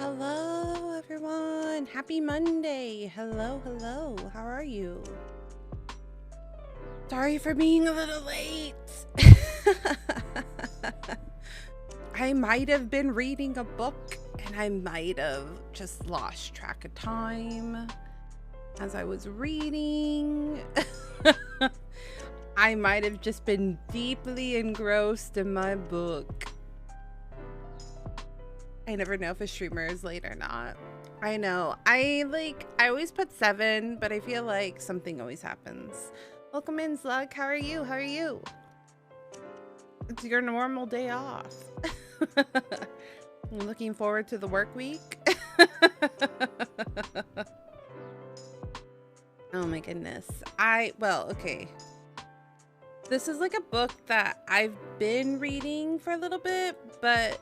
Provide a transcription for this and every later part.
Hello, everyone. Happy Monday. Hello, hello. How are you? Sorry for being a little late. I might have been reading a book and I might have just lost track of time as I was reading. I might have just been deeply engrossed in my book. I never know if a streamer is late or not. I know. I always put 7, but I feel like something always happens. Welcome in, Slug. How are you? How are you? It's your normal day off. I'm looking forward to the work week. Oh my goodness. Okay. This is like a book that I've been reading for a little bit, but...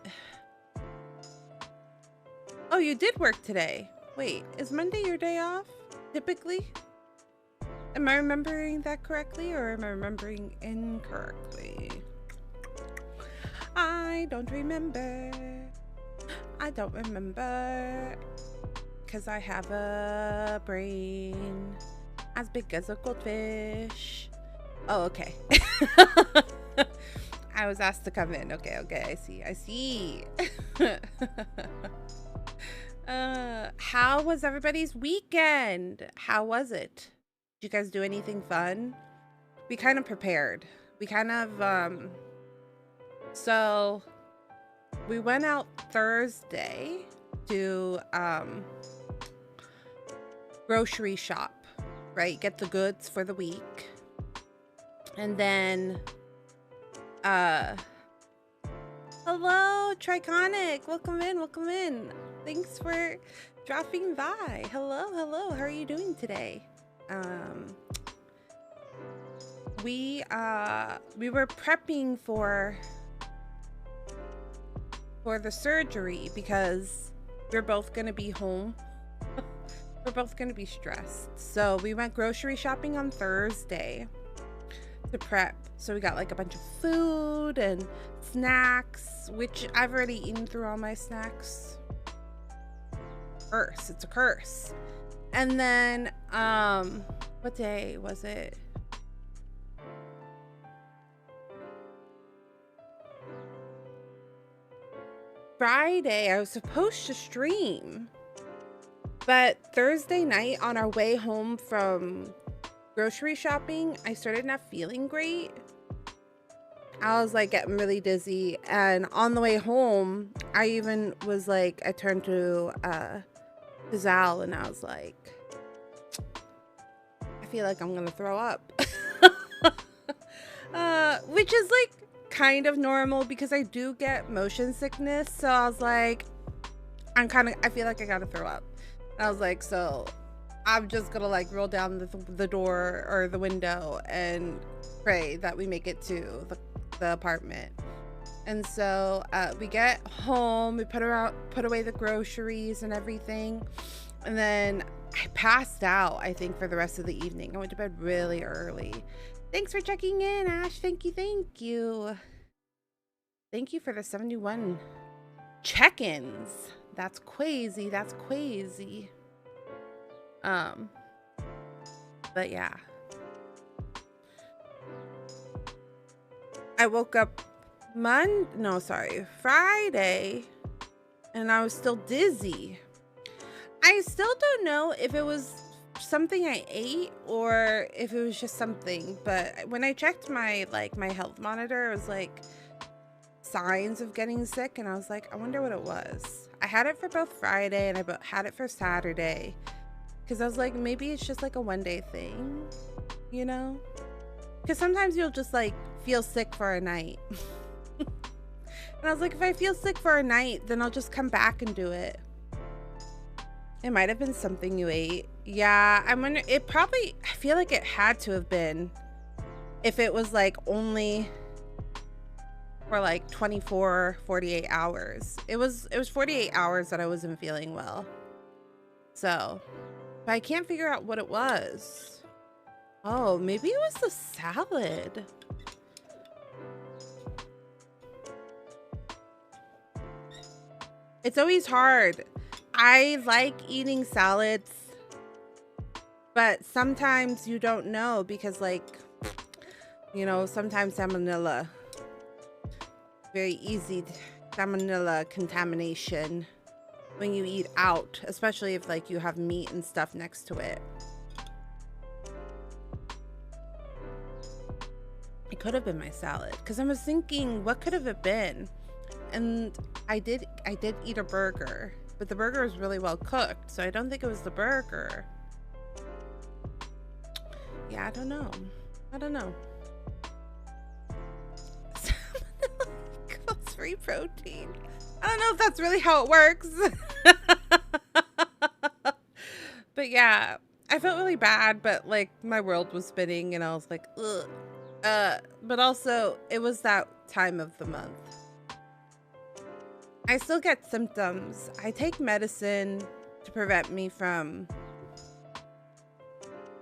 Oh, you did work today. Wait, is Monday your day off, typically? Am I remembering that correctly, or am I remembering incorrectly? I don't remember. I don't remember. Because I have a brain as big as a goldfish. Oh, okay. I was asked to come in. Okay, I see. How was everybody's weekend? How was it? Did you guys do anything fun? We kind of prepared. We kind of, so we went out Thursday to, grocery shop, right? Get the goods for the week. And then, hello, Triconic. Welcome in. Thanks for dropping by. Hello. How are you doing today? We were prepping for the surgery because we're both gonna be home. We're both gonna be stressed. So we went grocery shopping on Thursday to prep. So we got like a bunch of food and snacks, which I've already eaten through all my snacks. It's a curse. And then what day was it? Friday. I was supposed to stream, but Thursday night on our way home from grocery shopping, I started not feeling great. I was like getting really dizzy, and on the way home I even was like, I turned to Zal and I was like, I feel like I'm gonna throw up. Which is like kind of normal because I do get motion sickness, so I was like, I feel like I gotta throw up. And I was like, so I'm just gonna like roll down the door or the window and pray that we make it to the apartment. And so we get home, we put away the groceries and everything, and then I passed out, I think, for the rest of the evening. I went to bed really early. Thanks for checking in, Ash. Thank you for the 71 check-ins. That's crazy. But yeah, I woke up Friday, and I was still dizzy. I still don't know if it was something I ate or if it was just something, but when I checked my health monitor, it was like signs of getting sick, and I was like, I wonder what it was. I had it for both Friday and I had it for Saturday because I was like, maybe it's just like a one-day thing, you know, because sometimes you'll just like feel sick for a night. And I was like, if I feel sick for a night, then I'll just come back and do it. It might have been something you ate. Yeah, I wonder, I feel like it had to have been, if it was like only for like 48 hours. It was 48 hours that I wasn't feeling well. So, but I can't figure out what it was. Oh, maybe it was the salad. It's always hard I like eating salads, but sometimes you don't know because, like, you know, sometimes salmonella, very easy salmonella contamination when you eat out, especially if like you have meat and stuff next to it. It could have been my salad because I was thinking, what could have it been? And I did eat a burger, but the burger was really well cooked, so I don't think it was the burger. Yeah, I don't know. Equals free protein. I don't know if that's really how it works. But yeah, I felt really bad, but like my world was spinning and I was like, ugh. But also it was that time of the month. I still get symptoms. I take medicine to prevent me from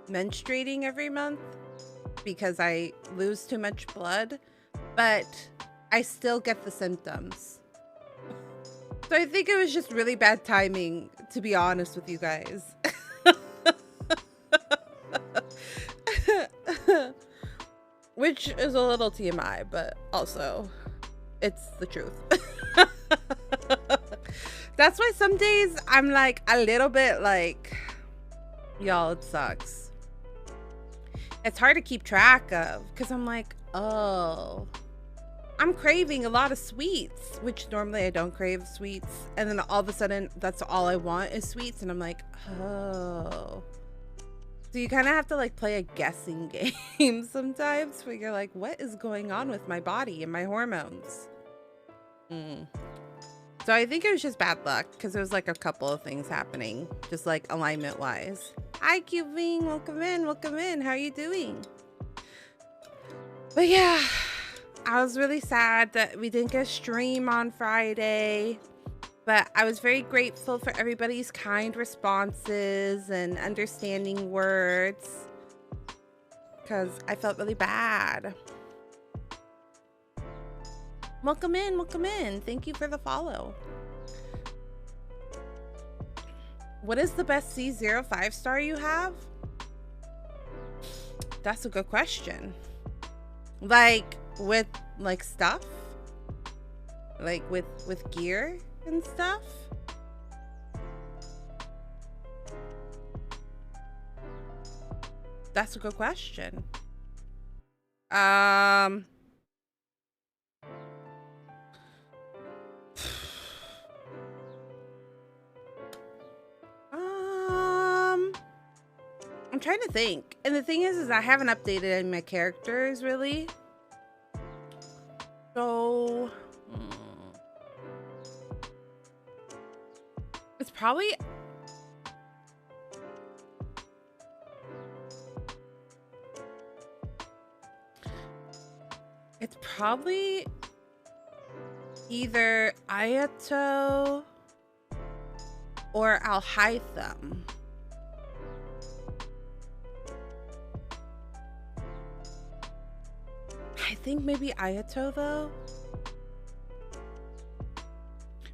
menstruating every month because I lose too much blood, but I still get the symptoms. So I think it was just really bad timing, to be honest with you guys. Which is a little TMI, but also it's the truth. That's why some days I'm like a little bit like, y'all, it sucks. It's hard to keep track of because I'm like, oh, I'm craving a lot of sweets, which normally I don't crave sweets. And then all of a sudden that's all I want is sweets. And I'm like, oh. So you kind of have to like play a guessing game sometimes where you're like, what is going on with my body and my hormones? So I think it was just bad luck because there was like a couple of things happening, just like alignment wise. Hi, Cubing. Welcome in. How are you doing? But yeah, I was really sad that we didn't get a stream on Friday, but I was very grateful for everybody's kind responses and understanding words because I felt really bad. Welcome in. Thank you for the follow. What is the best C0 5-star you have? That's a good question. Like with like stuff? Like with gear and stuff? That's a good question. I'm trying to think. And the thing is I haven't updated any of my characters really. So it's probably either Ayato or Alhaitham. I think maybe Ayato though.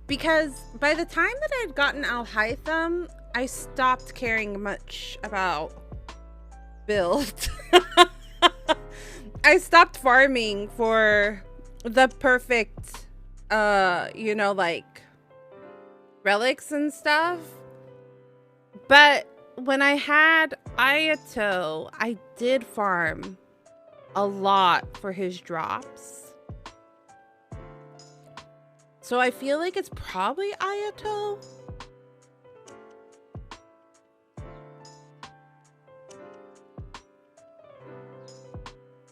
Because by the time that I'd gotten Alhaitham, I stopped caring much about build. I stopped farming for the perfect, you know, like relics and stuff. But when I had Ayato, I did farm a lot for his drops. So I feel like it's probably Ayato.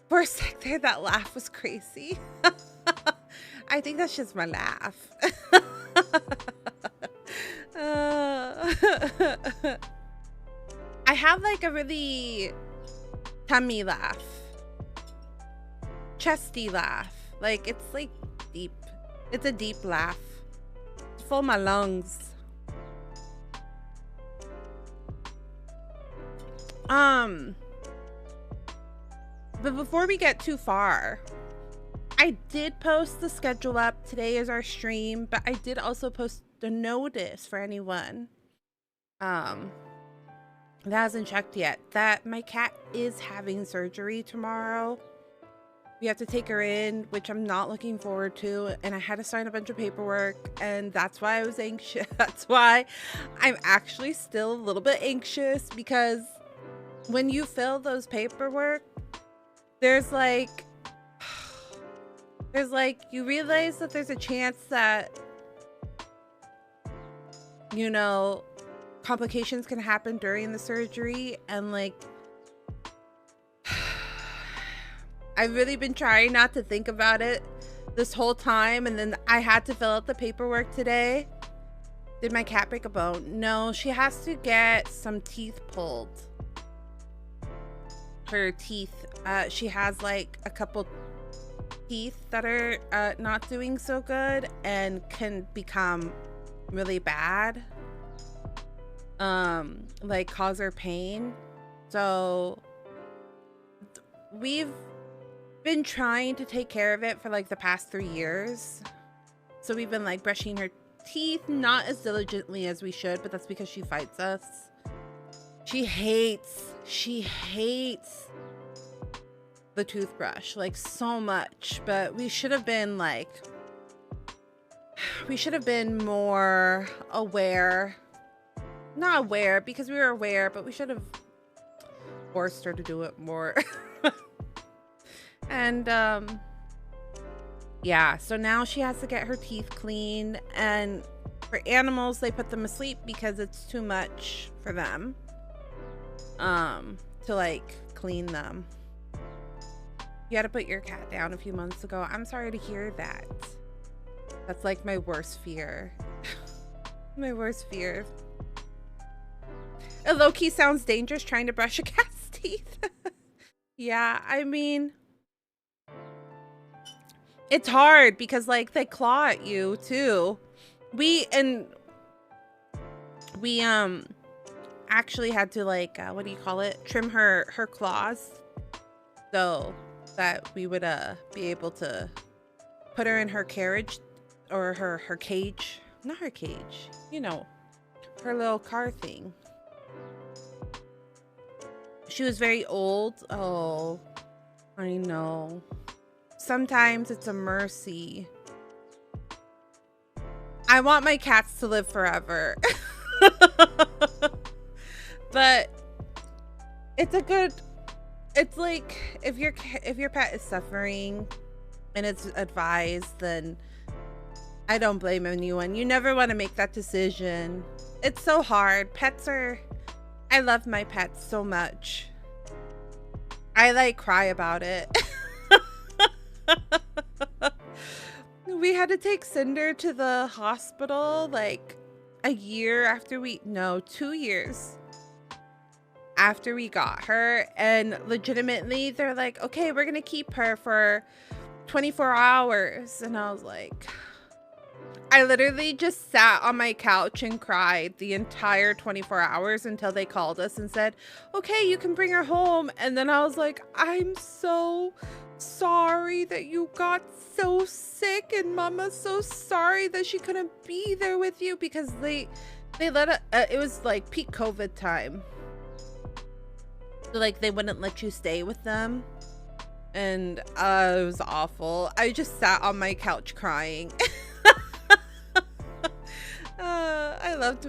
For a sec there, that laugh was crazy. I think that's just my laugh. I have like a really tummy laugh. Chesty laugh. Like it's like deep. It's a deep laugh. It's full of my lungs. But before we get too far, I did post the schedule up. Today is our stream, but I did also post a notice for anyone that hasn't checked yet that my cat is having surgery tomorrow. We have to take her in, which I'm not looking forward to, and I had to sign a bunch of paperwork, and that's why I was anxious. That's why I'm actually still a little bit anxious, because when you fill those paperwork, there's like you realize that there's a chance that, you know, complications can happen during the surgery, and like I've really been trying not to think about it this whole time, and then I had to fill out the paperwork today. Did my cat break a bone? No, she has to get some teeth pulled. Her teeth, she has like a couple teeth that are not doing so good and can become really bad, like cause her pain. So we've been trying to take care of it for like the past 3 years. So we've been like brushing her teeth, not as diligently as we should, but that's because she fights us. She hates the toothbrush like so much, but we should have been more aware. Not aware, because we were aware, but we should have forced her to do it more. And yeah, so now she has to get her teeth cleaned, and for animals they put them asleep because it's too much for them to like clean them. You had to put your cat down a few months ago. I'm sorry to hear that. That's like my worst fear. My worst fear. It low-key sounds dangerous trying to brush a cat's teeth. Yeah, I mean, it's hard because like they claw at you too. We actually had to like what do you call it? Trim her claws so that we would be able to put her in her carriage, or her cage. Not her cage, you know, her little car thing. She was very old. Oh, I know. Sometimes it's a mercy. I want my cats to live forever. But it's like if your pet is suffering and it's advised, then I don't blame anyone. You never want to make that decision. It's so hard. I love my pets so much. I like cry about it. We had to take Cinder to the hospital like 2 years after we got her, and legitimately they're like, okay, we're gonna keep her for 24 hours. And I was like, I literally just sat on my couch and cried the entire 24 hours until they called us and said, okay, you can bring her home. And then I was like, I'm so sorry that you got so sick, and Mama's so sorry that she couldn't be there with you, because they let it was like peak COVID time. So like they wouldn't let you stay with them. And it was awful. I just sat on my couch crying.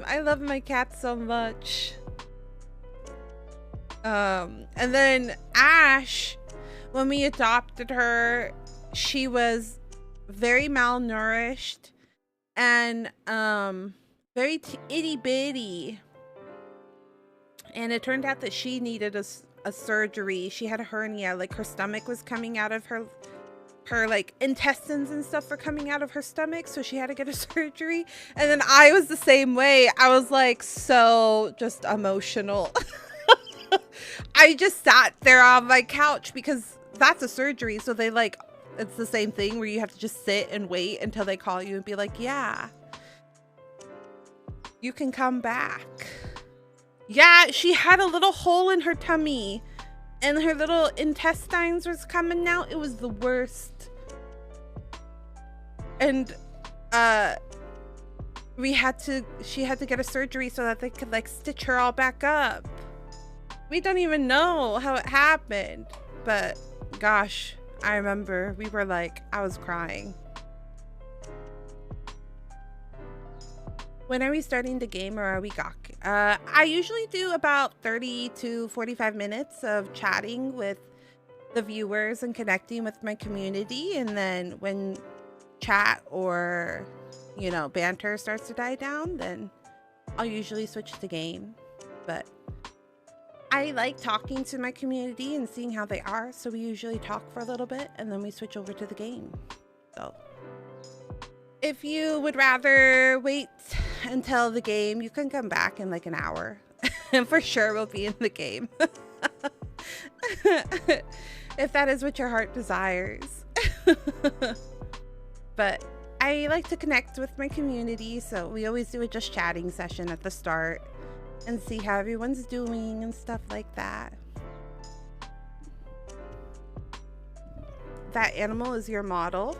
I love my cat so much. And then Ash, when we adopted her, she was very malnourished and very itty bitty. And it turned out that she needed a surgery. She had a hernia, like her stomach was coming out of her like intestines and stuff were coming out of her stomach, so she had to get a surgery. And then I was the same way. I was like so just emotional. I just sat there on my couch because that's a surgery, so they like, it's the same thing where you have to just sit and wait until they call you and be like, yeah, you can come back. Yeah, she had a little hole in her tummy and her little intestines was coming out. It was the worst. And she had to get a surgery so that they could like stitch her all back up. We don't even know how it happened, but gosh, I remember we were like, I was crying. When are we starting the game, or are we gawking? I usually do about 30 to 45 minutes of chatting with the viewers and connecting with my community, and then when chat or, you know, banter starts to die down, then I'll usually switch the game. But I like talking to my community and seeing how they are, so we usually talk for a little bit and then we switch over to the game. So if you would rather wait until the game, you can come back in like an hour and for sure we'll be in the game. If that is what your heart desires. But I like to connect with my community, so we always do a just chatting session at the start and see how everyone's doing and stuff like that. That animal is your model?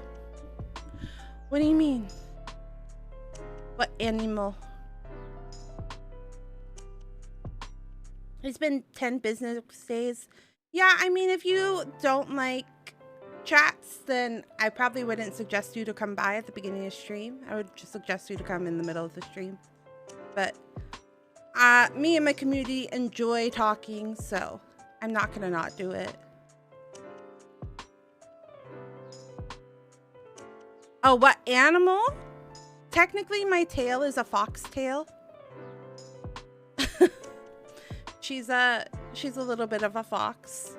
What do you mean? What animal? It's been 10 business days. Yeah, I mean, if you don't like chats, then I probably wouldn't suggest you to come by at the beginning of stream. I would just suggest you to come in the middle of the stream. But me and my community enjoy talking, so I'm not gonna not do it. Oh, what animal? Technically, my tail is a foxtail. She's a little bit of a fox.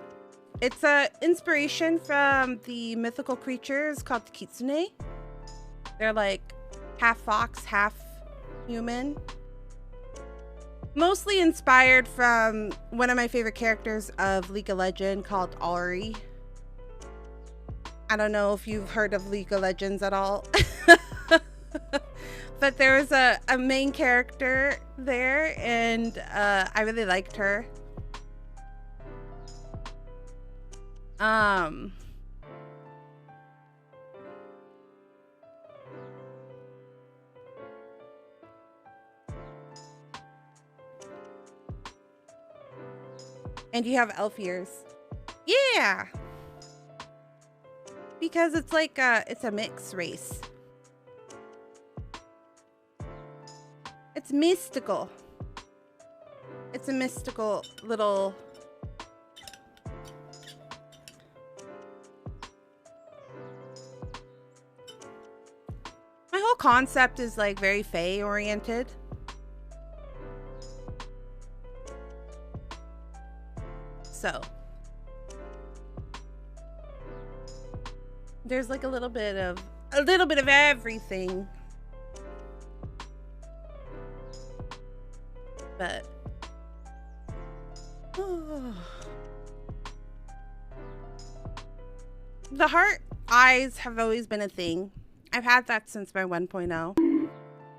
It's a inspiration from the mythical creatures called the kitsune. They're like half fox, half human. Mostly inspired from one of my favorite characters of League of Legends called Ari. I don't know if you've heard of League of Legends at all. But there was a main character there, and I really liked her. And you have elf ears. Yeah. Because it's like it's a mixed race. It's mystical. It's a mystical little... My whole concept is like very fae oriented. So there's like a little bit of everything. But the heart eyes have always been a thing. I've had that since my 1.0.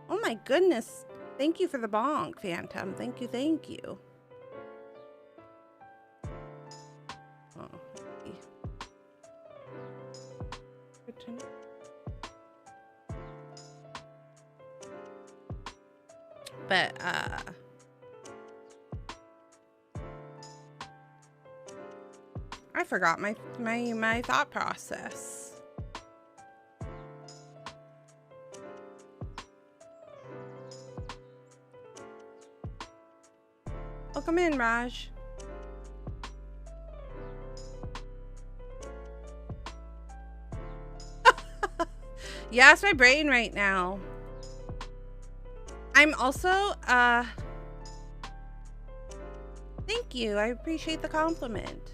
Oh my goodness. Thank you for the bonk, Phantom. Thank you, thank you. Oh, but I forgot my thought process. Welcome in, Raj. Yeah, it's my brain right now. I'm also, thank you. I appreciate the compliment.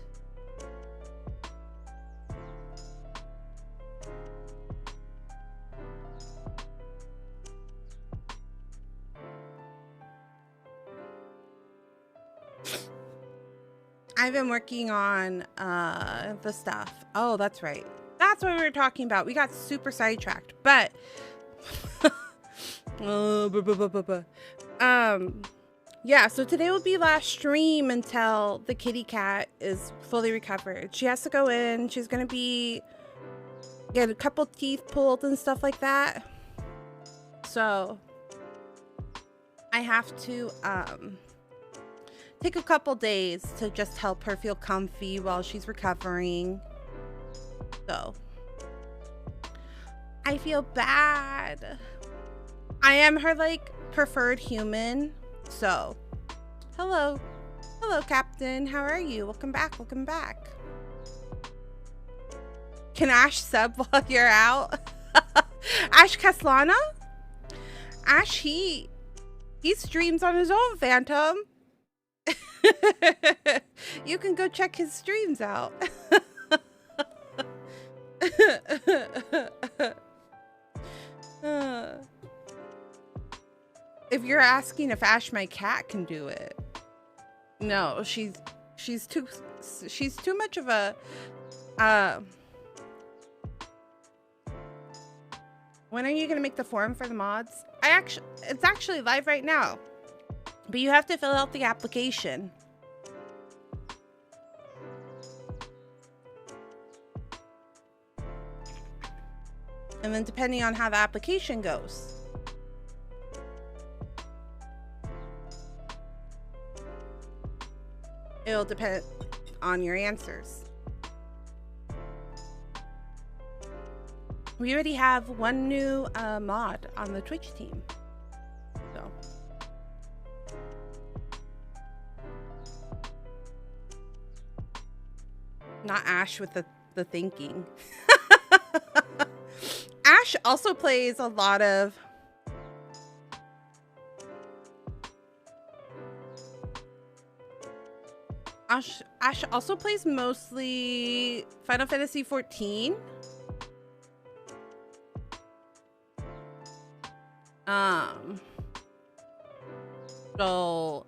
I've been working on the stuff. Oh, that's right. That's what we were talking about. We got super sidetracked, but yeah, so today will be last stream until the kitty cat is fully recovered. She has to go in. She's gonna get a couple teeth pulled and stuff like that. So I have to take a couple days to just help her feel comfy while she's recovering. So I feel bad. I am her like preferred human. So hello Captain, how are you? Welcome back. Can Ash sub while you're out? Ash Kaslana? Ash, he streams on his own, Phantom. You can go check his streams out. If you're asking if Ash my cat can do it, no, she's too much of a when are you gonna make the form for the mods? It's actually live right now, but you have to fill out the application. And then depending on how the application goes, it'll depend on your answers. We already have one new mod on the Twitch team. So not Ash with the thinking. Ash also plays a lot of Ash also plays mostly Final Fantasy 14. So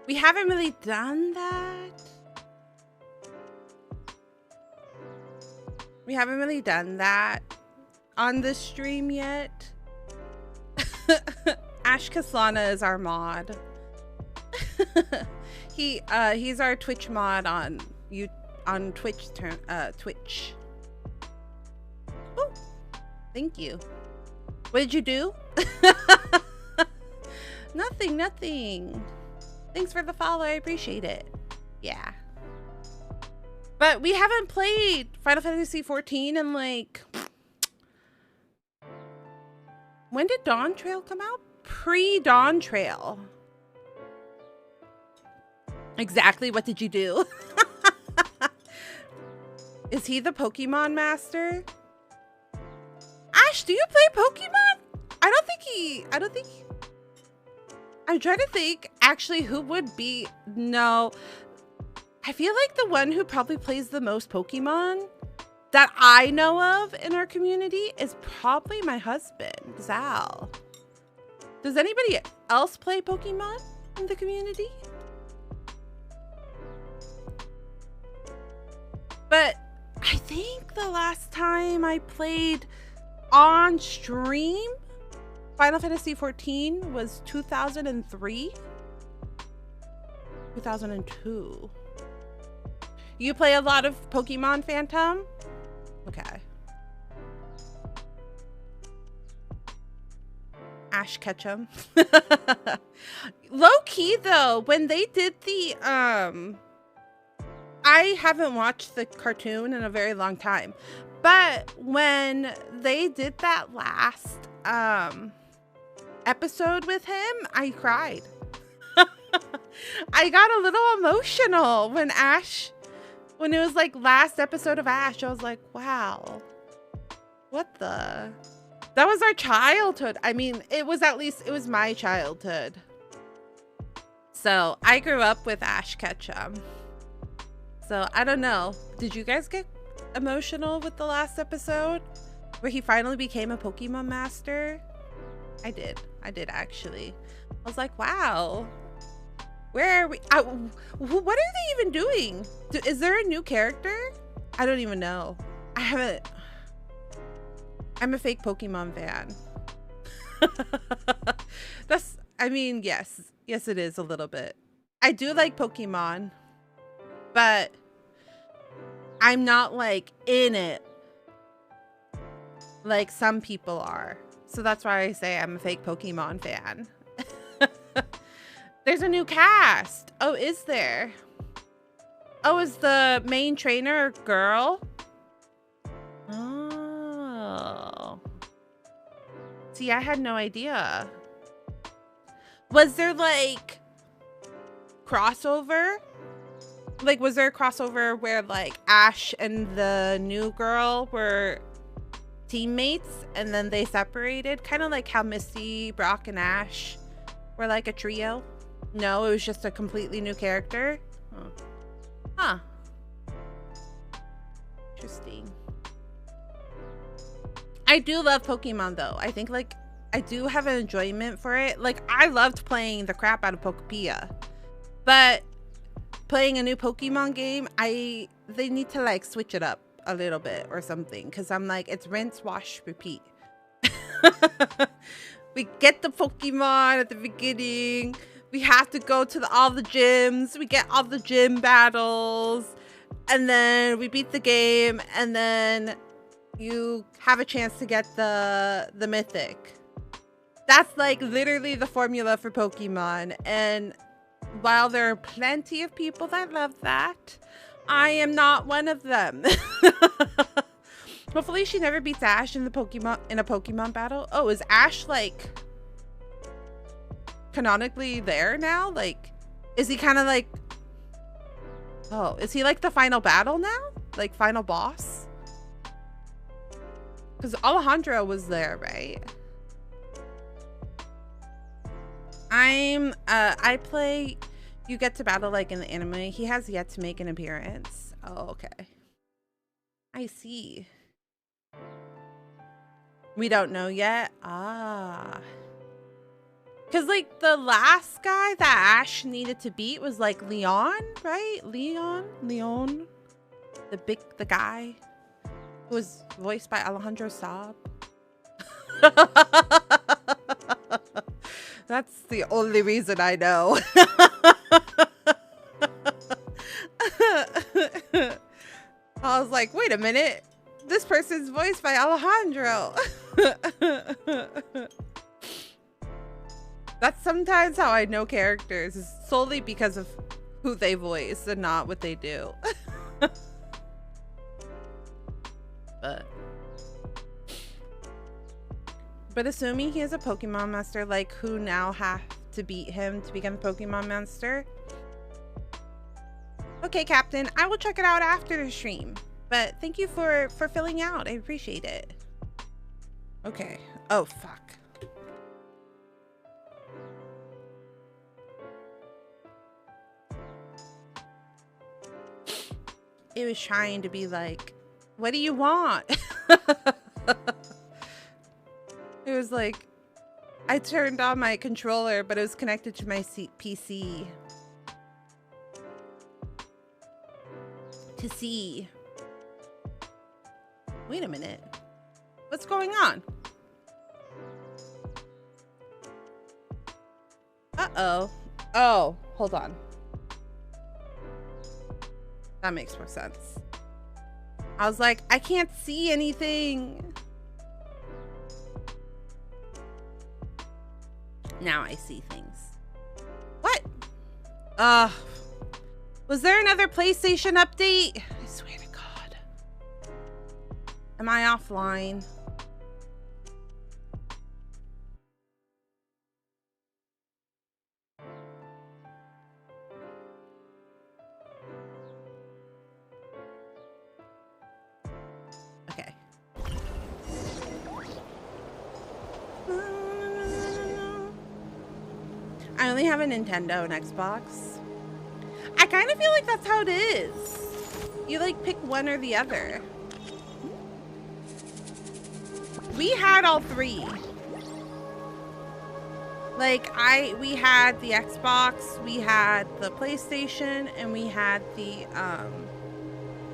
we haven't really done that. We haven't really done that on this stream yet. Ash Kaslana is our mod. He's our Twitch mod on Twitch. Twitch. Ooh, thank you. What did you do? Nothing. Thanks for the follow. I appreciate it. Yeah. But we haven't played Final Fantasy 14 in like... When did Dawn Trail come out? Pre-Dawn Trail. Exactly. What did you do? Is he the Pokemon master? Ash, do you play Pokemon? I don't think I'm trying to think actually who would be. No, I feel like the one who probably plays the most Pokemon that I know of in our community is probably my husband, Zal. Does anybody else play Pokemon in the community? But I think the last time I played on stream Final Fantasy 14 was 2003, 2002. You play a lot of Pokemon, Phantom? Okay. Ash Ketchum. Low key though, when they did the I haven't watched the cartoon in a very long time, but when they did that last episode with him, I cried. I got a little emotional when it was like last episode of Ash. I was like, wow, that was our childhood. I mean, it was my childhood. So I grew up with Ash Ketchum. So I don't know. Did you guys get emotional with the last episode where he finally became a Pokemon master? I did actually. I was like, wow, where are we? What are they even doing? Is there a new character? I don't even know. I'm a fake Pokemon fan. Yes, it is a little bit. I do like Pokemon, but I'm not like in it like some people are. So that's why I say I'm a fake Pokemon fan. There's a new cast. Oh, is there? Oh, is the main trainer a girl? Oh. See, I had no idea. Was there like crossover? Like, was there a crossover where like Ash and the new girl were teammates and then they separated? Kind of like how Misty, Brock, and Ash were like a trio? No, it was just a completely new character? Huh. Interesting. I do love Pokemon though. I think like I do have an enjoyment for it. Like I loved playing the crap out of Pokepia, but playing a new Pokemon game, they need to like switch it up a little bit or something, because I'm like, it's rinse, wash, repeat. We get the Pokemon at the beginning. We have to go to all the gyms. We get all the gym battles, and then we beat the game, and then you have a chance to get the mythic. That's like literally the formula for Pokemon. And while there are plenty of people that love that, I am not one of them. Hopefully she never beats Ash in a Pokemon battle. Oh, is Ash like canonically there now? Like, is he kind of like, oh, is he like the final battle now? Like final boss? Because Alejandro was there, right? I play, you get to battle like in the anime. He has yet to make an appearance. Oh, okay. I see. We don't know yet. Ah. Because like the last guy that Ash needed to beat was like Leon, right? Leon? The guy who was voiced by Alejandro Saab. That's the only reason I know. I was like, wait a minute. This person's voiced by Alejandro. That's sometimes how I know characters, is solely because of who they voice and not what they do. But assuming he is a Pokemon master, like who now have to beat him to become a Pokemon master? Okay, Captain, I will check it out after the stream. But thank you for filling out. I appreciate it. Okay. Oh, fuck. It was trying to be like, what do you want? It was like, I turned on my controller, but it was connected to my PC. To see. Wait a minute. What's going on? Uh-oh. Oh, hold on. That makes more sense. I was like, I can't see anything. Now I see things. What? Was there another PlayStation update? I swear to God. Am I offline? Okay. I only have a Nintendo and Xbox. I kind of feel like that's how it is. You like pick one or the other. We had all three. Like we had the Xbox, we had the PlayStation, and we had the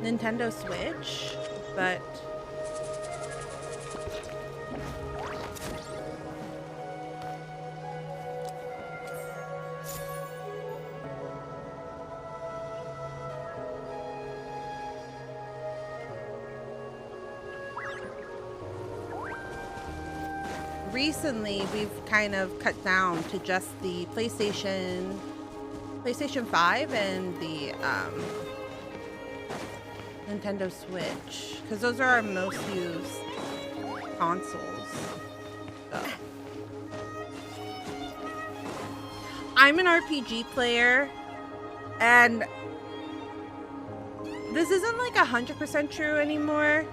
Nintendo Switch, but recently we've kind of cut down to just the PlayStation 5 and the Nintendo Switch, because those are our most used consoles. So. I'm an RPG player, and this isn't like 100% true anymore.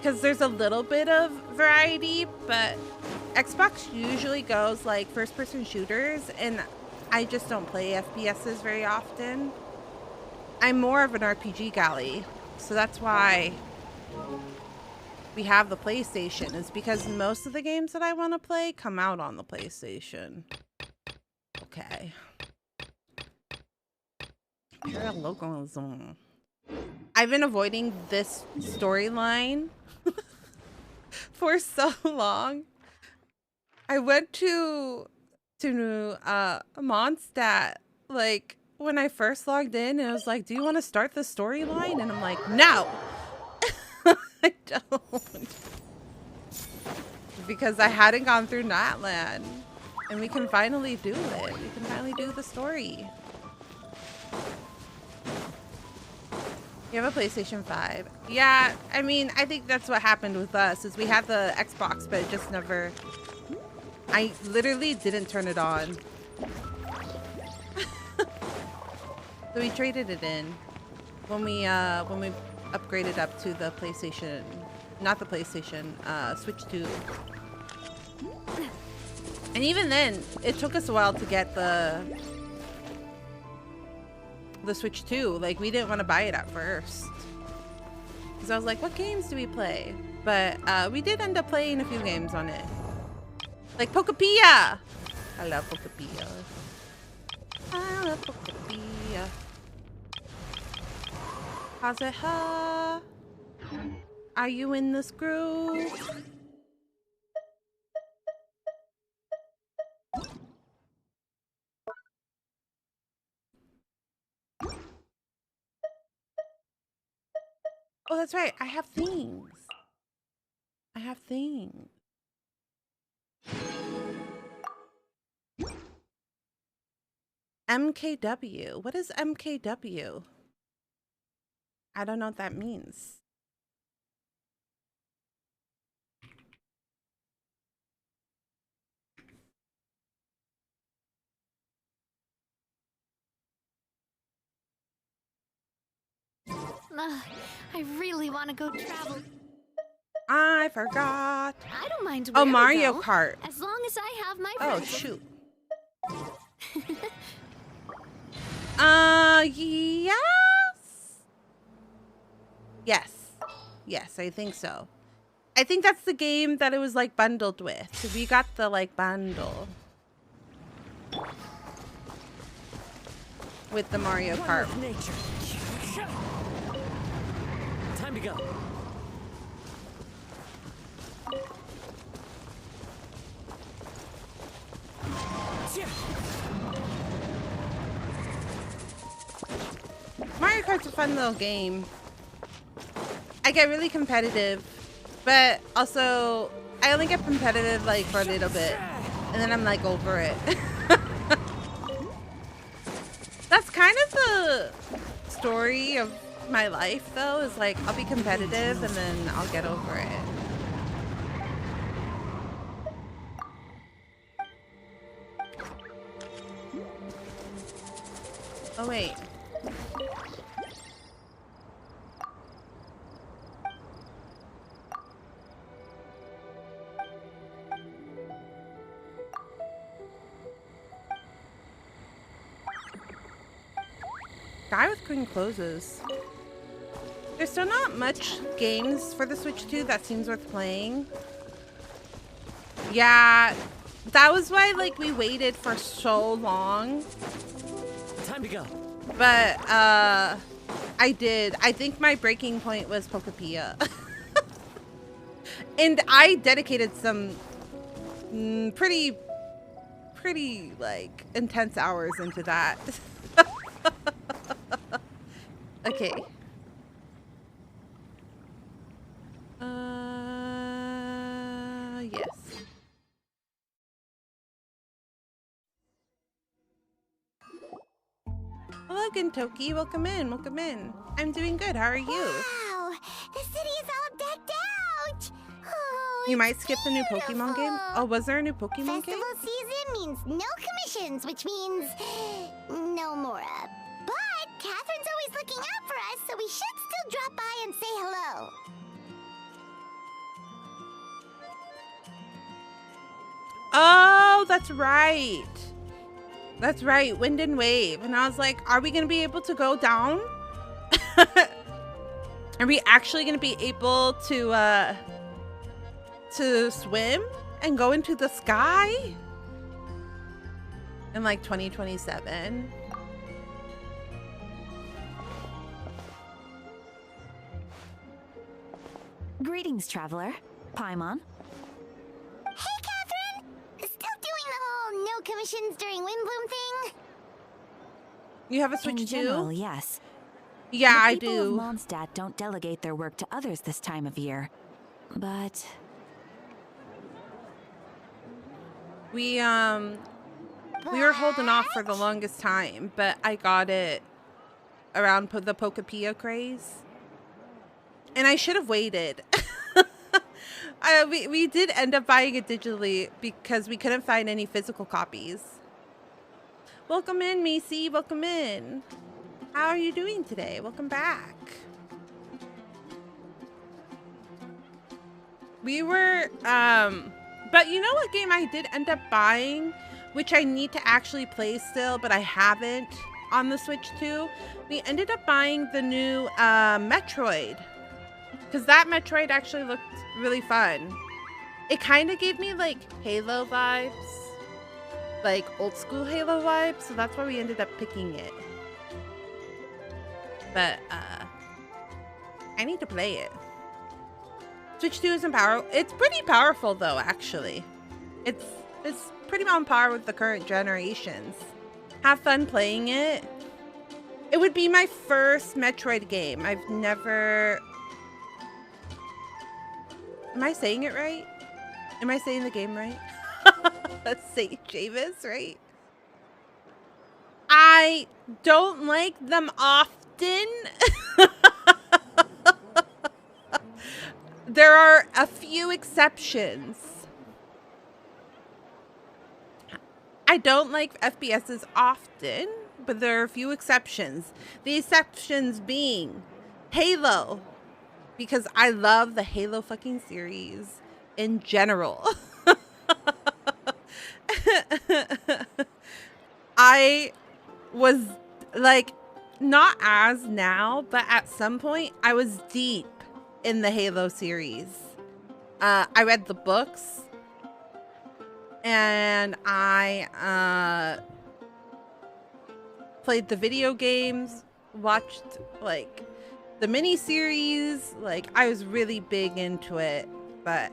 Because there's a little bit of variety, but Xbox usually goes like first-person shooters, and I just don't play FPSs very often. I'm more of an RPG galley, so that's why we have the PlayStation, is because most of the games that I want to play come out on the PlayStation. Okay. Paralogism. I've been avoiding this storyline for so long. I went to Mondstadt like when I first logged in, and I was like, "Do you want to start the storyline?" And I'm like, "No." I don't. Because I hadn't gone through Natlan. And we can finally do it. We can finally do the story. You have a PlayStation 5. Yeah, I mean, I think that's what happened with us, is we had the Xbox, but it just never... I literally didn't turn it on. So we traded it in when we upgraded up to the PlayStation, not the PlayStation, Switch 2. And even then, it took us a while to get the Switch 2. Like, we didn't want to buy it at first, because I was like, what games do we play? But we did end up playing a few games on it, like Pokepia. I love Pokepia. I love Pokepia. Kazeha, are you in this groove? Oh, that's right. I have things. I have things. MKW. What is MKW? I don't know what that means. I really want to go travel. I forgot. I don't mind Oh, where Mario we go, Kart. as long as I have my Oh, friends. shoot. Yes. Yes. Yes, I think so. I think that's the game that it was like bundled with. So we got the like bundle with the Mario Kart. Nature. Time to go. Mario Kart's a fun little game. I get really competitive, but also I only get competitive like for a little bit, and then I'm like over it. That's kind of the story of my life, though, is like I'll be competitive and then I'll get over it. Oh wait. Guy with green closes. There's still not much games for the Switch 2 that seems worth playing. Yeah, that was why like we waited for so long. Time to go. But I think my breaking point was Pokepia. And I dedicated some pretty like intense hours into that. Okay. Hello, Gintoki. Welcome in. Welcome in. I'm doing good. How are you? Wow, the city is all decked out. Oh, You might it's skip the new Pokemon game. beautiful. Oh, was there a new Pokemon game? Festival season means no commissions, which means no Mora. But Catherine's always looking out for us, so we should still drop by and say hello. Oh, that's right. That's right. Wind and Wave. And I was like, are we going to be able to go down? Are we actually going to be able to swim and go into the sky in like 2027? Greetings, traveler. Paimon. Hey, Catherine! Still doing the whole no commissions during Windbloom thing? You have a In Switch general, too? yes. Yeah, The I people do. of Mondstadt don't delegate their work to others this time of year. But We were holding off for the longest time, but I got it around the Pokepia craze. And I should have waited. We did end up buying it digitally because we couldn't find any physical copies. Welcome in, Macy. Welcome in. How are you doing today? Welcome back. We were, but you know what game I did end up buying, which I need to actually play still, but I haven't on the Switch too? We ended up buying the new Metroid, because that Metroid actually looked really fun. It kind of gave me like Halo vibes, like old school Halo vibes, so that's why we ended up picking it. But I need to play it. Switch 2 isn't powerful. It's pretty powerful though, actually. It's pretty on par with the current generations. Have fun playing it. It would be my first Metroid game. I've never... Am I saying it right? Am I saying the game right? Let's say Javis, right? I don't like them often. There are a few exceptions. I don't like FPSs often, but there are a few exceptions. The exceptions being Halo, because I love the Halo fucking series in general. I was like, not as now, but at some point I was deep in the Halo series. I read the books and I played the video games, watched like the mini-series. Like I was really big into it, but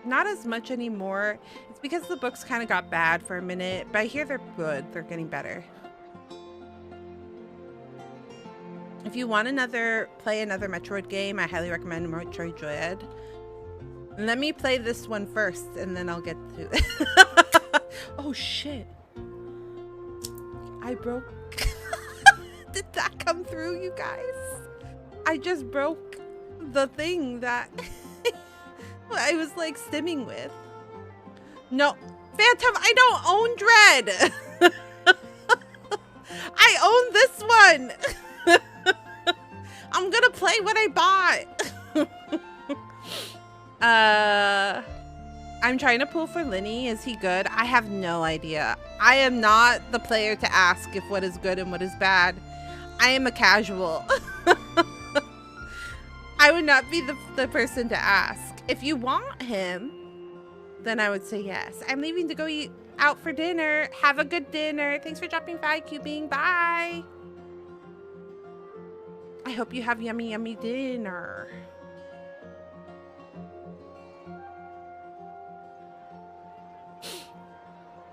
not as much anymore. It's because the books kind of got bad for a minute, but I hear they're good. They're getting better. If you want play another Metroid game, I highly recommend Metroid Dread. Let me play this one first, and then I'll get to it. Oh shit! I broke. Did that come through, you guys? I just broke the thing that I was like stimming with. No, Phantom, I don't own Dread. I own this one. I'm gonna play what I bought. I'm trying to pull for Linny. Is he good? I have no idea. I am not the player to ask if what is good and what is bad. I am a casual. I would not be the person to ask. If you want him, then I would say yes. I'm leaving to go eat out for dinner. Have a good dinner. Thanks for dropping 5 cubing. Bye. I hope you have yummy, yummy dinner.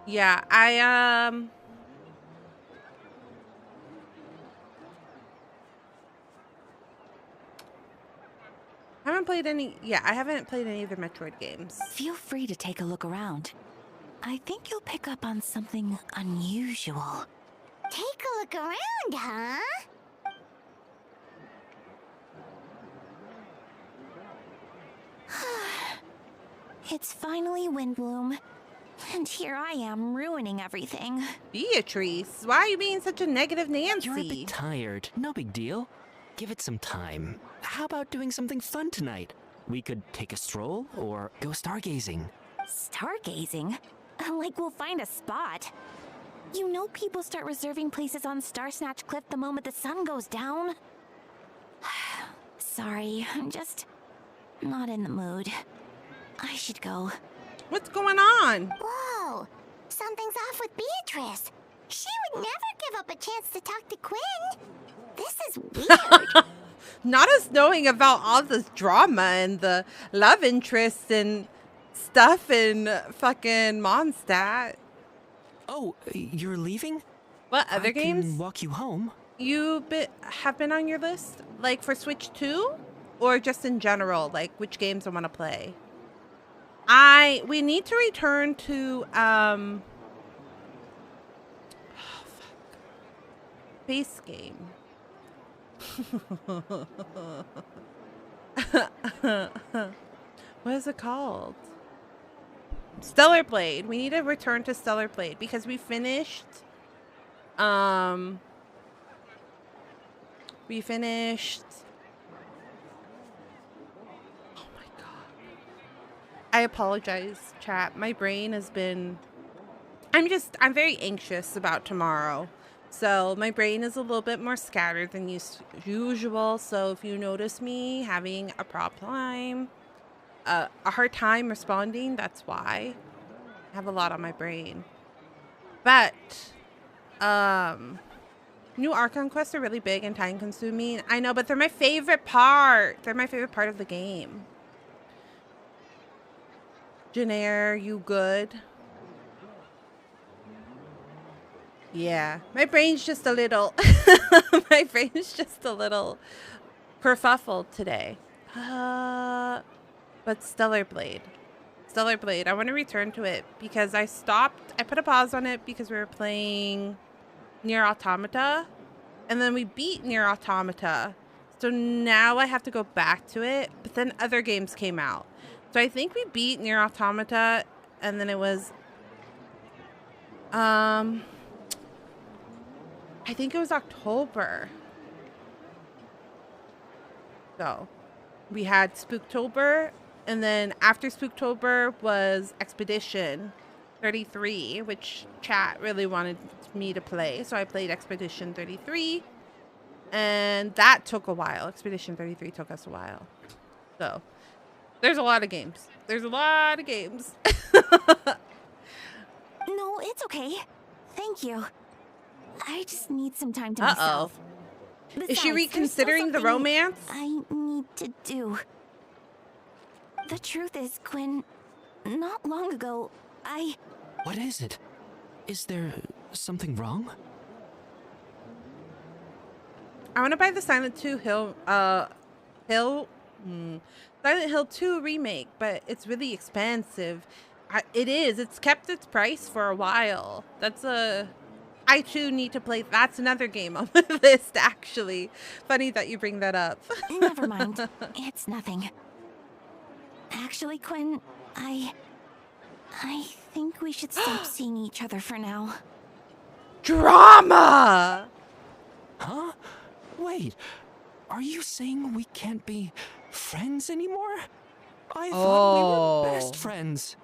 Yeah, I haven't played any. Yeah, I haven't played any of the Metroid games. Feel free to take a look around. I think you'll pick up on something unusual. Take a look around, huh? It's finally Windbloom. And here I am ruining everything. Beatrice, why are you being such a negative Nancy? You're a bit tired. No big deal. Give it some time. How about doing something fun tonight? We could take a stroll or go stargazing. Stargazing? Like we'll find a spot. You know people start reserving places on Star Snatch Cliff the moment the sun goes down? Sorry, I'm just not in the mood. I should go. What's going on? Whoa, something's off with Beatrice. She would never give up a chance to talk to Quinn. This is weird. Not us knowing about all this drama and the love interest and stuff in fucking Mondstadt. Oh, you're leaving? What other I games can walk you home. have been on your list? Like for Switch 2? Or just in general, like which games I want to play? We need to return to base game. What is it called? Stellar Blade. We need to return to Stellar Blade because we finished oh my god. I apologize, chat. My brain has been I'm very anxious about tomorrow. So my brain is a little bit more scattered than usual. So if you notice me having a hard time responding, that's why. I have a lot on my brain. But new Archon quests are really big and time consuming. I know, but they're my favorite part. They're my favorite part of the game. Janair, you good? Yeah, my brain's just a little kerfuffled today. But Stellar Blade, I want to return to it because I put a pause on it because we were playing Nier Automata and then we beat Nier Automata. So now I have to go back to it, but then other games came out. So I think we beat Nier Automata and then it was I think it was October. So we had Spooktober, and then after Spooktober was Expedition 33, which chat really wanted me to play. So I played Expedition 33, and that took a while. Expedition 33 took us a while. So there's a lot of games. No, it's okay. Thank you. I just need some time to myself. Is she Besides, reconsidering the there's still romance? something I need to do. The truth is, Quinn, not long ago, What is it? Is there something wrong? I want to buy the Silent Hill 2 remake, but it's really expensive. It's kept its price for a while. I too need to play. That's another game on the list, actually. Funny that you bring that up. Never mind. It's nothing. Actually, Quinn, I think we should stop seeing each other for now. Drama! Huh? Wait, are you saying we can't be friends anymore? I thought we were best friends.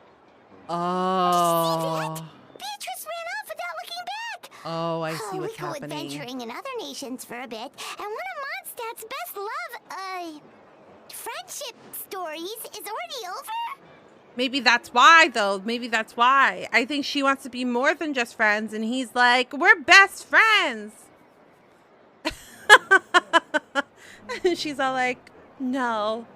Oh. Beatrice ran off without looking back. Oh, I see what's we go happening. adventuring in other nations for a bit, and one of Mondstadt's best friendship stories is already over? Maybe that's why, though. Maybe that's why. I think she wants to be more than just friends, and he's like, we're best friends. And she's all like, no,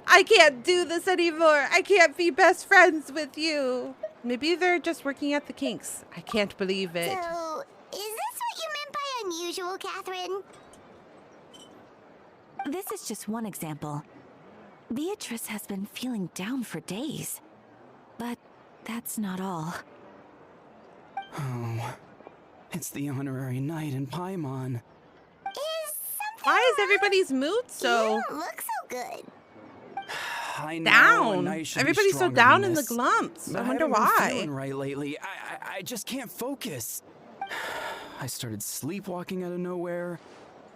I can't do this anymore. I can't be best friends with you. Maybe they're just working at the kinks. I can't believe it. So, is this what you meant by unusual, Catherine? This is just one example. Beatrice has been feeling down for days. But that's not all. Oh, It's the honorary knight in Paimon. Is something Why is everybody's mood so You don't look so good. I know, a down? knight should be Everybody's so stronger down than in the this, glumps. but I wonder haven't been why. feeling right lately. I just can't focus. I started sleepwalking out of nowhere.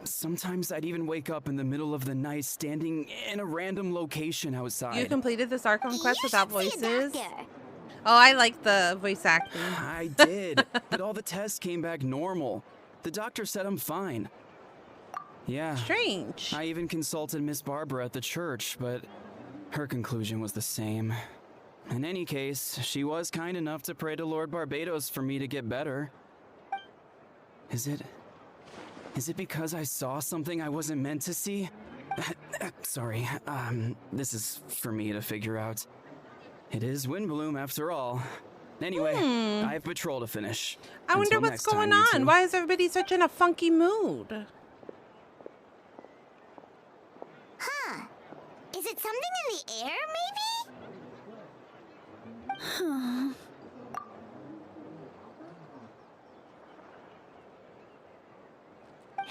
Sometimes I'd even wake up in the middle of the night standing in a random location outside. You completed this Archon quest without You should see a voices? doctor. Oh, I like the voice acting. I did, but all the tests came back normal. The doctor said I'm fine. Yeah. Strange. I even consulted Miss Barbara at the church, but her conclusion was the same. In any case, she was kind enough to pray to Lord Barbados for me to get better. Is it because I saw something I wasn't meant to see? Sorry, this is for me to figure out. It is Windbloom after all. Anyway, I have patrol to finish. I wonder Until what's next time, going you on. two. Why is everybody such in a funky mood? Huh. Is it something in the air, maybe?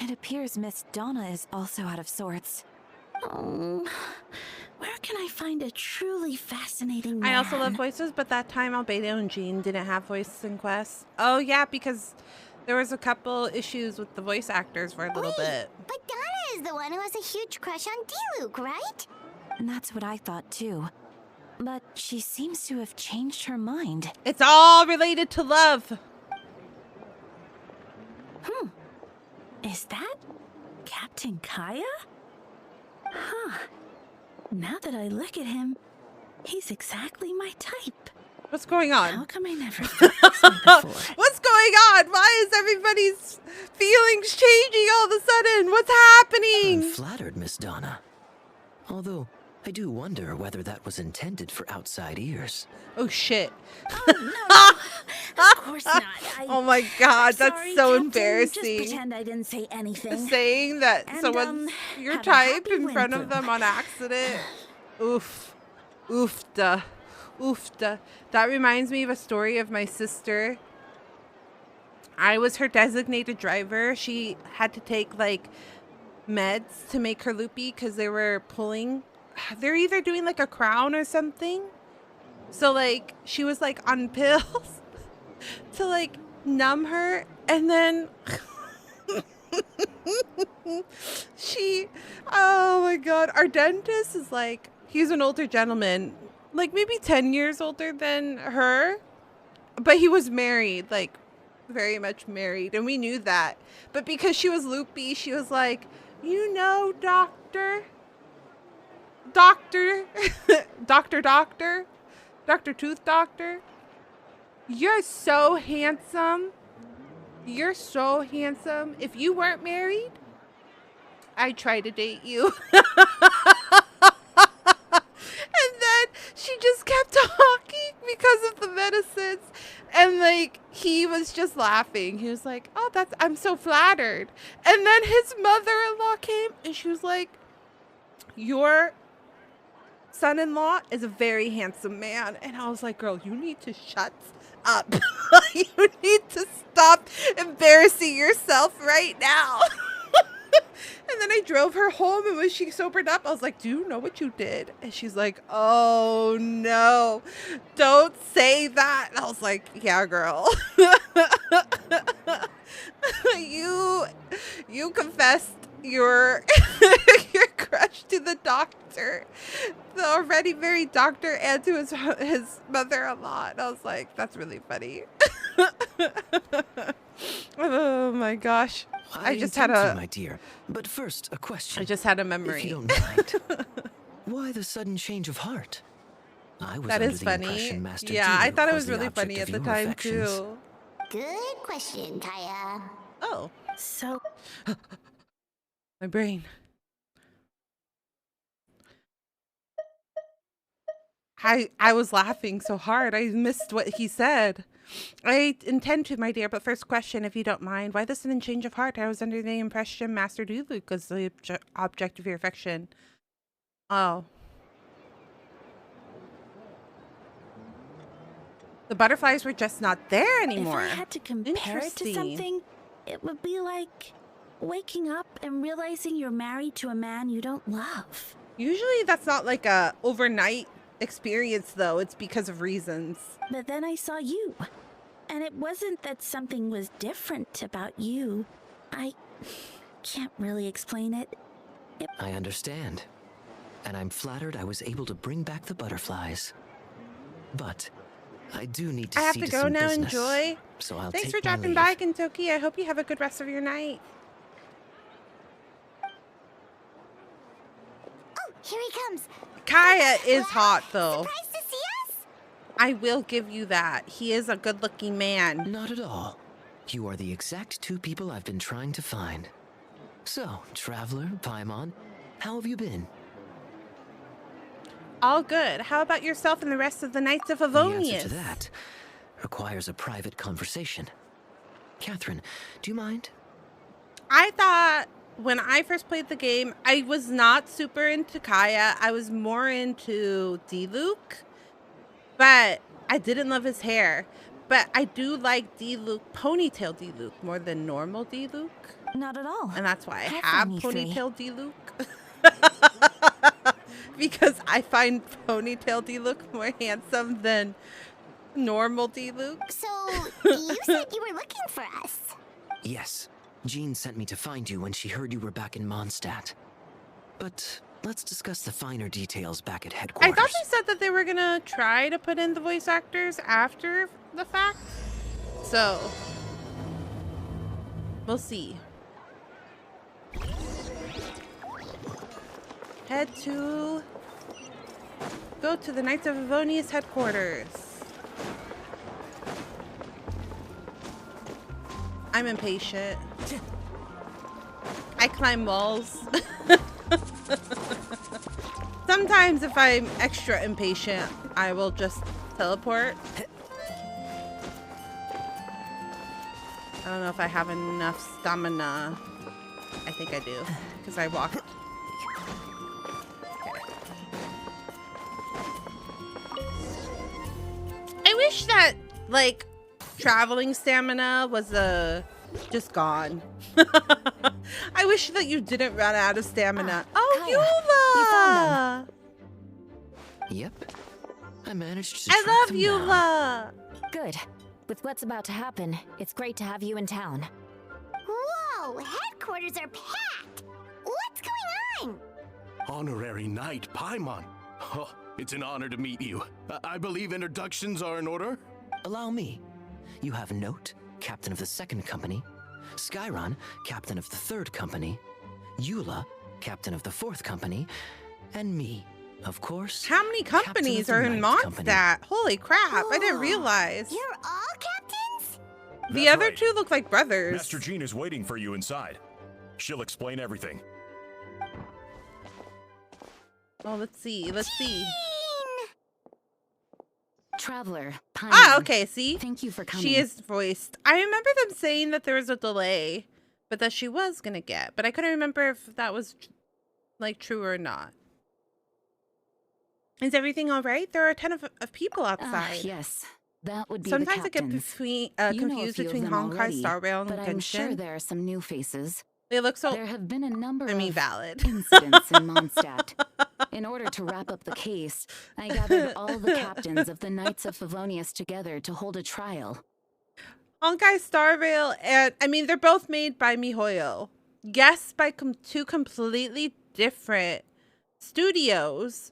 It appears Miss Donna is also out of sorts. Oh, where can I find a truly fascinating man? I also love voices, but that time Albedo and Jean didn't have voices in quests. Oh yeah, because there was a couple issues with the voice actors for a little bit. But Donna is the one who has a huge crush on Diluc, right? And that's what I thought too. But she seems to have changed her mind. It's all related to love. Is that Captain Kaya? Huh. Now that I look at him, he's exactly my type. What's going on? How come I never felt this way before? What's going on? Why is everybody's feelings changing all of a sudden? What's happening? I'm flattered, Miss Donna. Although, I do wonder whether that was intended for outside ears. Oh shit. Oh, no. Of course not. Oh my god, I'm that's sorry, so Captain. embarrassing. Just pretend I didn't say anything. Saying that And, someone's your have a type happy in front of Windbloom. them on accident. Oof. Oofda. Oofda. That reminds me of a story of my sister. I was her designated driver. She had to take like meds to make her loopy because they were pulling. They're either doing like a crown or something. So like she was like on pills to like numb her, and then oh my god, our dentist is like, he's an older gentleman, like maybe 10 years older than her, but he was married, like very much married, and we knew that. But because she was loopy, she was like, you know, doctor Tooth Doctor, you're so handsome. You're so handsome. If you weren't married, I'd try to date you. And then she just kept talking because of the medicines. And like, he was just laughing. He was like, oh, I'm so flattered. And then his mother-in-law came and she was like, your son-in-law is a very handsome man. And I was like, girl, you need to shut up. You need to stop embarrassing yourself right now. And then I drove her home, and when she sobered up, I was like, do you know what you did? And she's like, oh no, don't say that. And I was like, yeah, girl. You confessed your your crush to the doctor, the already married doctor, and to his mother-in-law. And I was like, that's really funny. Oh my gosh. I just had intend to, my dear. But first, a question. I just had a If memory. you don't mind. Why the sudden change of heart? I was That under is the funny. impression Master Yeah, I Diluc thought it was was the really object funny of at the your time affections. too. Good question, Kaya. Oh, So, my brain. I was laughing so hard. I missed what he said. I intend to, my dear, but first question, if you don't mind. Why the sudden change of heart? I was under the impression Master Diluc was the object of your affection. Oh. The butterflies were just not there If anymore. I had to compare it to Interesting. something, it would be like waking up and realizing you're married to a man you don't love. Usually that's not like a overnight experience though. It's because of reasons. But then I saw you. And it wasn't that something was different about you. I can't really explain it. I understand. And I'm flattered I was able to bring back the butterflies. But I do need to I have see to to go some now. business, Enjoy. So I'll Thanks take for my dropping leave. by, Kentucky. I hope you have a good rest of your night. Oh, here he comes. Kaya is Well, hot though. Surprised to see us? I will give you that. He is a good-looking man. Not at all. You are the exact two people I've been trying to find. So, Traveler, Paimon, how have you been? All good. How about yourself and the rest of the Knights of The Favonius? answer to that requires a private conversation. Catherine, do you mind? I thought when I first played the game, I was not super into Kaya. I was more into D-Luke, but I didn't love his hair. But I do like D-Luke, ponytail D-Luke, more than normal D-Luke. Not at all. And that's why I How have funny, Three. ponytail D-Luke. Because I find ponytail D-Luke more handsome than normal D-Luke. So, you said you were looking for us. Yes. Jean sent me to find you when she heard you were back in Mondstadt. But let's discuss the finer details back at I headquarters. thought they said that they were gonna try to put in the voice actors after the fact. So, we'll see. Go to the Knights of Favonius headquarters. I'm impatient. I climb walls. Sometimes if I'm extra impatient, I will just teleport. I don't know if I have enough stamina. I think I do, because I walked. I wish that, like, traveling stamina was just gone. I wish that you didn't run out of stamina. Oh, Kaya, Eula! Yep. I managed to I track love them down. Eula! Good. With what's about to happen, it's great to have you in town. Whoa, headquarters are packed. What's going on? Honorary Knight Paimon. Oh, it's an honor to meet you. I believe introductions are in order? Allow me. You have Note, captain of the 2nd company, Skyron, captain of the 3rd company, Eula, captain of the 4th company, and me, of course. How many captain companies of the are in 9th company. Mondstadt? Holy crap, I didn't Whoa, realize. You're all captains? The That's other right. two look like brothers. Master Jean is waiting for you inside. She'll explain everything. Oh, let's see. Let's see. Traveler, Paimon. Ah, okay, see? Thank you for coming. She is voiced. I remember them saying that there was a delay, but that she was gonna get. But I couldn't remember if that was, like, true or not. Is everything all right? There are a ton of people outside. Yes. That would be Sometimes the I get captains. between, You know a confused few of between them Honkai already, Star Rail and but I'm sure Genshin. there are some new faces. They look so, There have been a number of valid. incidents in Mondstadt. In order to wrap up the case, I gathered all the captains of the Knights of Favonius together to hold a trial. Honkai Star Rail, and I mean, they're both made by MiHoYo. Yes, by two completely different studios,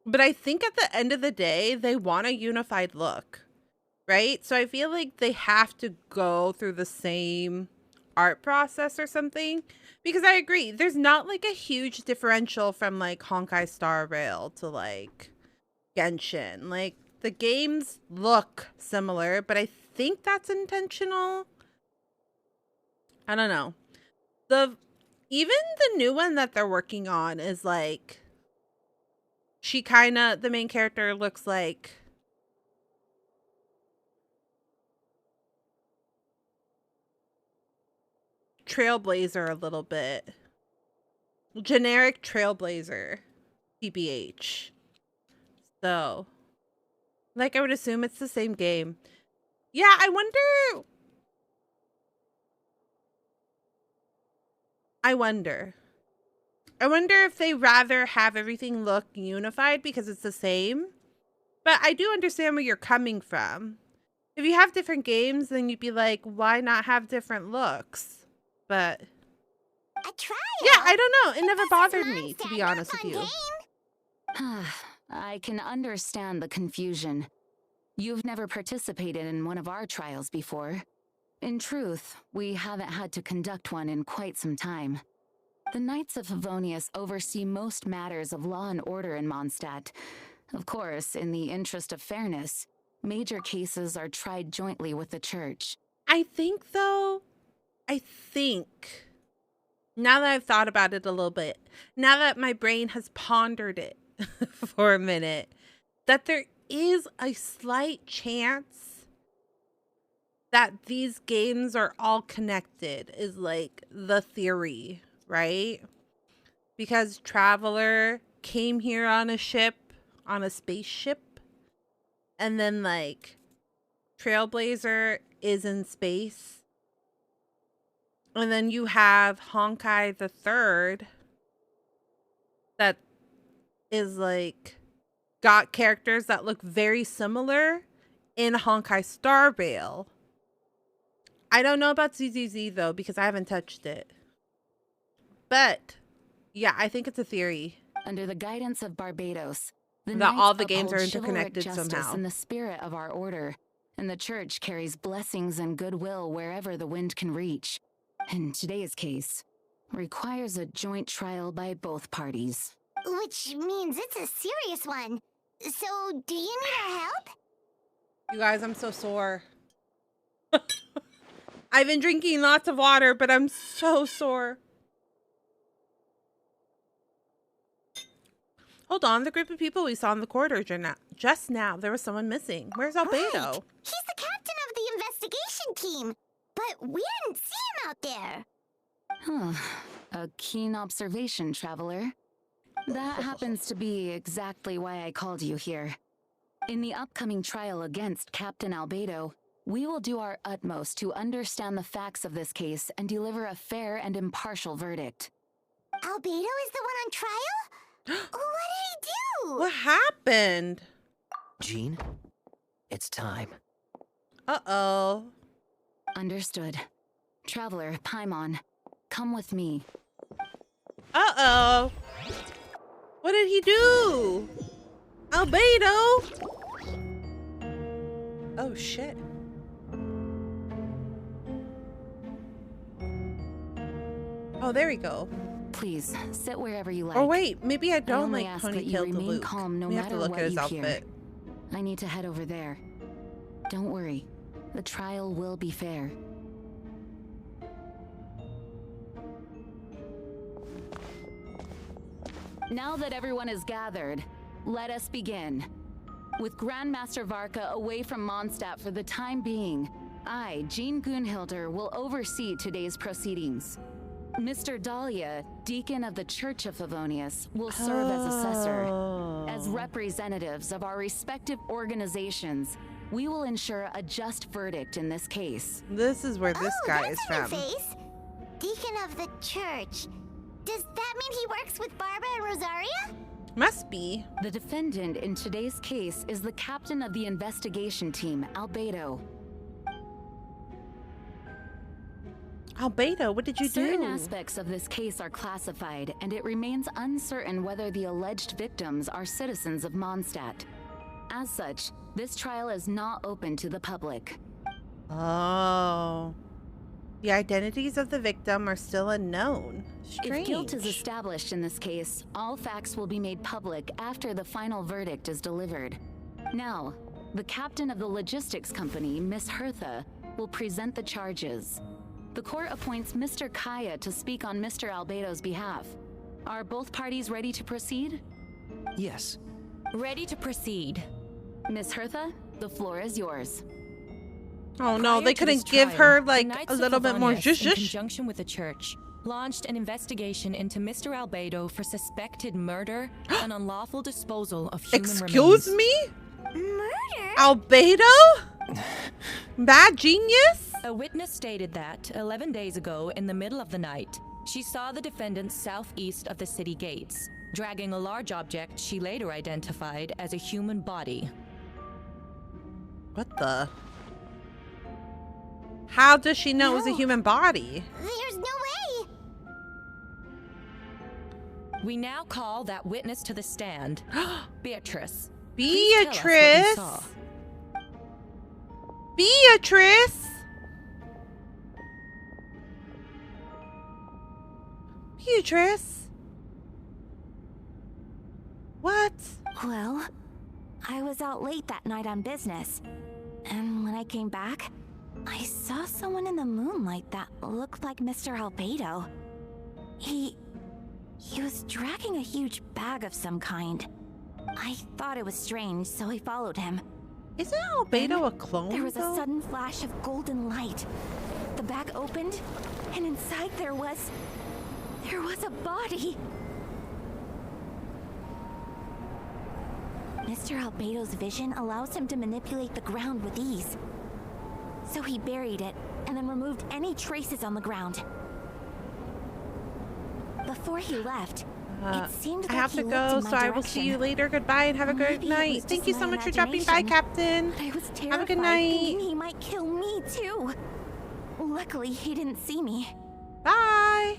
but I think at the end of the day, they want a unified look, right? So I feel like they have to go through the same art process or something, because I agree, there's not like a huge differential from like Honkai Star Rail to like Genshin. Like the games look similar, but I think that's intentional. I don't know. Even the new one that they're working on is like, the main character looks like Trailblazer a little bit. Generic Trailblazer. TBH. So, Like, I would assume it's the same game. Yeah, I wonder if they rather have everything look unified because it's the same. But I do understand where you're coming from. If you have different games, then you'd be like, why not have different looks? But A trial? yeah, I don't know. It never bothered me, to be honest with you. I can understand the confusion. You've never participated in one of our trials before. In truth, we haven't had to conduct one in quite some time. The Knights of Favonius oversee most matters of law and order in Mondstadt. Of course, in the interest of fairness, major cases are tried jointly with the church. I think, though, now that I've thought about it a little bit, now that my brain has pondered it for a minute, that there is a slight chance that these games are all connected, is like the theory, right? Because Traveler came here on a spaceship, and then like Trailblazer is in space. And then you have Honkai the Third that is like got characters that look very similar in Honkai Star Rail. I don't know about ZZZ though because I haven't touched it. But yeah, I think it's a theory. Under the guidance of Barbados, that all the Knights games are uphold interconnected chivalric justice somehow. in the spirit of our order, and the church carries blessings and goodwill wherever the wind can reach. In today's case, requires a joint trial by both parties. Which means it's a serious one. So, do you need our help? You guys, I'm so sore. I've been drinking lots of water, but I'm so sore. Hold on, the group of people we saw in the corridor just now, there was someone missing. Where's Albedo? Right. He's the captain of the investigation team, but we didn't see him out there. A keen observation, traveler. That happens to be exactly why I called you here. In the upcoming trial against Captain Albedo, we will do our utmost to understand the facts of this case and deliver a fair and impartial verdict. Albedo is the one on trial? What did he do? What happened? Jean, it's time. Uh-oh. Understood. Traveler, Paimon, come with me. Uh-oh. What did he do? Albedo! Oh, shit. Oh, there we go. Please, sit wherever you like. Oh, wait. Maybe I I don't only like ask that you ponytailed remain Luke. calm no We have to matter look what at his you hear. outfit. I need to head over there. Don't worry. The trial will be fair. Now that everyone is gathered, let us begin. With Grandmaster Varka away from Mondstadt for the time being, I, Jean Gunhilder, will oversee today's proceedings. Mr. Dahlia, Deacon of the Church of Favonius, will serve as assessor. As representatives of our respective organizations, we will ensure a just verdict in this case. This is where this guy is that's from. a new face. Deacon of the church. Does that mean he works with Barbara and Rosaria? Must be. The defendant in today's case is the captain of the investigation team, Albedo. Albedo, what did you Certain do? aspects of this case are classified, and it remains uncertain whether the alleged victims are citizens of Mondstadt. As such, this trial is not open to the public. Oh. The identities of the victim are still unknown. Strange. If guilt is established in this case, all facts will be made public after the final verdict is delivered. Now, the captain of the logistics company, Miss Hertha, will present the charges. The court appoints Mr. Kaya to speak on Mr. Albedo's behalf. Are both parties ready to proceed? Yes. Ready to proceed. Miss Hertha, the floor is yours. Oh no, Prior they to this couldn't give trial, her the like Knights a of little bit more Favonius, zhush in zhush. conjunction with the church, launched an investigation into Mr. Albedo for suspected murder and unlawful disposal of human remains. Excuse me? Murder? Albedo? Mad genius? A witness stated that 11 days ago, in the middle of the night, she saw the defendant southeast of the city gates, dragging a large object she later identified as a human body. What the? How does she know it was a human body? There's no way! We now call that witness to the stand, Beatrice. Beatrice? Beatrice? Beatrice? What? Well, I was out late that night on business. And when I came back, I saw someone in the moonlight that looked like Mr. Albedo. He was dragging a huge bag of some kind. I thought it was strange, so I followed him. Isn't Albedo a clone? There was though? a sudden flash of golden light. The bag opened, and inside there was a body. Mr. Albedo's vision allows him to manipulate the ground with ease. So he buried it, and then removed any traces on the ground. Before he left, it seemed like I have he to looked go, in my so I will see you direction. later. Goodbye and have a great Maybe it was night. just Thank you so my much for dropping by, imagination. Captain. But I was terrified, Have a good night. thinking he might kill me too. Luckily, he didn't see me. Bye.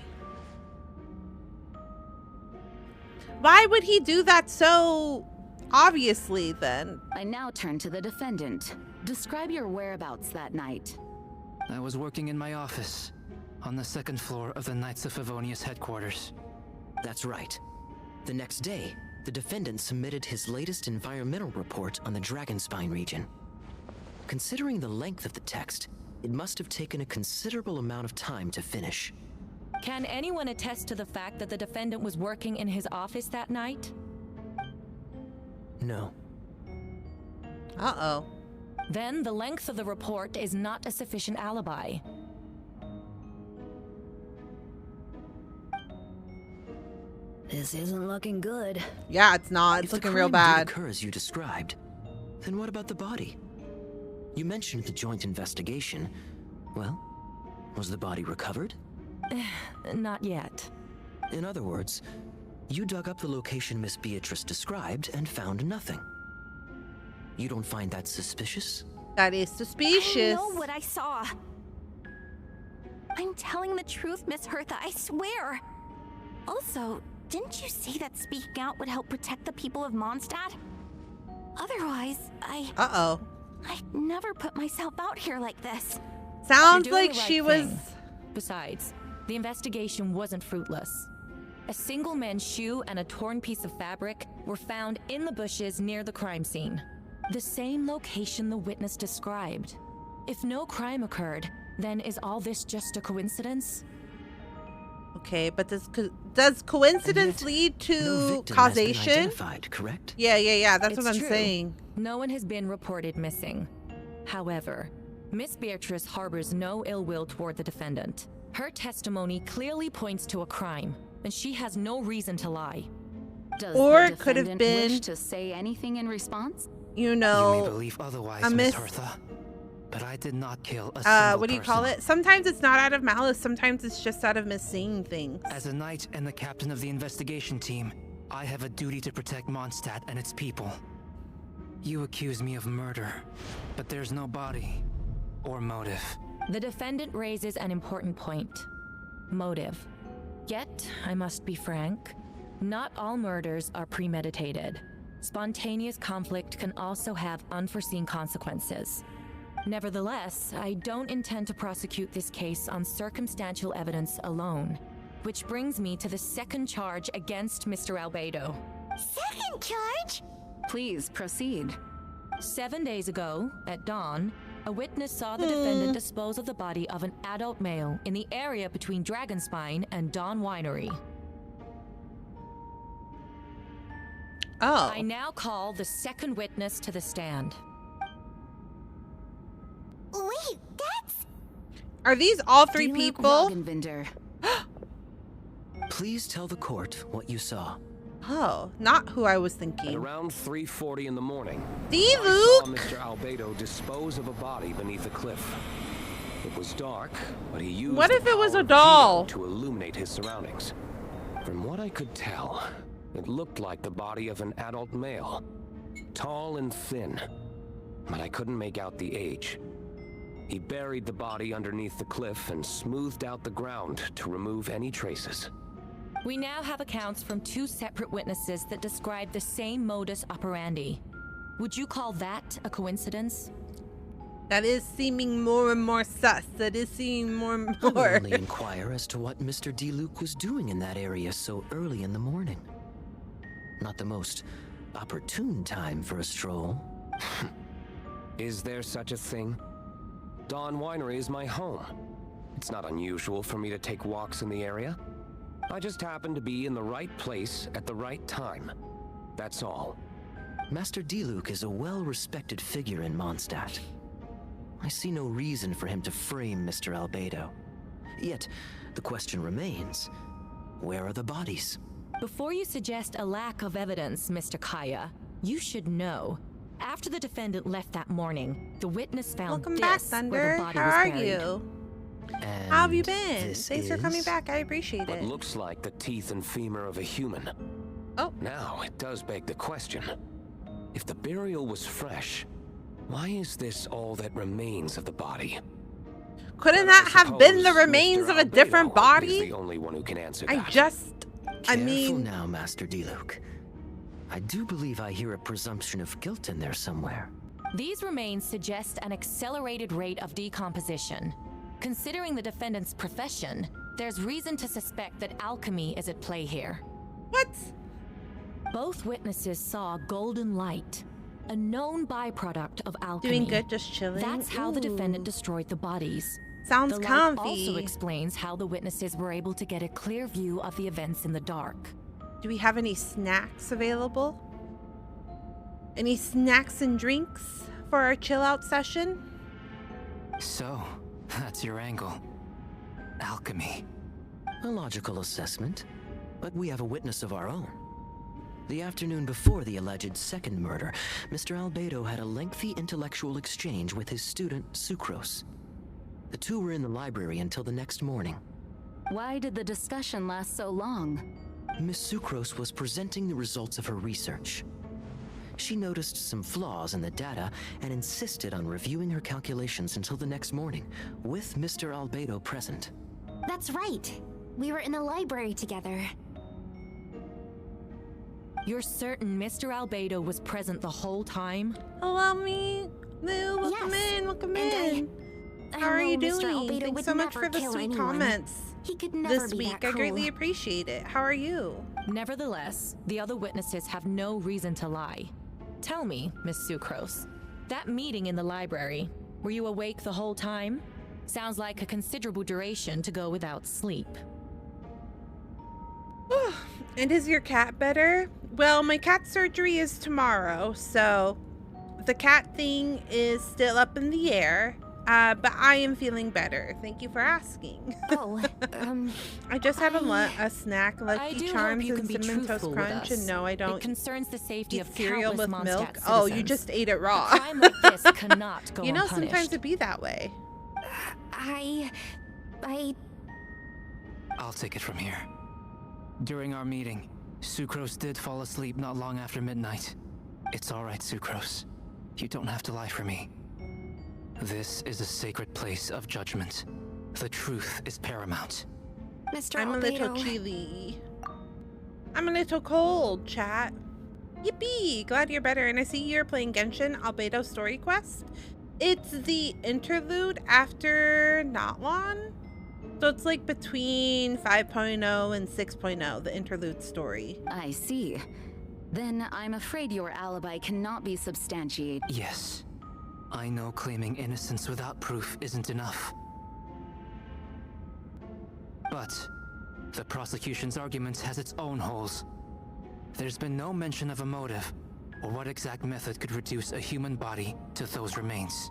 Why would he do that so obviously then? I now turn to the defendant. Describe your whereabouts that night. I was working in my office, on the second floor of the Knights of Favonius headquarters. That's right. The next day, the defendant submitted his latest environmental report on the Dragonspine region. Considering the length of the text, it must have taken a considerable amount of time to finish. Can anyone attest to the fact that the defendant was working in his office that night? No. Uh-oh. Then the length of the report is not a sufficient alibi. This isn't looking good. Yeah, it's not. It's If the looking real crime did bad. occur as you described, then what about the body? You mentioned the joint investigation. Well, was the body recovered? Not yet. In other words, you dug up the location Miss Beatrice described and found nothing. You don't find that suspicious? That is suspicious. I know what I saw. I'm telling the truth, Miss Hertha, I swear. Also, didn't you say that speaking out would help protect the people of Mondstadt? Otherwise, Uh-oh. I'd never put myself out here like this. Sounds You're doing like the right she was... thing. Besides, the investigation wasn't fruitless. A single man's shoe and a torn piece of fabric were found in the bushes near the crime scene. The same location the witness described. If no crime occurred, then is all this just a coincidence? Okay, but does coincidence And yet, lead to no victim causation? has been identified, correct? Yeah. That's It's what I'm true. saying. No one has been reported missing. However, Miss Beatrice harbors no ill will toward the defendant. Her testimony clearly points to a crime, and she has no reason to lie. Does Or the it could have defendant wish been- to say anything in response? You You may know, believe otherwise, a Miss miss- Hertha, but I did not kill a single what do you call person. it? Sometimes it's not out of malice. Sometimes it's just out of misseeing things. As a knight and the captain of the investigation team, I have a duty to protect Mondstadt and its people. You accuse me of murder, but there's no body or motive. The defendant raises an important point. Motive. Yet, I must be frank, not all murders are premeditated. Spontaneous conflict can also have unforeseen consequences. Nevertheless, I don't intend to prosecute this case on circumstantial evidence alone. Which brings me to the second charge against Mr. Albedo. Second charge? Please proceed. 7 days ago, at dawn, a witness saw the defendant dispose of the body of an adult male in the area between Dragonspine and Dawn Winery. Oh. I now call the second witness to the stand. Wait, that's... Are these all three Dealer people? Roggenvinder. Please tell the court what you saw. Oh, not who I was At thinking. around 3:40 in the morning, See, I Luke? saw Mr. Albedo dispose of a body beneath a cliff. It was dark, but he used What the if it was power a of doll? Geo to illuminate his surroundings. From what I could tell, it looked like the body of an adult male, tall and thin, but I couldn't make out the age. He buried the body underneath the cliff and smoothed out the ground to remove any traces. We now have accounts from 2 separate witnesses that describe the same modus operandi. Would you call that a coincidence? That is seeming more and more sus. That is seeming more and I'll more. only inquire as to what Mr. D. Luke was doing in that area so early in the morning. Not the most opportune time for a stroll. Is there such a thing? Dawn Winery is my home. It's not unusual for me to take walks in the area. I just happen to be in the right place at the right time. That's all. Master D. Luke is a well-respected figure in Mondstadt. I see no reason for him to frame Mr. Albedo. Yet, the question remains, where are the bodies? Before you suggest a lack of evidence, Mr. Kaya, you should know. After the defendant left that morning, the witness found Welcome this back, where Thunder. the body How was are buried. you? And How have you been? this Thanks for coming is- back. I appreciate What it. looks like the teeth and femur of a human. Oh. Now, it does beg the question. If the burial was fresh, why is this all that remains of the body? Couldn't But I that have been the suppose remains Mr. of a Albedo different is body? the only one who can answer I that. Careful mean, now, Master D. Luke. I do believe I hear a presumption of guilt in there somewhere. These remains suggest an accelerated rate of decomposition. Considering the defendant's profession, there's reason to suspect that alchemy is at play here. what? Both witnesses saw golden light, a known byproduct of alchemy. Doing good, just chilling. That's how the defendant Ooh. destroyed the bodies. Sounds The light comfy. also explains how the witnesses were able to get a clear view of the events in the dark. Do we have any snacks available? Any snacks and drinks for our chill out session? So, that's your angle. Alchemy. A logical assessment, but we have a witness of our own. The afternoon before the alleged second murder, Mr. Albedo had a lengthy intellectual exchange with his student, Sucrose. The two were in the library until the next morning. Why did the discussion last so long? Miss Sucrose was presenting the results of her research. She noticed some flaws in the data and insisted on reviewing her calculations until the next morning, with Mr. Albedo present. That's right. We were in the library together. You're certain Mr. Albedo was present the whole time? Hello, me. Lou, welcome Yes, in, welcome and in. I How are you know Mr. doing? Albedo Thanks would so much never for the kill sweet anyone. comments He could never this be week. that I greatly cruel. appreciate it. How are you? Nevertheless, the other witnesses have no reason to lie. Tell me, Miss Sucrose, that meeting in the library, were you awake the whole time? Sounds like a considerable duration to go without sleep. And is your cat better? Well, my cat surgery is tomorrow, so the cat thing is still up in the air. But I am feeling better. Thank you for asking. Oh, I just had a snack, I Lucky do Charms hope you and can be Cinnamon Toast truthful with Crunch, us. and no, I It don't concerns the safety eat of cereal countless with milk. Mondstadt Oh, you citizens. just ate it raw. A crime like this cannot go You know, unpunished. sometimes it be that way. I I'll take it from here. During our meeting, Sucrose did fall asleep not long after midnight. It's all right, Sucrose. You don't have to lie for me. This is a sacred place of judgment. The truth is paramount. Mr. I'm a little Albedo. chilly. I'm a little cold, chat. Yippee! Glad you're better. And I see you're playing Genshin Albedo Story Quest. It's the interlude after Natlan. So it's like between 5.0 and 6.0, the interlude story. I see. Then I'm afraid your alibi cannot be substantiated. Yes. I know claiming innocence without proof isn't enough. But the prosecution's argument has its own holes. There's been no mention of a motive, or what exact method could reduce a human body to those remains.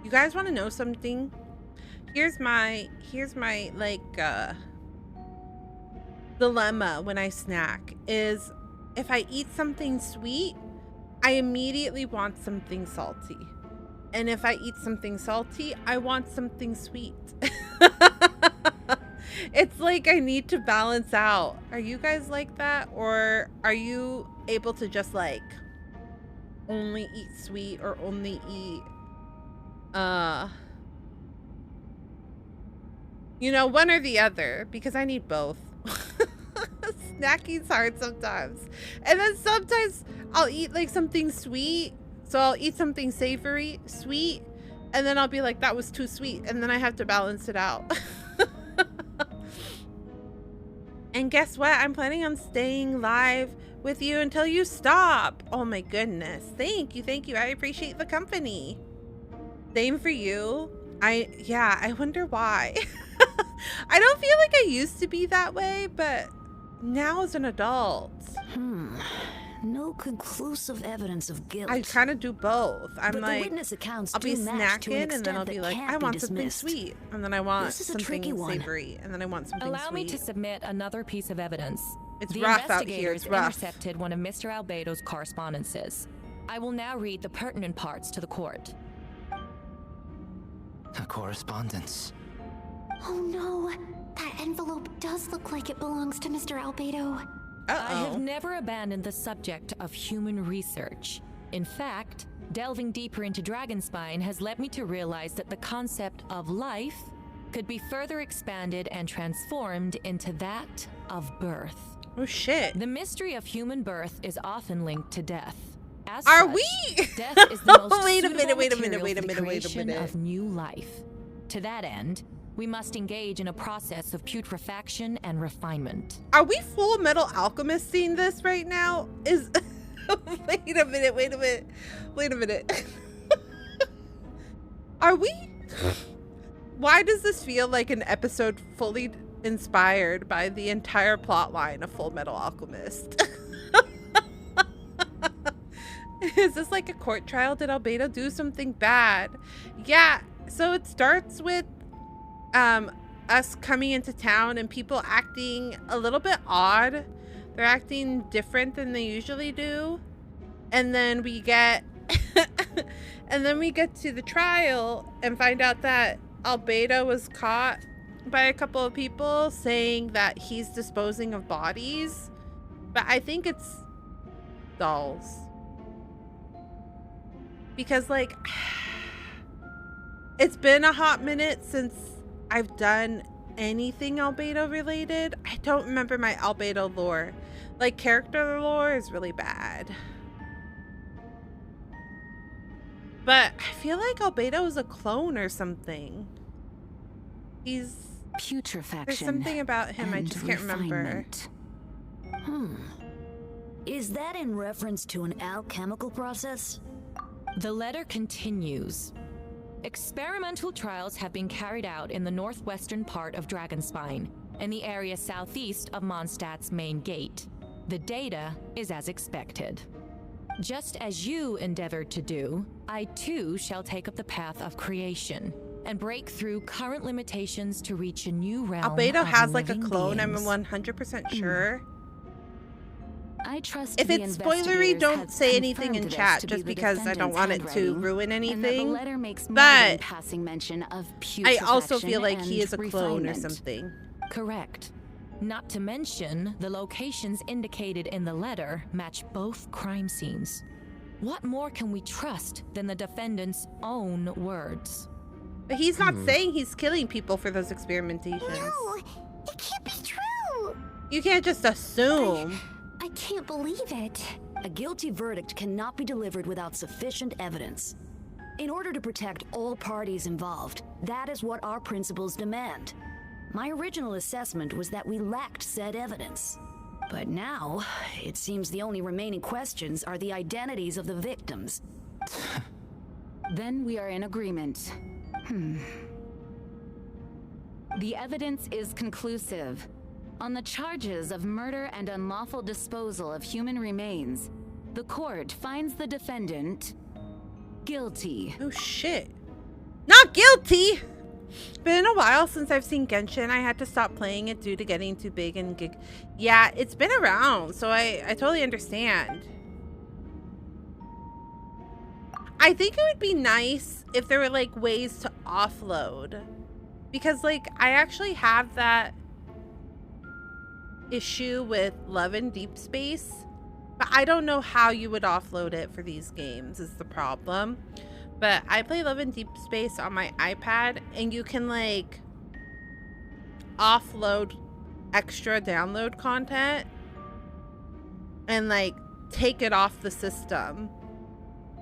You guys want to know something? Here's my like dilemma when I snack is if I eat something sweet, I immediately want something salty. And if I eat something salty, I want something sweet. It's like I need to balance out. Are you guys like that? Or are you able to just like only eat sweet or only eat you know, one or the other? Because I need both. Snacking's hard sometimes. And then sometimes I'll eat like something sweet. So I'll eat something savory, sweet, and then I'll be like, that was too sweet. And then I have to balance it out. And guess what? I'm planning on staying live with you until you stop. Oh my goodness. Thank you. Thank you. I appreciate the company. Same for you. I wonder why. I don't feel like I used to be that way, but now as an adult. No conclusive evidence of guilt. I kind of do both. I'm but like, the witness accounts I'll be do match to an snacking and then I'll extent be that like, can't I be want something dismissed. sweet. And then I want This is a tricky something one. savory. And then I want something Allow sweet. me to submit another piece of evidence. It's the rough out here. investigators It's rough. intercepted one of Mr. Albedo's correspondences. I will now read the pertinent parts to the court. A correspondence. Oh no, that envelope does look like it belongs to Mr. Albedo. I have never abandoned the subject of human research. In fact, delving deeper into Dragonspine has led me to realize that the concept of life could be further expanded and transformed into that of birth. Oh shit. The mystery of human birth is often linked to death. As Are such, we? Death is the most Wait a suitable minute, wait a material minute, for the wait a creation minute. of new life. To that end, we must engage in a process of putrefaction and refinement. Are we Full Metal Alchemist seeing this right now? Is wait a minute. Are we? Why does this feel like an episode fully inspired by the entire plot line of Full Metal Alchemist? Is this like a court trial? Did Albedo do something bad? Yeah, so it starts with us coming into town and people acting a little bit odd. They're acting different than they usually do. And then we get to the trial and find out that Albedo was caught by a couple of people saying that he's disposing of bodies. But I think it's dolls. Because like it's been a hot minute since I've done anything Albedo related. I don't remember my Albedo lore. Like character lore is really bad. But I feel like Albedo is a clone or something. He's putrefaction. There's something about him I just can't remember. Is that in reference to an alchemical process? The letter continues. Experimental trials have been carried out in the northwestern part of Dragonspine and the area southeast of Mondstadt's main gate. The data is as expected. Just as you endeavored to do, I too shall take up the path of creation and break through current limitations to reach a new realm. Albedo has like a living clone, I'm beings. 100% sure. I trust If the it's spoilery, investigators don't have say anything in confirmed this chat to just be the because I don't defendant's want it to handwriting, ruin and that the anything. letter makes more But than passing mention of I putrefaction also feel like he and is a clone or refinement. something. Correct. Not to mention, the locations indicated in the letter match both crime scenes. What more can we trust than the defendant's own words? But he's not saying he's killing people for those experimentations. No, it can't be true. You can't just assume. I can't believe it. A guilty verdict cannot be delivered without sufficient evidence. In order to protect all parties involved, that is what our principles demand. My original assessment was that we lacked said evidence. But now, it seems the only remaining questions are the identities of the victims. Then we are in agreement. The evidence is conclusive. On the charges of murder and unlawful disposal of human remains, the court finds the defendant guilty. Oh shit. Not guilty! been a while since I've seen Genshin. I had to stop playing it due to getting too big and yeah, it's been around, so I totally understand. I think it would be nice if there were like ways to offload, because like I actually have that issue with Love in Deep Space, but I don't know how you would offload it for these games is the problem. But I play Love in Deep Space on my iPad, and you can like offload extra download content and like take it off the system.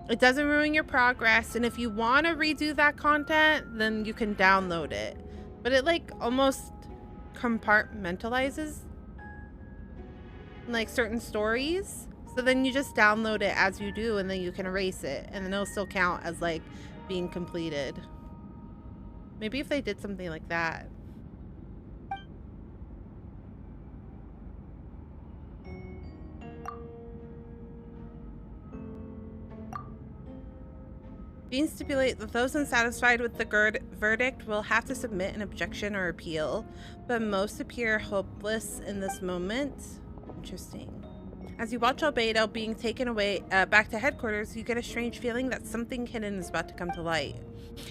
It doesn't ruin your progress, and if you want to redo that content, then you can download it. But it like almost compartmentalizes like certain stories. So then you just download it as you do, and then you can erase it, and then it'll still count as like being completed. Maybe if they did something like that. Being stipulate that those unsatisfied with the verdict will have to submit an objection or appeal, but most appear hopeless in this moment. Interesting. As you watch Albedo being taken away back to headquarters, you get a strange feeling that something hidden is about to come to light.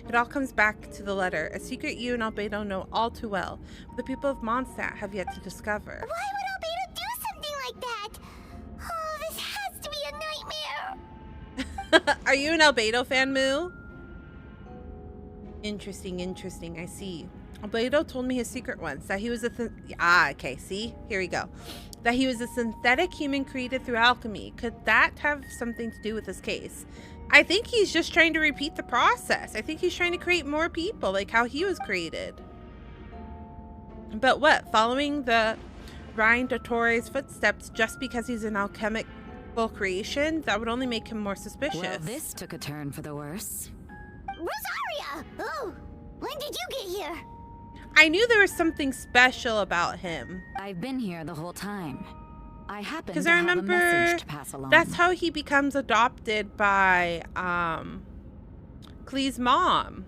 It all comes back to the letter, a secret you and Albedo know all too well, but the people of Mondstadt have yet to discover. Why would Albedo do something like that? Oh, this has to be a nightmare. Are you an Albedo fan, Moo? Interesting, I see. Albedo told me his secret once, that he was okay, see? Here we go. That he was a synthetic human created through alchemy. Could that have something to do with this case? I think he's just trying to repeat the process. I think he's trying to create more people, like how he was created. But what? Following the Ryan Dottore's footsteps just because he's an alchemical creation? That would only make him more suspicious. Well, this took a turn for the worse. Rosaria! Oh, when did you get here? I knew there was something special about him. I've been here the whole time. I happen to have remember a message to pass along. That's how he becomes adopted by Klee's mom.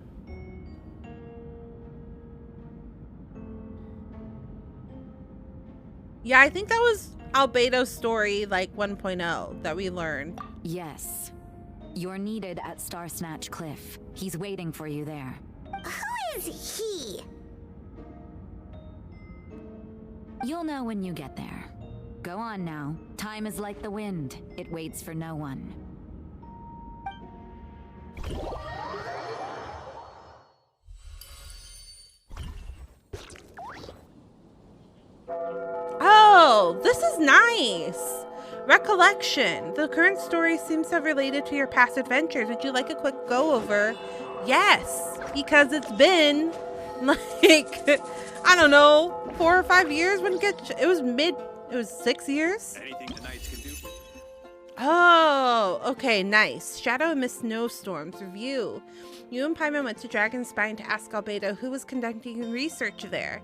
Yeah, I think that was Albedo's story, like 1.0, that we learned. Yes. You're needed at Star Snatch Cliff. He's waiting for you there. Who is he? You'll know when you get there. Go on now. Time is like the wind. It waits for no one. Oh, this is nice. Recollection. The current story seems to have related to your past adventures. Would you like a quick go-over? Yes, because it's been like, I don't know, 4 or 5 years when it was 6 years. Anything the Knights can do? Oh, okay, nice. Shadow amidst snowstorms review. You and Paimon went to Dragonspine to ask Albedo who was conducting research there.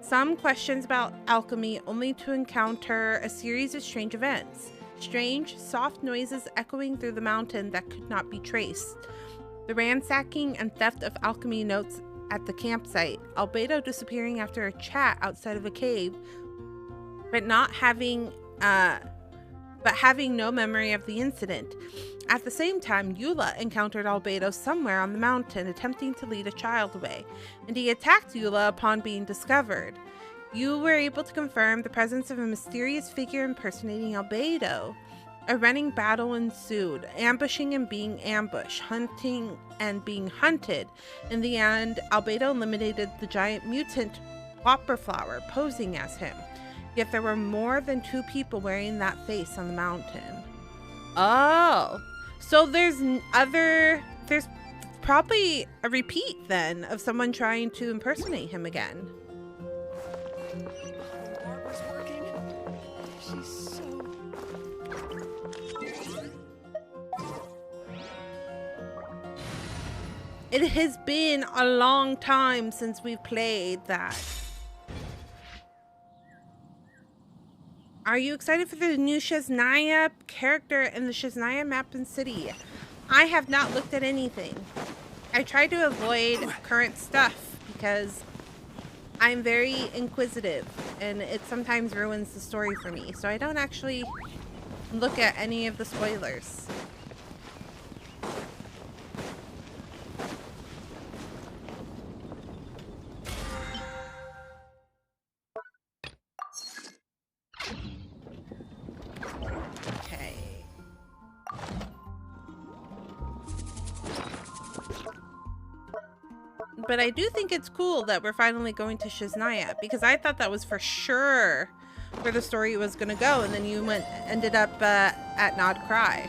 Some questions about alchemy, only to encounter a series of strange events. Strange, soft noises echoing through the mountain that could not be traced. The ransacking and theft of alchemy notes at the campsite. Albedo disappearing after a chat outside of a cave, but having no memory of the incident. At the same time, Eula encountered Albedo somewhere on the mountain attempting to lead a child away, and he attacked Eula upon being discovered. You were able to confirm the presence of a mysterious figure impersonating Albedo. A running battle ensued, ambushing and being ambushed, hunting and being hunted. In the end, Albedo eliminated the giant mutant Whopperflower, posing as him. Yet there were more than 2 people wearing that face on the mountain. Oh, so there's probably a repeat then of someone trying to impersonate him again. Barbara's working. She's so... It has been a long time since we've played that. Are you excited for the new Shesnaya character in the Shesnaya map and city? I have not looked at anything. I tried to avoid current stuff because I'm very inquisitive and it sometimes ruins the story for me. So I don't actually look at any of the spoilers. Okay. But I do think it's cool that we're finally going to Shiznaya, because I thought that was for sure where the story was going to go, and then you ended up at Nod Cry.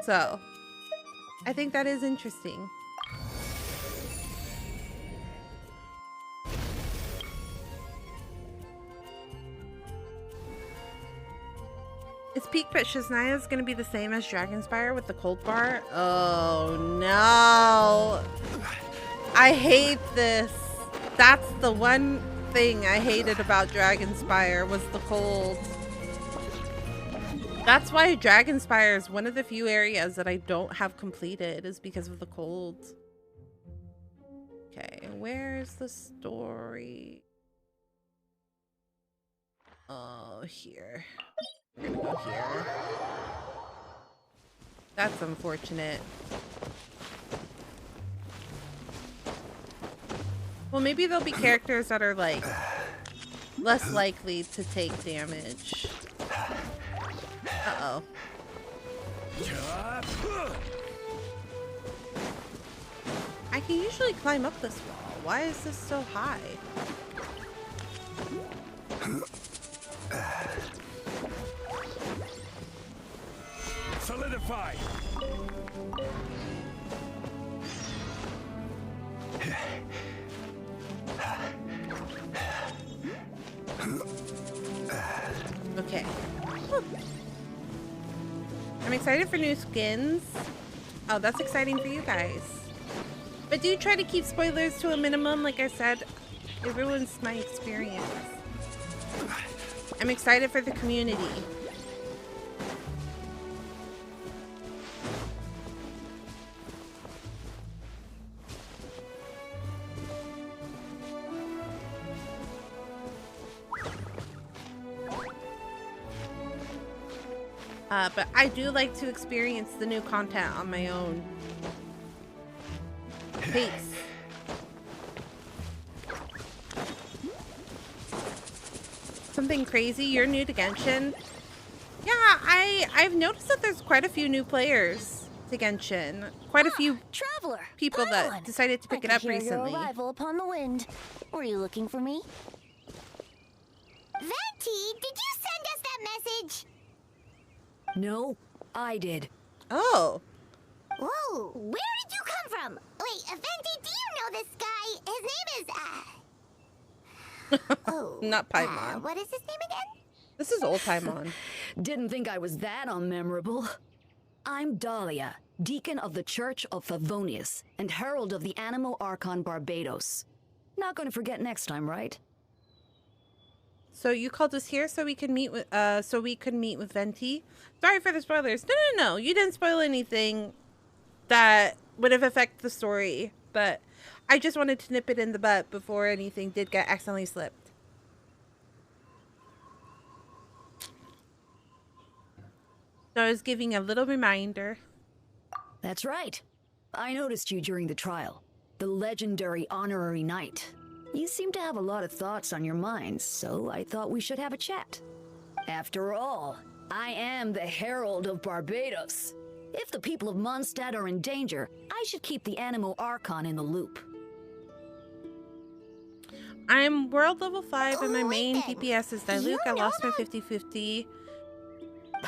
So, I think that is interesting. Is Peak Pit Shiznaya is going to be the same as Dragonspire with the cold bar? Oh no. I hate this. That's the one thing I hated about Dragonspire was the cold. That's why Dragonspire is one of the few areas that I don't have completed, is because of the cold. Okay, where's the story? Oh, here. We're gonna go here. That's unfortunate. Well, maybe there'll be characters that are like less likely to take damage. Uh-oh. I can usually climb up this wall. Why is this so high? Solidify. Okay. I'm excited for new skins. Oh, that's exciting for you guys. But do try to keep spoilers to a minimum. Like I said, it ruins my experience. I'm excited for the community. But I do like to experience the new content on my own pace. Something crazy? You're new to Genshin? Yeah, I've noticed that there's quite a few new players to Genshin. Quite a few people that decided to pick it up recently. Your arrival upon the wind. Were you looking for me? Venti, did you send us that message? No, I did. Oh. Whoa, where did you come from? Wait, Venti, do you know this guy? His name is, oh. Not Paimon. What is his name again? This is old Paimon. Didn't think I was that unmemorable. I'm Dahlia, Deacon of the Church of Favonius and Herald of the Animo Archon Barbados. Not gonna forget next time, right? So you called us here so we could meet with Venti. Sorry for the spoilers. No. You didn't spoil anything that would have affected the story, but I just wanted to nip it in the butt before anything did get accidentally slipped. So I was giving a little reminder. That's right. I noticed you during the trial. The legendary honorary knight. You seem to have a lot of thoughts on your mind, so I thought we should have a chat. After all, I am the Herald of Barbados. If the people of Mondstadt are in danger, I should keep the Animo Archon in the loop. I'm world level 5 and my main DPS is Diluc. I lost my 50-50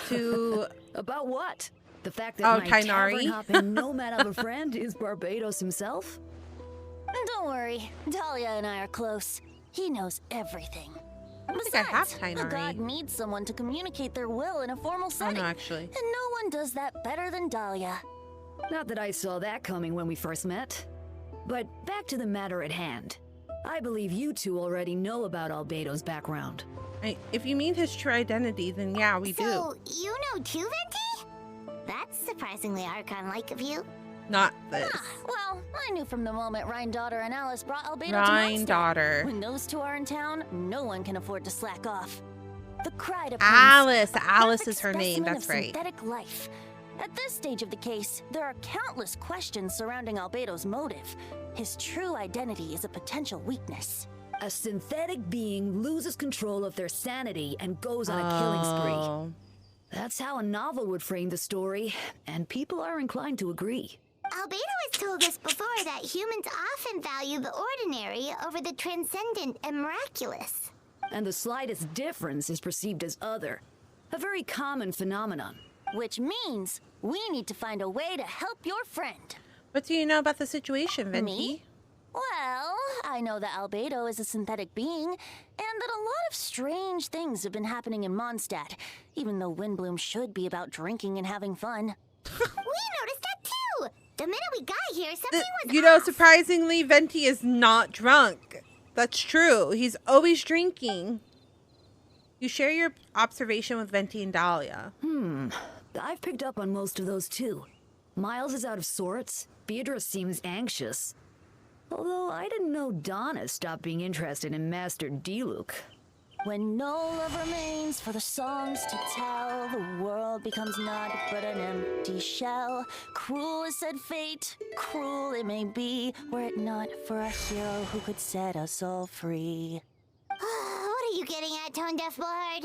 to... About what? The fact that my Tainari. tavern-hopping nomad of a friend is Barbados himself? Don't worry, Dahlia and I are close. He knows everything. I don't think I have A Tainari. god needs someone to communicate their will in a formal setting. Oh, no, actually. And no one does that better than Dahlia. Not that I saw that coming when we first met. But back to the matter at hand. I believe you two already know about Albedo's background. If you mean his true identity, then yeah, we do. So, you know too, Venti? That's surprisingly Archon-like of you. Not this. Well, I knew from the moment Rhine-daughter and Alice brought Albedo to Rhine-daughter. Mondstadt. When those two are in town, no one can afford to slack off. The Cry to Alice. Prince, a Alice perfect is her name. specimen That's of right. synthetic life. At this stage of the case, there are countless questions surrounding Albedo's motive. His true identity is a potential weakness. A synthetic being loses control of their sanity and goes on a killing spree. That's how a novel would frame the story, and people are inclined to agree. Albedo has told us before that humans often value the ordinary over the transcendent and miraculous. And the slightest difference is perceived as other. A very common phenomenon. Which means we need to find a way to help your friend. What do you know about the situation, Venti? Me? Well, I know that Albedo is a synthetic being, and that a lot of strange things have been happening in Mondstadt, even though Windbloom should be about drinking and having fun. We noticed that too! The minute we got here, something was You know, off. surprisingly, Venti is not drunk. That's true. He's always drinking. You share your observation with Venti and Dahlia. I've picked up on most of those too. Miles is out of sorts. Beatrice seems anxious. Although I didn't know Donna stopped being interested in Master Diluc. When no love remains for the songs to tell, the world becomes naught but an empty shell. Cruel is said fate, cruel it may be, were it not for a hero who could set us all free. What are you getting at, Tone Deaf Bard?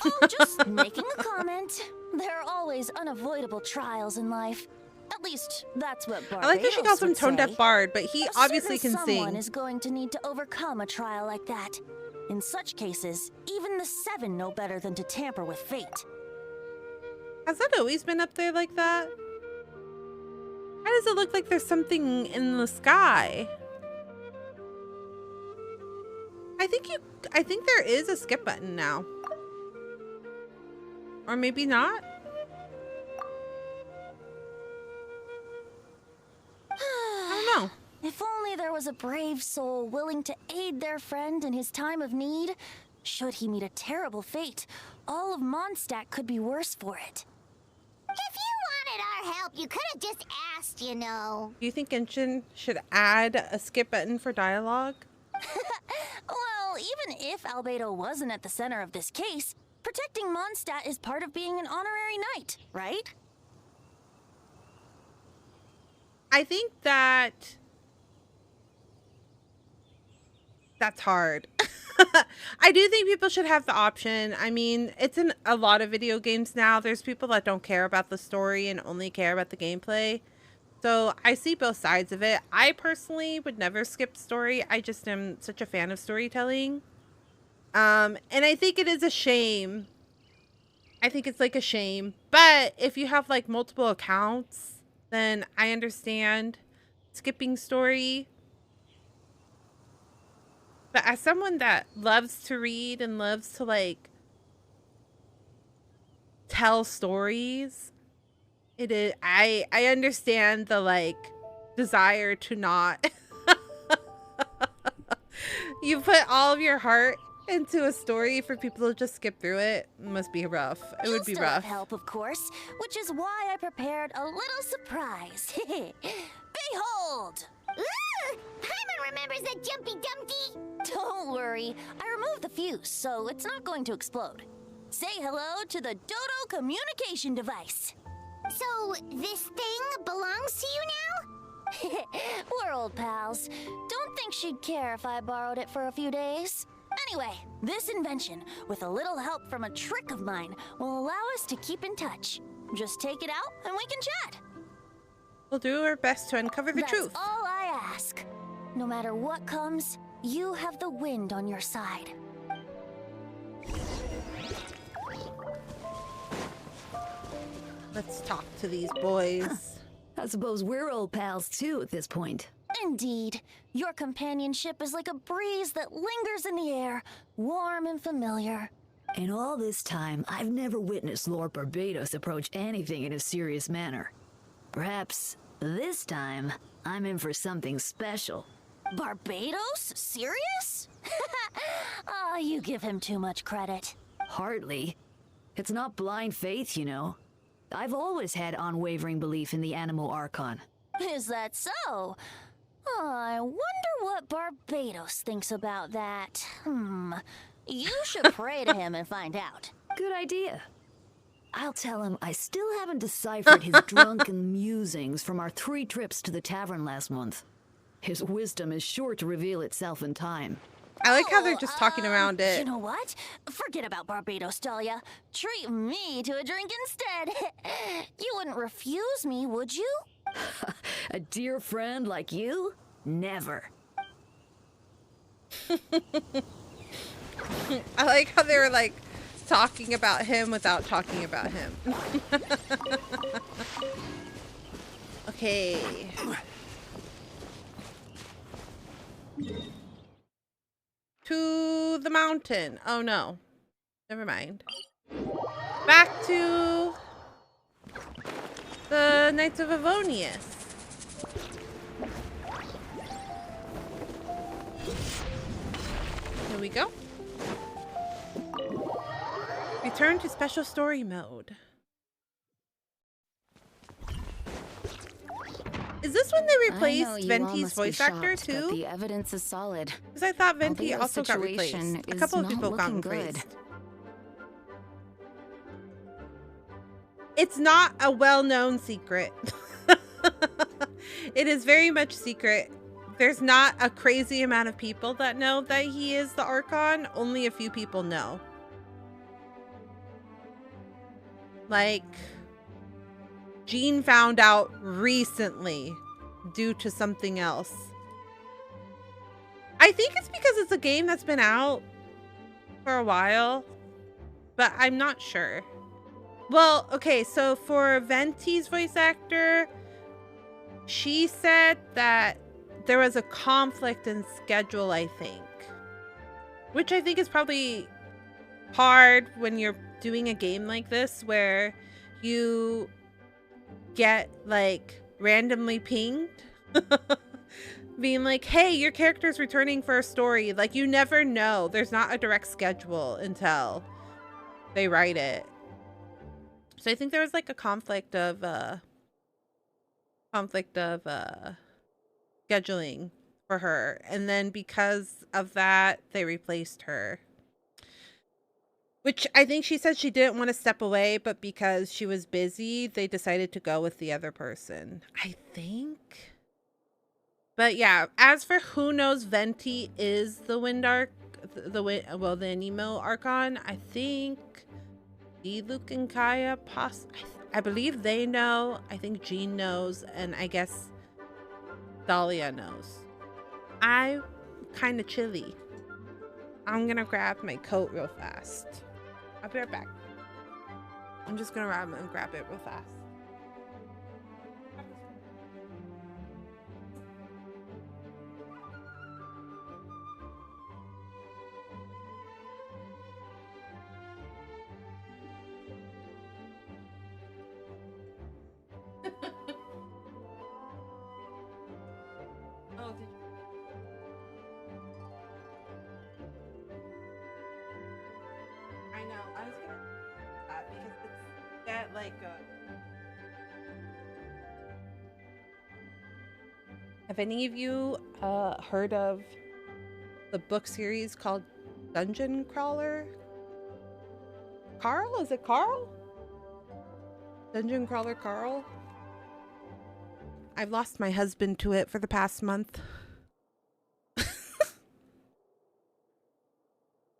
Oh, just making a comment. There are always unavoidable trials in life. At least, that's what Barbados I like that she calls him would Tone Deaf say. Bard, but he A obviously certain can someone sing. is going to need to overcome a trial like that. In such cases, even the Seven know better than to tamper with fate. Has that always been up there like that? Why does it look like there's something in the sky? I think there is a skip button now. Or maybe not? I don't know. If only there was a brave soul willing to aid their friend in his time of need. Should he meet a terrible fate, all of Mondstadt could be worse for it. If you wanted our help, you could have just asked, you know. Do you think Genshin should add a skip button for dialogue? Well, even if Albedo wasn't at the center of this case, protecting Mondstadt is part of being an honorary knight, right? I think that's hard. I do think people should have the option. I mean, it's in a lot of video games now. There's people that don't care about the story and only care about the gameplay. So I see both sides of it. I personally would never skip story. I just am such a fan of storytelling. And I think it is a shame. I think it's like a shame. But if you have like multiple accounts, then I understand skipping story. But as someone that loves to read and loves to like tell stories, it is I understand the like desire to not you put all of your heart into a story for people to just skip through it. It must be rough. It would be You'll still rough. have help, of course, which is why I prepared a little surprise. Behold! Paimon remembers that Jumpy Dumpty. Don't worry, I removed the fuse, so it's not going to explode. Say hello to the Dodo communication device. So, this thing belongs to you now? We're old pals. Don't think she'd care if I borrowed it for a few days. Anyway, this invention, with a little help from a trick of mine, will allow us to keep in touch. Just take it out and we can chat. We'll do our best to uncover the That's truth. all I ask. No matter what comes, you have the wind on your side. Let's talk to these boys. I suppose we're old pals too at this point. Indeed. Your companionship is like a breeze that lingers in the air, warm and familiar. In all this time, I've never witnessed Lord Barbados approach anything in a serious manner. Perhaps this time, I'm in for something special. Barbados? Serious? Oh, you give him too much credit. Hardly. It's not blind faith, you know. I've always had unwavering belief in the Animal Archon. Is that so? I wonder what Barbados thinks about that. You should pray to him and find out. Good idea. I'll tell him I still haven't deciphered his drunken musings from our 3 trips to the tavern last month. His wisdom is sure to reveal itself in time. I like how they're just talking around it. You know what? Forget about Barbados, Dahlia. Treat me to a drink instead. You wouldn't refuse me, would you? A dear friend like you? Never. I like how they were like talking about him without talking about him. Okay. To the mountain. Oh no. Never mind. Back to the Knights of Avonius. Here we go. Return to special story mode. Is this when they replaced Venti's voice actor too? The evidence is solid. Because I thought Venti Albedo's also got replaced. situation A couple of is people not got looking replaced. good. It's not a well-known secret. It is very much secret. There's not a crazy amount of people that know that he is the Archon. Only a few people know. Like, Jean found out recently due to something else. I think it's because it's a game that's been out for a while, but I'm not sure. Well, okay, so for Venti's voice actor, she said that there was a conflict in schedule, I think. Which I think is probably hard when you're doing a game like this where you get like randomly pinged being like, hey, your character's returning for a story. Like, you never know. There's not a direct schedule until they write it. So I think there was like a conflict of scheduling for her, and then because of that they replaced her, which I think she said she didn't want to step away, but because she was busy they decided to go with the other person, I think. But yeah, as for who knows, Venti is the the Nemo Archon. I think Luke and Kaya I believe they know. I think Jean knows, and I guess Dahlia knows. I'm kind of chilly. I'm gonna grab my coat real fast. I'll be right back. I'm just gonna grab it real fast. Oh, did you? I know. I was gonna do that because it's that like Have any of you heard of the book series called Dungeon Crawler? Carl? Is it Carl? Dungeon Crawler Carl? I've lost my husband to it for the past month.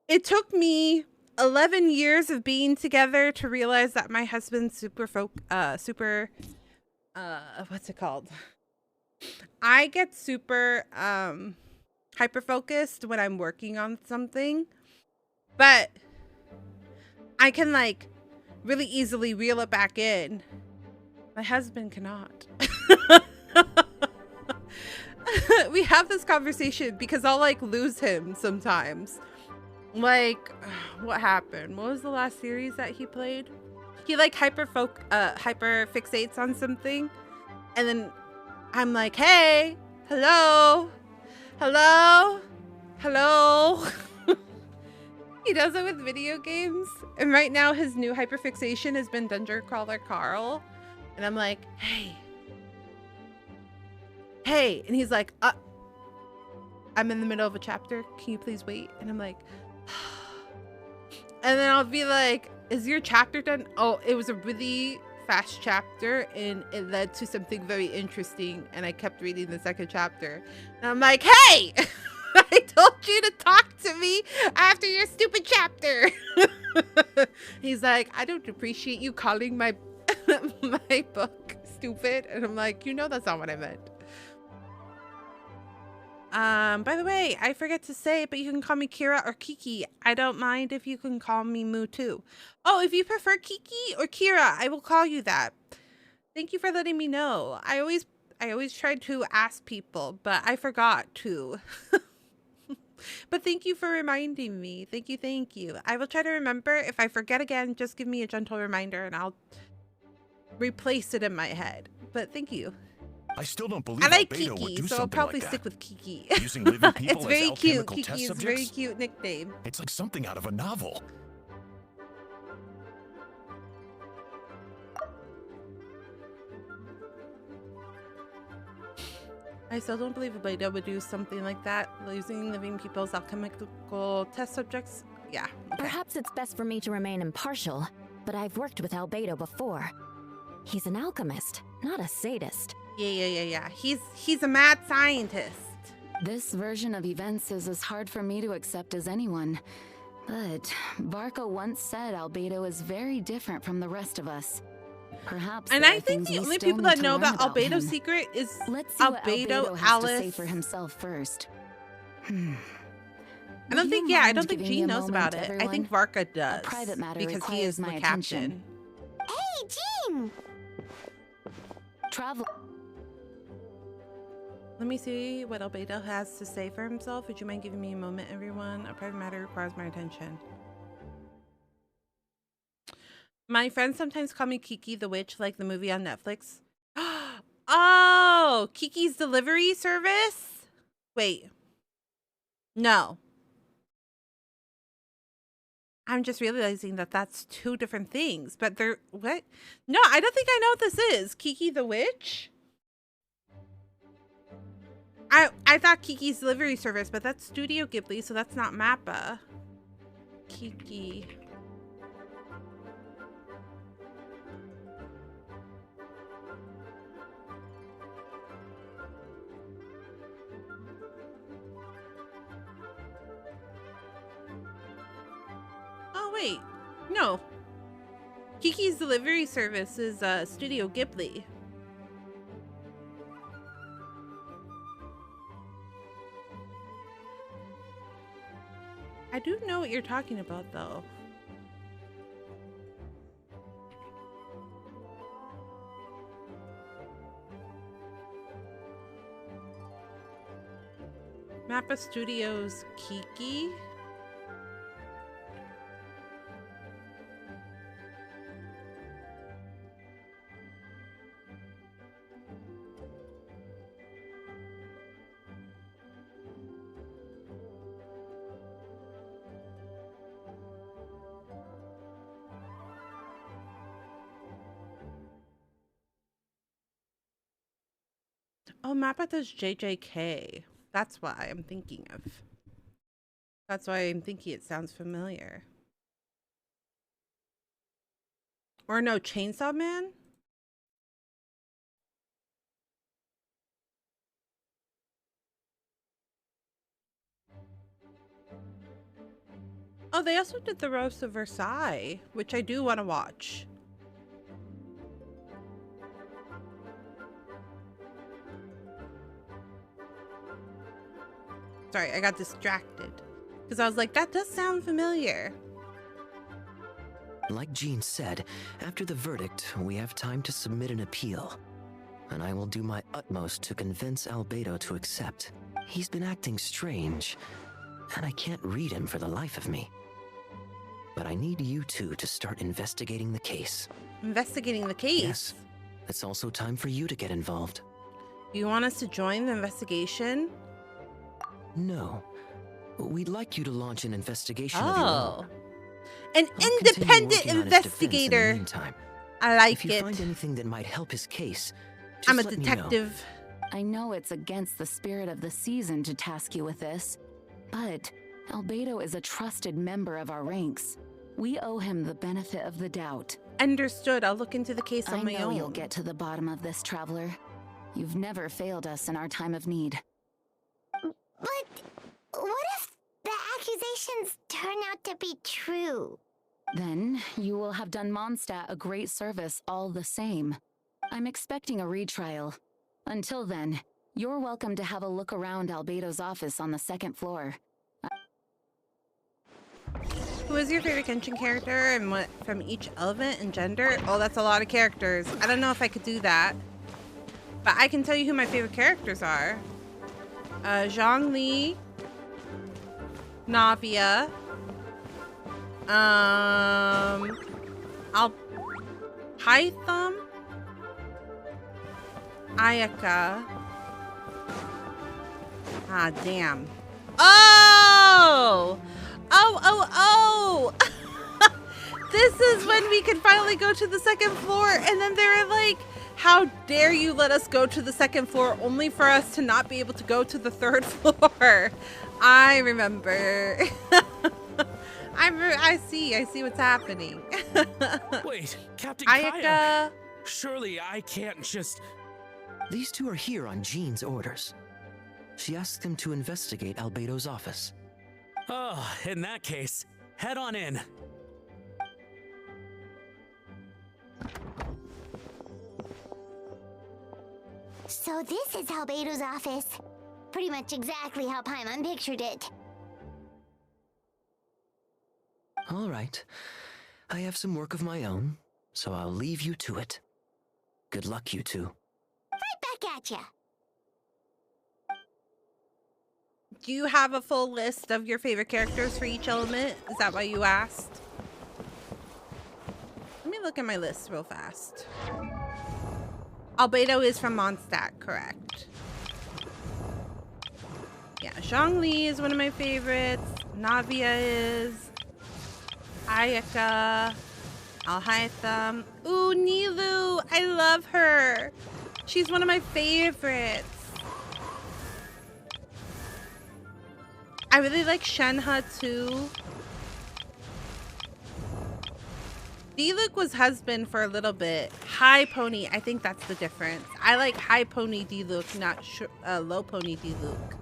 It took me 11 years of being together to realize that my husband's what's it called? I get super hyper focused when I'm working on something, but I can like really easily reel it back in. My husband cannot. We have this conversation because I'll like lose him sometimes. Like, what happened? What was the last series that he played? He like hyper fixates on something, and then I'm like, hey, hello, hello, hello. He does it with video games, and right now his new hyperfixation has been Dungeon Crawler Carl, and I'm like, hey, hey, and he's like, I'm in the middle of a chapter. Can you please wait? And I'm like, and then I'll be like, is your chapter done? Oh, it was a really fast chapter and it led to something very interesting. And I kept reading the second chapter. And I'm like, hey, I told you to talk to me after your stupid chapter. He's like, I don't appreciate you calling my my book stupid. And I'm like, you know, that's not what I meant. By the way, I forget to say, but you can call me Kira or Kiki. I don't mind if you can call me Moo too. Oh, if you prefer Kiki or Kira, I will call you that. Thank you for letting me know. I always tried to ask people, but I forgot to. But thank you for reminding me. Thank you. I will try to remember. If I forget again, just give me a gentle reminder and I'll replace it in my head. But thank you. I still don't believe I like Albedo would Kiki, do so I'll something probably like stick that. with Kiki. Using living people It's very as cute. alchemical Kiki test is a subjects? very cute nickname. It's like something out of a novel. I still don't believe Albedo would do something like that, using living people as alchemical test subjects. Yeah. Okay. Perhaps it's best for me to remain impartial, but I've worked with Albedo before. He's an alchemist, not a sadist. Yeah. He's a mad scientist. This version of events is as hard for me to accept as anyone. But Varka once said Albedo is very different from the rest of us. Perhaps. And I think the only people that know about Albedo's secret is Albedo, Alice. Has to say for himself first. I don't think Jean knows about it. I think Varka does. A private matter because he is my the attention. captain. Hey, Jean! Travel. Let me see what Albedo has to say for himself. Would you mind giving me a moment, everyone? A private matter requires my attention. My friends sometimes call me Kiki the Witch, like the movie on Netflix. Oh, Kiki's Delivery Service? Wait. No. I'm just realizing that that's two different things, but they're, what? No, I don't think I know what this is. Kiki the Witch? I thought Kiki's Delivery Service, but that's Studio Ghibli, so that's not Mappa. Kiki. Oh, wait. No. Kiki's Delivery Service is Studio Ghibli. I do know what you're talking about, though. Mappa Studios Kiki? Oh, Mappa does JJK. That's why I'm thinking of. That's why I'm thinking it sounds familiar. Or no, Chainsaw Man? Oh, they also did The Rose of Versailles, which I do want to watch. Sorry, I got distracted. Because I was like, that does sound familiar. Like Jean said, after the verdict, we have time to submit an appeal. And I will do my utmost to convince Albedo to accept. He's been acting strange, and I can't read him for the life of me. But I need you two to start investigating the case. Investigating the case? Yes. It's also time for you to get involved. You want us to join the investigation? No. We'd like you to launch an investigation of your own. An independent investigator. In the meantime. I like if you it. Find anything that might help his case, just I'm a let me know. detective. I know it's against the spirit of the season to task you with this, but Albedo is a trusted member of our ranks. We owe him the benefit of the doubt. Understood. I'll look into the case on my own. I know you'll get to the bottom of this, Traveler. You've never failed us in our time of need. But what if the accusations turn out to be true? Then you will have done Mondstadt a great service all the same. I'm expecting a retrial. Until then, you're welcome to have a look around Albedo's office on the 2nd floor. Who is your favorite Genshin character and what from each element and gender? Oh, that's a lot of characters. I don't know if I could do that. But I can tell you who my favorite characters are. Zhongli. Navia. Hytham. Ayaka. Ah, damn. Oh! Oh! This is when we can finally go to the 2nd floor, and then they're like, how dare you let us go to the 2nd floor only for us to not be able to go to the 3rd floor. I remember. I see what's happening. Wait, Captain Ayaka. Kaya? Surely I can't just... These two are here on Jean's orders. She asked him to investigate Albedo's office. Oh, in that case, head on in. So this is Albedo's office. Pretty much exactly how Paimon pictured it. All right. I have some work of my own, so I'll leave you to it. Good luck, you two. Right back at ya. Do you have a full list of your favorite characters for each element? Is that why you asked? Let me look at my list real fast. Albedo is from Mondstadt, correct? Yeah, Zhongli is one of my favorites. Navia is. Ayaka. Alhaitham. Ooh, Nilou. I love her. She's one of my favorites. I really like Shenhe too. Diluc was husband for a little bit. High Pony, I think that's the difference. I like High Pony Diluc, not Low Pony Diluc.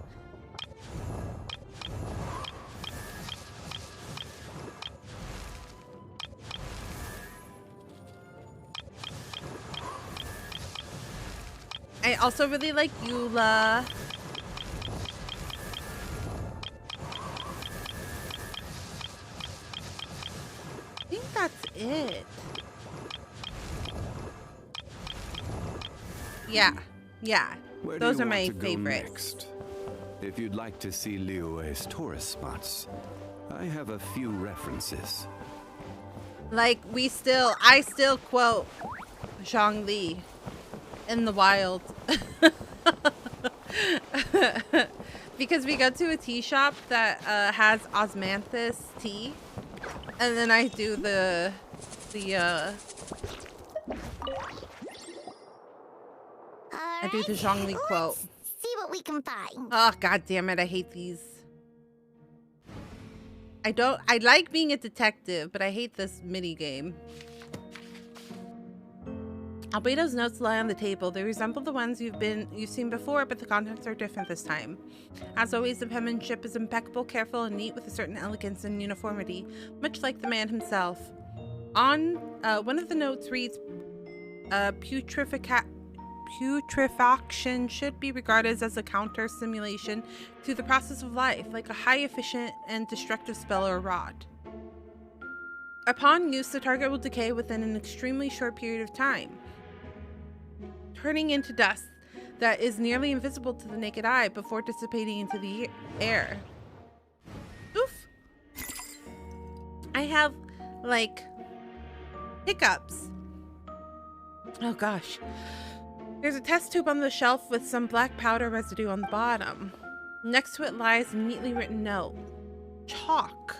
I also really like Eula. I think that's it. Yeah. Where Those do are you my want to go favorites. next? If you'd like to see Liyue's tourist spots, I have a few references. Like I still quote Zhongli in the wild. Because we go to a tea shop that has osmanthus tea, and then I do I do the Zhongli quote. See what we can find. Oh, god damn it, I hate these. I like being a detective, but I hate this mini game. Albedo's notes lie on the table. They resemble the ones you've seen before, but the contents are different this time. As always, the penmanship is impeccable, careful, and neat with a certain elegance and uniformity, much like the man himself. On one of the notes reads, putrefaction should be regarded as a counter simulation to the process of life, like a high efficient and destructive spell or rod. Upon use, the target will decay within an extremely short period of time, turning into dust that is nearly invisible to the naked eye before dissipating into the air. Oof. I have, like, hiccups. Oh gosh. There's a test tube on the shelf with some black powder residue on the bottom. Next to it lies a neatly written note. Chalk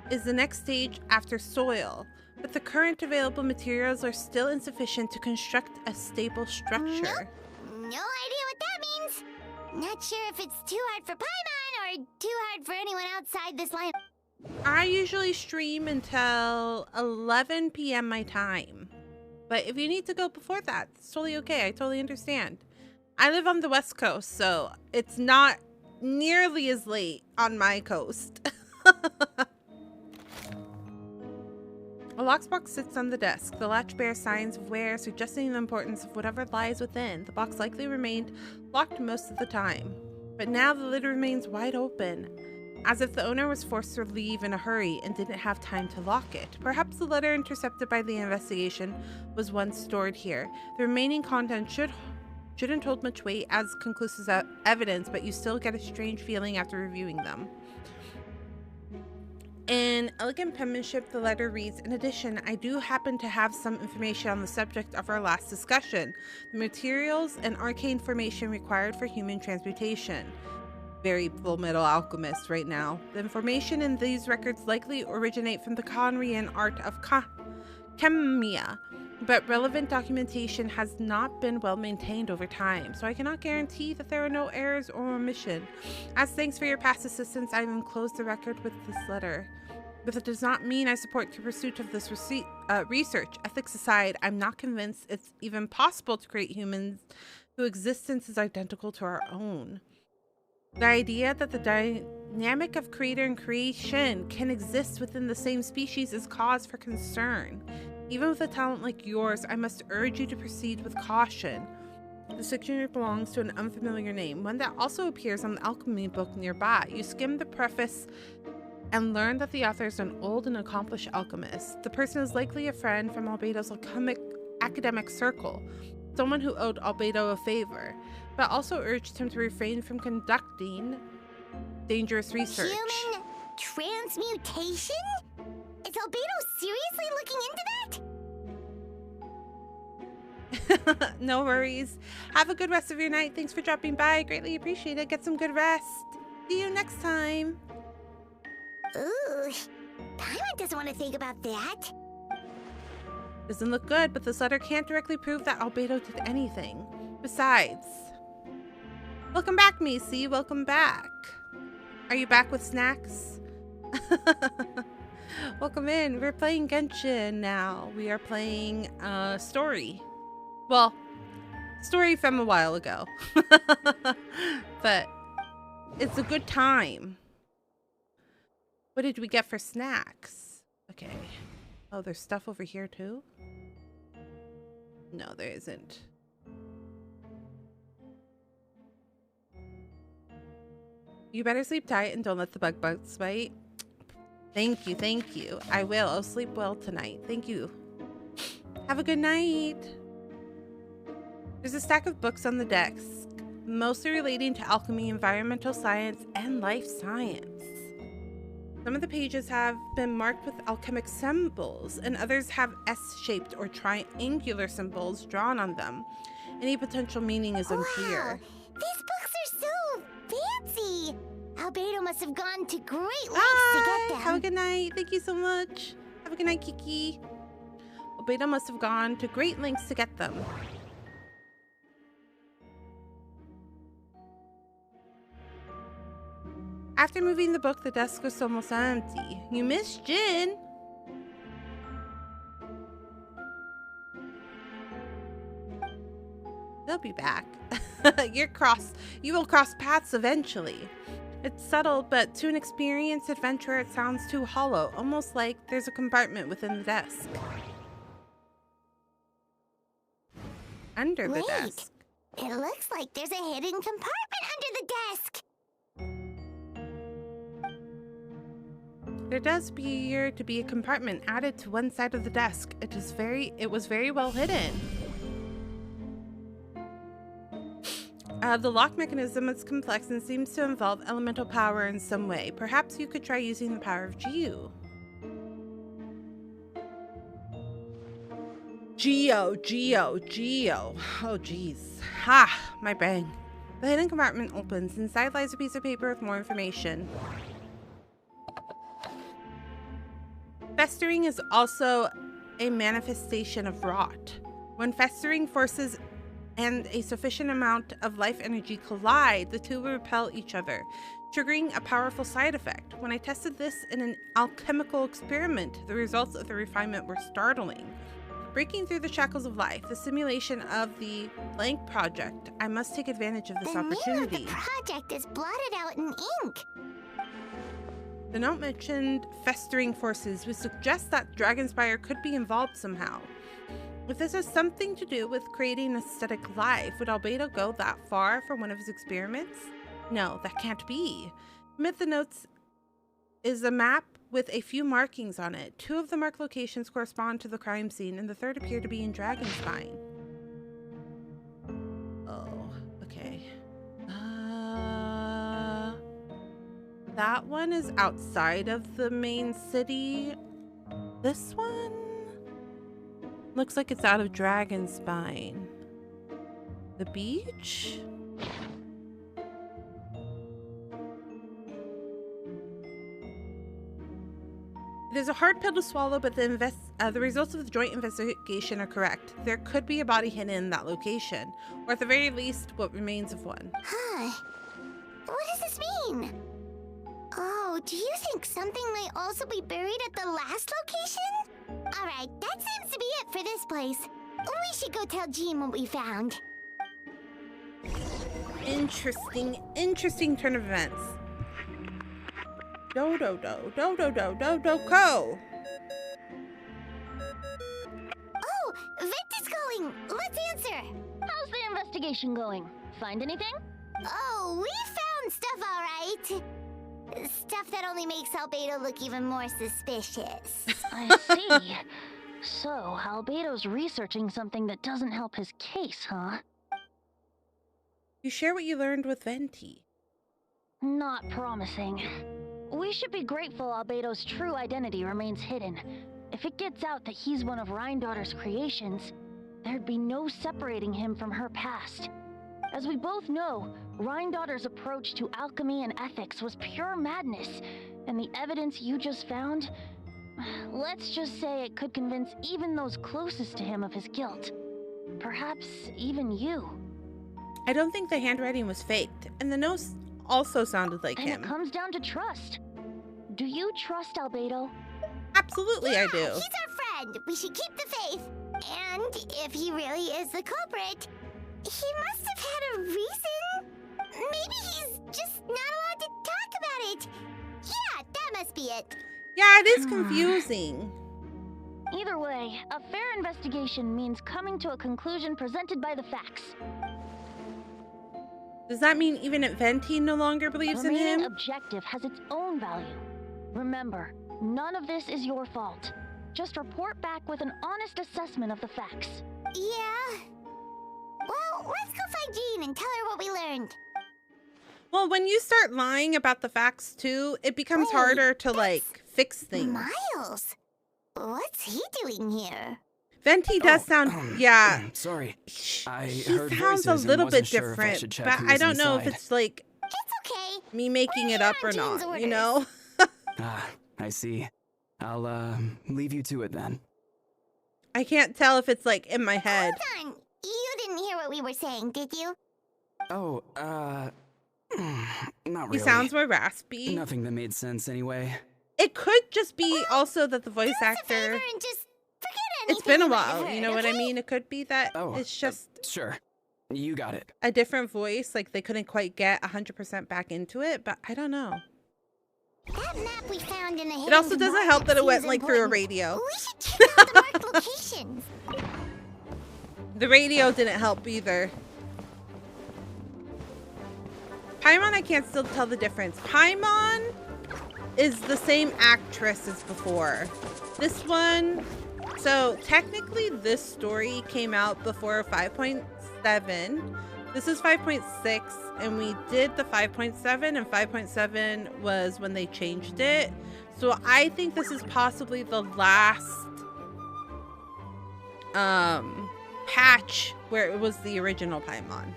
is the next stage after soil, but the current available materials are still insufficient to construct a stable structure. No idea what Not sure if it's too hard for Paimon or too hard for anyone outside this line. I usually stream until 11 p.m. my time. But if you need to go before that, it's totally okay. I totally understand. I live on the West Coast, so it's not nearly as late on my coast. A lockbox sits on the desk. The latch bears signs of wear, suggesting the importance of whatever lies within. The box likely remained locked most of the time, but now the lid remains wide open, as if the owner was forced to leave in a hurry and didn't have time to lock it. Perhaps the letter intercepted by the investigation was once stored here. The remaining content shouldn't hold much weight as conclusive evidence, but you still get a strange feeling after reviewing them. In elegant penmanship, the letter reads, "In addition, I do happen to have some information on the subject of our last discussion, the materials and arcane formation required for human transmutation." Very Full Metal Alchemist right now. The information in these records likely originate from the Conrian art of Chemia, but relevant documentation has not been well maintained over time, so I cannot guarantee that there are no errors or omission. As thanks for your past assistance, I have enclosed the record with this letter. But it does not mean I support your pursuit of this research. Ethics aside, I'm not convinced it's even possible to create humans whose existence is identical to our own. The idea that the dynamic of creator and creation can exist within the same species is cause for concern. Even with a talent like yours, I must urge you to proceed with caution. The signature belongs to an unfamiliar name, one that also appears on the alchemy book nearby. You skim the preface and learn that the author is an old and accomplished alchemist. The person is likely a friend from Albedo's academic circle, someone who owed Albedo a favor, but also urged him to refrain from conducting dangerous research. Human transmutation? Is Albedo seriously looking into that? No worries. Have a good rest of your night. Thanks for dropping by. I greatly appreciate it. Get some good rest. See you next time. Ooh, Paimon doesn't want to think about that. Doesn't look good, but this letter can't directly prove that Albedo did anything. Besides... Welcome back, Macy. Welcome back. Are you back with snacks? Welcome in. We're playing Genshin now. We are playing story. Well, story from a while ago. But it's a good time. What did we get for snacks? Okay. Oh, there's stuff over here too? No, there isn't. You better sleep tight and don't let the bugs bite. Thank you, thank you. I will. I'll sleep well tonight. Thank you. Have a good night. There's a stack of books on the desk, mostly relating to alchemy, environmental science, and life science. Some of the pages have been marked with alchemic symbols, and others have S-shaped or triangular symbols drawn on them. Any potential meaning is unclear. Wow, these books are so fancy. Albedo must have gone to great lengths to get them. Have a good night. Thank you so much. Have a good night, Kiki. Albedo must have gone to great lengths to get them. After moving the book, the desk was almost empty. You missed Jin. They'll be back. You will cross paths eventually. It's subtle, but to an experienced adventurer, it sounds too hollow, almost like there's a compartment within the desk. Under the desk. It looks like there's a hidden compartment under the desk. There does appear to be a compartment added to one side of the desk. It was very well hidden. The lock mechanism is complex and seems to involve elemental power in some way. Perhaps you could try using the power of Geo. Geo. Oh, jeez. Ha! My brain. The hidden compartment opens. Inside lies a piece of paper with more information. Festering is also a manifestation of rot. When festering forces and a sufficient amount of life energy collide, the two will repel each other, triggering a powerful side effect. When I tested this in an alchemical experiment, the results of the refinement were startling. Breaking through the shackles of life, the simulation of the blank project. I must take advantage of this opportunity. The name of the project is blotted out in ink. The note mentioned festering forces, which suggests that Dragonspire could be involved somehow. If this has something to do with creating an aesthetic life, would Albedo go that far for one of his experiments? No, that can't be. Amid the notes is a map with a few markings on it. 2 of the marked locations correspond to the crime scene, and the 3rd appear to be in Dragonspine. Oh, okay. That one is outside of the main city. This one looks like it's out of Dragonspine. The beach? It is a hard pill to swallow, but the results of the joint investigation are correct. There could be a body hidden in that location, or at the very least, what remains of one. Huh. What does this mean? Oh, do you think something might also be buried at the last location? Alright, that seems to be it for this place. We should go tell Jean what we found. Interesting turn of events. Do-do-do-do-do-do-do-do-co. Oh, Vent is calling. Let's answer. How's the investigation going? Find anything? Oh, we found stuff, all right. Stuff that only makes Albedo look even more suspicious. I see. So, Albedo's researching something that doesn't help his case, huh? You share what you learned with Venti. Not promising. We should be grateful Albedo's true identity remains hidden. If it gets out that he's one of Rhindaughter's creations, there'd be no separating him from her past. As we both know, Rhindaughter's approach to alchemy and ethics was pure madness, and the evidence you just found, let's just say it could convince even those closest to him of his guilt. Perhaps even you. I don't think the handwriting was faked, and the notes also sounded like him. It comes down to trust. Do you trust Albedo? Absolutely, yeah, I do. He's our friend. We should keep the faith. And if he really is the culprit, he must have had a reason. Maybe he's just not allowed to talk about it. Yeah, that must be it. Yeah, it is confusing. Either way, a fair investigation means coming to a conclusion presented by the facts. Does that mean even if Venti no longer believes in him? Objective has its own value. Remember, none of this is your fault. Just report back with an honest assessment of the facts. Yeah. Well, let's go find Jean and tell her what we learned. Well, when you start lying about the facts too, it becomes harder to like fix things. Miles, what's he doing here? Venti does sound, yeah. Sorry, I he heard sounds voices a little and bit wasn't sure if I different, should check but who I was don't know if inside. it's like it's okay. Me making it up or not, you know? I see. I'll leave you to it then. I can't tell if it's like in my head. Hold on, you didn't hear what we were saying, did you? Oh, not really. He sounds more raspy. Nothing that made sense anyway. It could just be also that the voice actor. It's been a while, you know what I mean? It could be that it's just sure. You got it. A different voice, like they couldn't quite get 100% back into it, but I don't know. That map we found in the It also doesn't help that it went like through a radio. We should check out the marked locations. The radio didn't help either. Paimon, I can't still tell the difference. Paimon is the same actress as before. This one, so technically this story came out before 5.7. This is 5.6, and we did the 5.7, and 5.7 was when they changed it. So I think this is possibly the last patch where it was the original Paimon.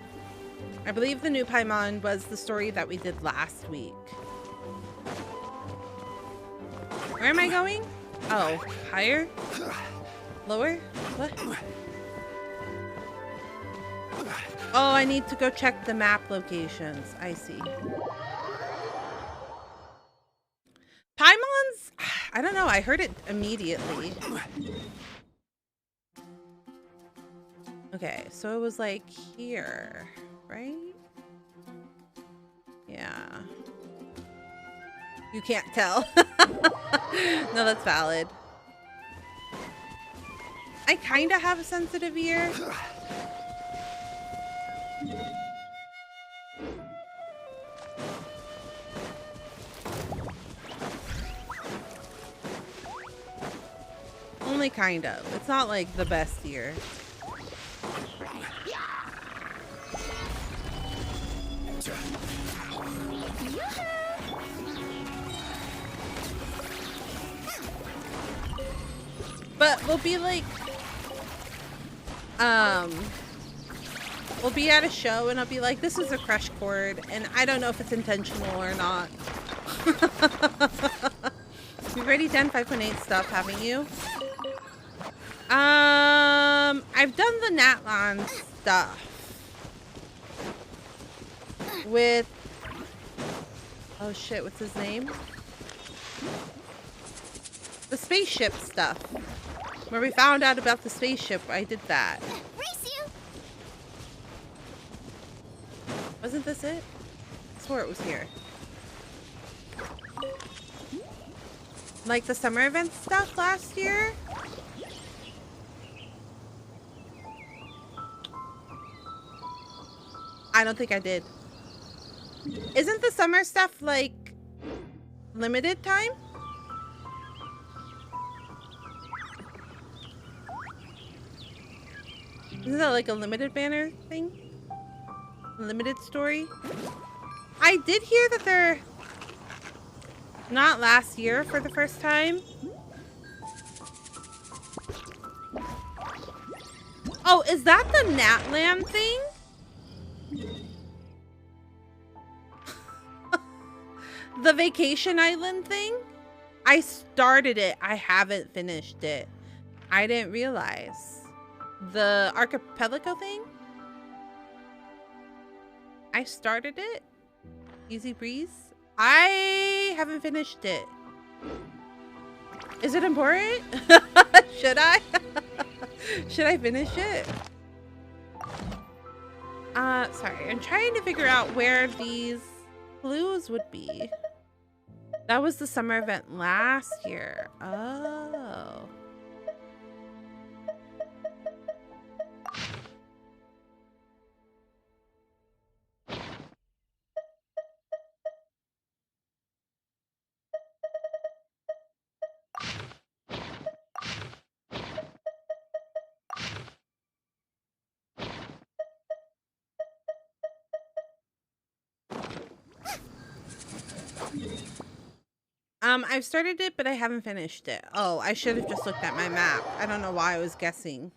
I believe the new Paimon was the story that we did last week. Where am I going? Oh, higher? Lower? What? Oh, I need to go check the map locations. I see. Paimon's, I don't know. I heard it immediately. Okay, so it was like here, right? Yeah. You can't tell. No, that's valid. I kind of have a sensitive ear. Only kind of. It's not like the best ear. But we'll be like, we'll be at a show and I'll be like, this is a crush chord, and I don't know if it's intentional or not. You've already done 5.8 stuff, haven't you? I've done the Natlan stuff with, oh shit, what's his name? The spaceship stuff. Where we found out about the spaceship, I did that. Race you. Wasn't this it? I swore it was here. Like the summer event stuff last year? I don't think I did. Isn't the summer stuff like limited time? Isn't that like a limited banner thing? Limited story? I did hear that they're not last year for the first time. Oh, is that the Natlan thing? The vacation island thing? I started it. I haven't finished it. I didn't realize. The archipelago thing? I started it. Easy breeze. I haven't finished it. Is it important? Should I? Should I finish it? Sorry. I'm trying to figure out where these clues would be. That was the summer event last year. Oh. I've started it, but I haven't finished it. Oh, I should have just looked at my map. I don't know why I was guessing.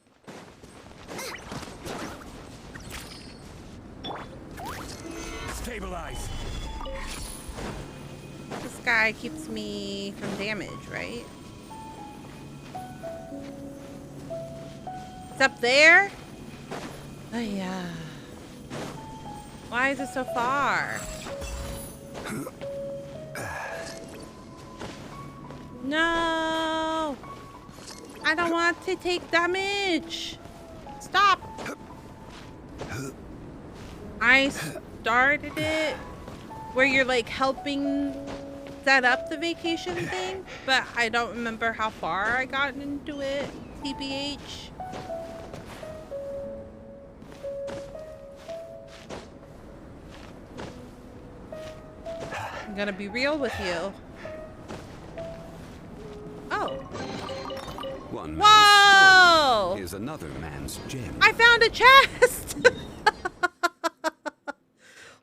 Stabilize. This guy keeps me from damage, right? It's up there? Oh, yeah. Why is it so far? No! I don't want to take damage! Stop! I started it where you're like helping set up the vacation thing, but I don't remember how far I got into it. TBH. I'm gonna be real with you. Oh. One Whoa! man's stone is another man's gem. I found a chest!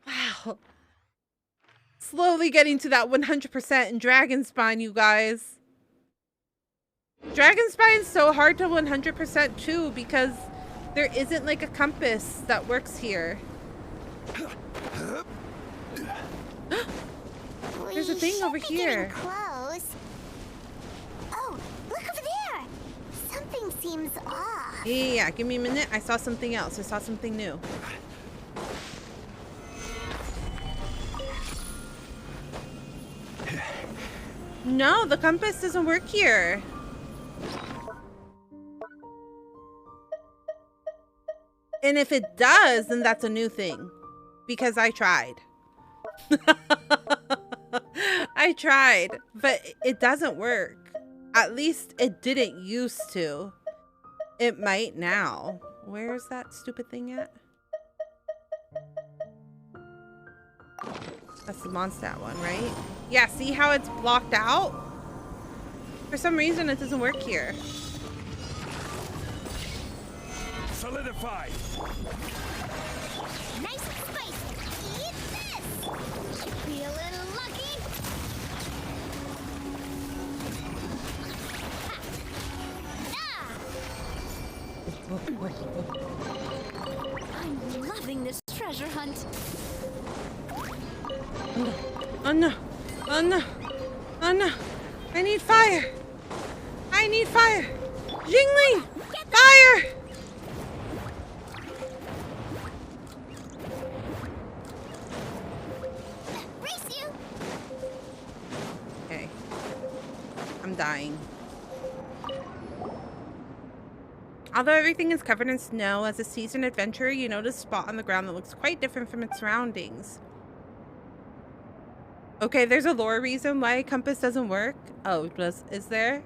Wow. Slowly getting to that 100% in Dragonspine, you guys. Dragonspine's so hard to 100% too because there isn't like a compass that works here. There's a thing over here. Close. Oh, look over there. Something seems off. Yeah, give me a minute. I saw something else. I saw something new. No, the compass doesn't work here. And if it does, then that's a new thing. Because I tried. I tried, but it doesn't work. At least it didn't used to. It might now. Where's that stupid thing at? That's the Mondstadt one, right? Yeah, see how it's blocked out? For some reason, it doesn't work here. Solidify! Nice and spicy. Eat this! Feeling lucky? I'm loving this treasure hunt. Oh no. Oh no. Oh no. I need fire. I need fire. Jingling! Fire! Race you! Okay. I'm dying. Although everything is covered in snow, as a seasoned adventurer, you notice a spot on the ground that looks quite different from its surroundings. Okay, there's a lore reason why compass doesn't work. Oh, is there?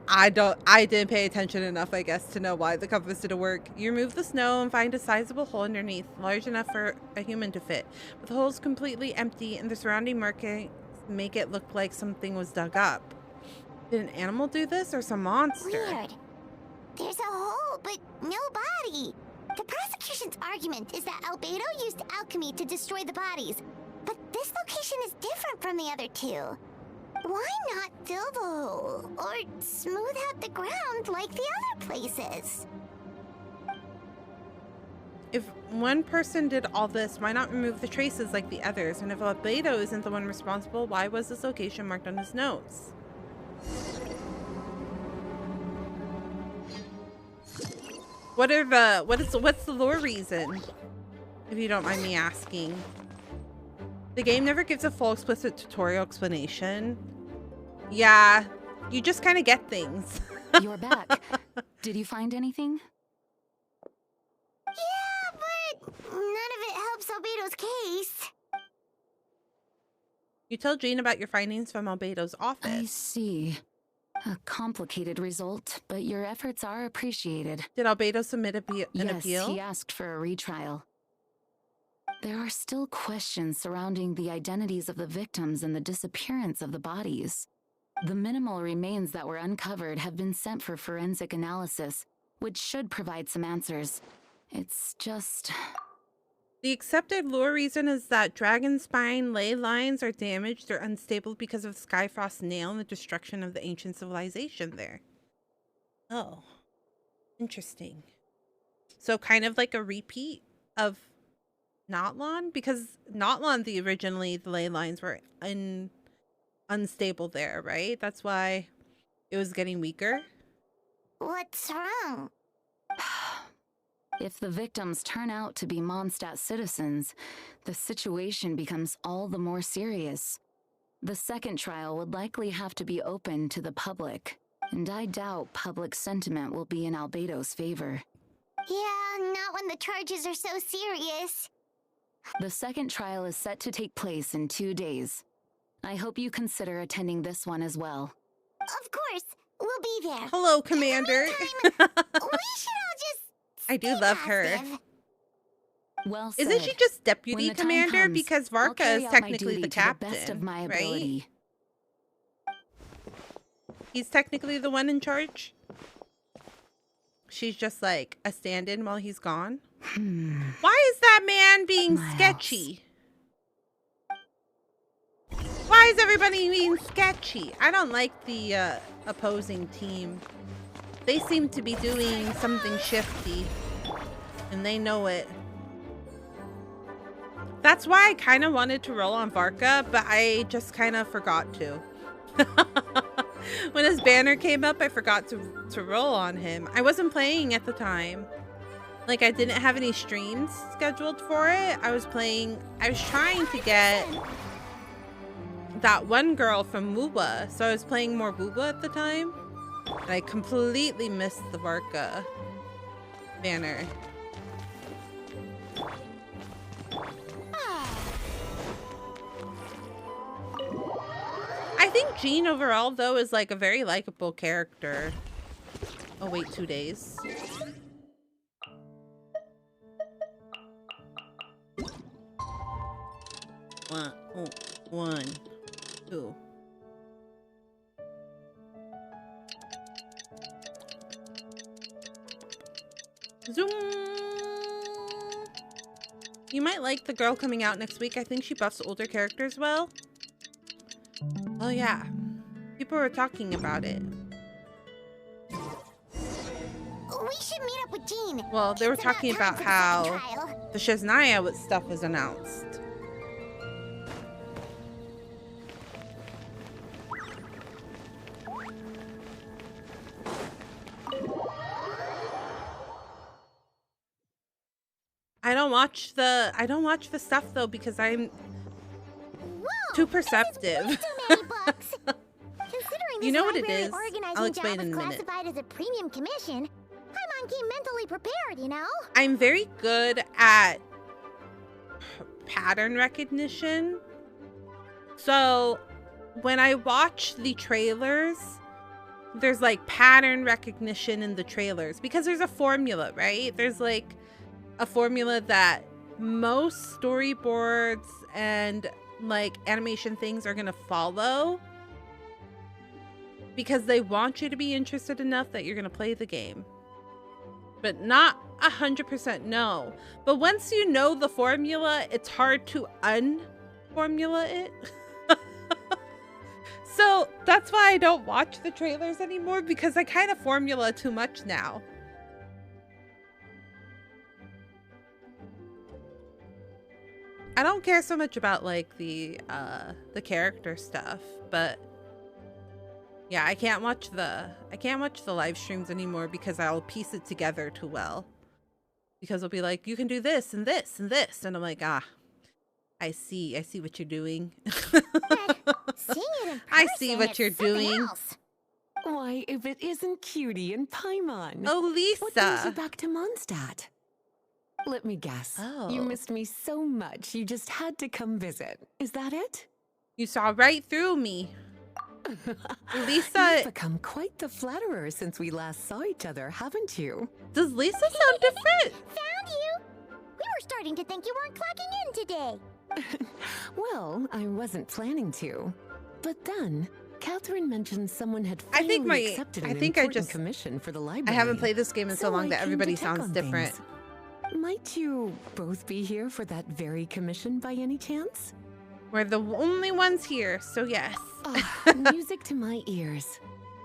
I didn't pay attention enough, I guess, to know why the compass didn't work. You remove the snow and find a sizable hole underneath, large enough for a human to fit. But the hole is completely empty, and the surrounding markings make it look like something was dug up. Did an animal do this, or some monster? Weird. There's a hole, but no body. The prosecution's argument is that Albedo used alchemy to destroy the bodies, but this location is different from the other two. Why not fill the hole, or smooth out the ground like the other places? If one person did all this, why not remove the traces like the others? And if Albedo isn't the one responsible, why was this location marked on his notes? What's the lore reason? If you don't mind me asking. The game never gives a full explicit tutorial explanation. Yeah, you just kind of get things. You're back. Did you find anything? Yeah, but none of it helps Albedo's case. You tell Jean about your findings from Albedo's office. I see. A complicated result, but your efforts are appreciated. Did Albedo submit an appeal? Yes, he asked for a retrial. There are still questions surrounding the identities of the victims and the disappearance of the bodies. The minimal remains that were uncovered have been sent for forensic analysis, which should provide some answers. It's just... The accepted lore reason is that dragon spine ley lines are damaged or unstable because of Skyfrost's nail and the destruction of the ancient civilization there. Oh, interesting. So kind of like a repeat of Natlan, because Natlan, originally the ley lines were unstable there, right? That's why it was getting weaker. What's wrong? If the victims turn out to be Mondstadt citizens, the situation becomes all the more serious. The second trial would likely have to be open to the public, and I doubt public sentiment will be in Albedo's favor. Yeah, not when the charges are so serious. The second trial is set to take place in 2 days. I hope you consider attending this one as well. Of course, we'll be there. Hello, Commander. We should all just... I do love her. Well said. Isn't she just deputy When the time commander? comes, Because I'll Varka carry is out my technically duty the to captain, best of my right? ability. He's technically the one in charge. She's just like a stand-in while he's gone. Why is that man being sketchy? Why is everybody being sketchy? I don't like the opposing team. They seem to be doing something shifty, and they know it. That's why I kind of wanted to roll on Varka, but I just kind of forgot to. When his banner came up, I forgot to roll on him. I wasn't playing at the time. Like, I didn't have any streams scheduled for it. I was trying to get that one girl from Wuwa. So I was playing more Wuwa at the time. And I completely missed the Varka banner. I think Jean overall, though, is like a very likable character. Oh, wait, 2 days. One, two. Zoom. You might like the girl coming out next week. I think she buffs older characters well. Oh yeah, people were talking about it. We should meet up with Jean. Well, they were talking about how the Shaznia stuff was announced. I don't watch the stuff though because I'm too perceptive. You know what it is? I'll explain in a minute. Classified as a premium commission. Paimon came mentally prepared, you know? I'm very good at pattern recognition. So when I watch the trailers, there's like pattern recognition in the trailers because there's a formula, right? There's like a formula that most storyboards and like animation things are gonna follow because they want you to be interested enough that you're gonna play the game, but not 100% know. But once you know the formula, it's hard to unformula it. So that's why I don't watch the trailers anymore, because I kind of formula too much now. I don't care so much about like the character stuff, but yeah, I can't watch the live streams anymore because I'll piece it together too well. Because it'll be like, you can do this and this and this, and I'm like, I see what you're doing. I see what you're doing. Why, if it isn't Cutie and Paimon. Oh, Lisa. What brings you back to Mondstadt? Let me guess. Oh. You missed me so much, you just had to come visit. Is that it? You saw right through me. Lisa. You've become quite the flatterer since we last saw each other, haven't you? Does Lisa sound different? Found you! We were starting to think you weren't clocking in today. Well, I wasn't planning to. But then, Catherine mentioned someone had finally accepted an important commission for the library. I haven't played this game in so long that everybody sounds different. Things. Might you both be here for that very commission by any chance? We're the only ones here, so yes. Music to my ears.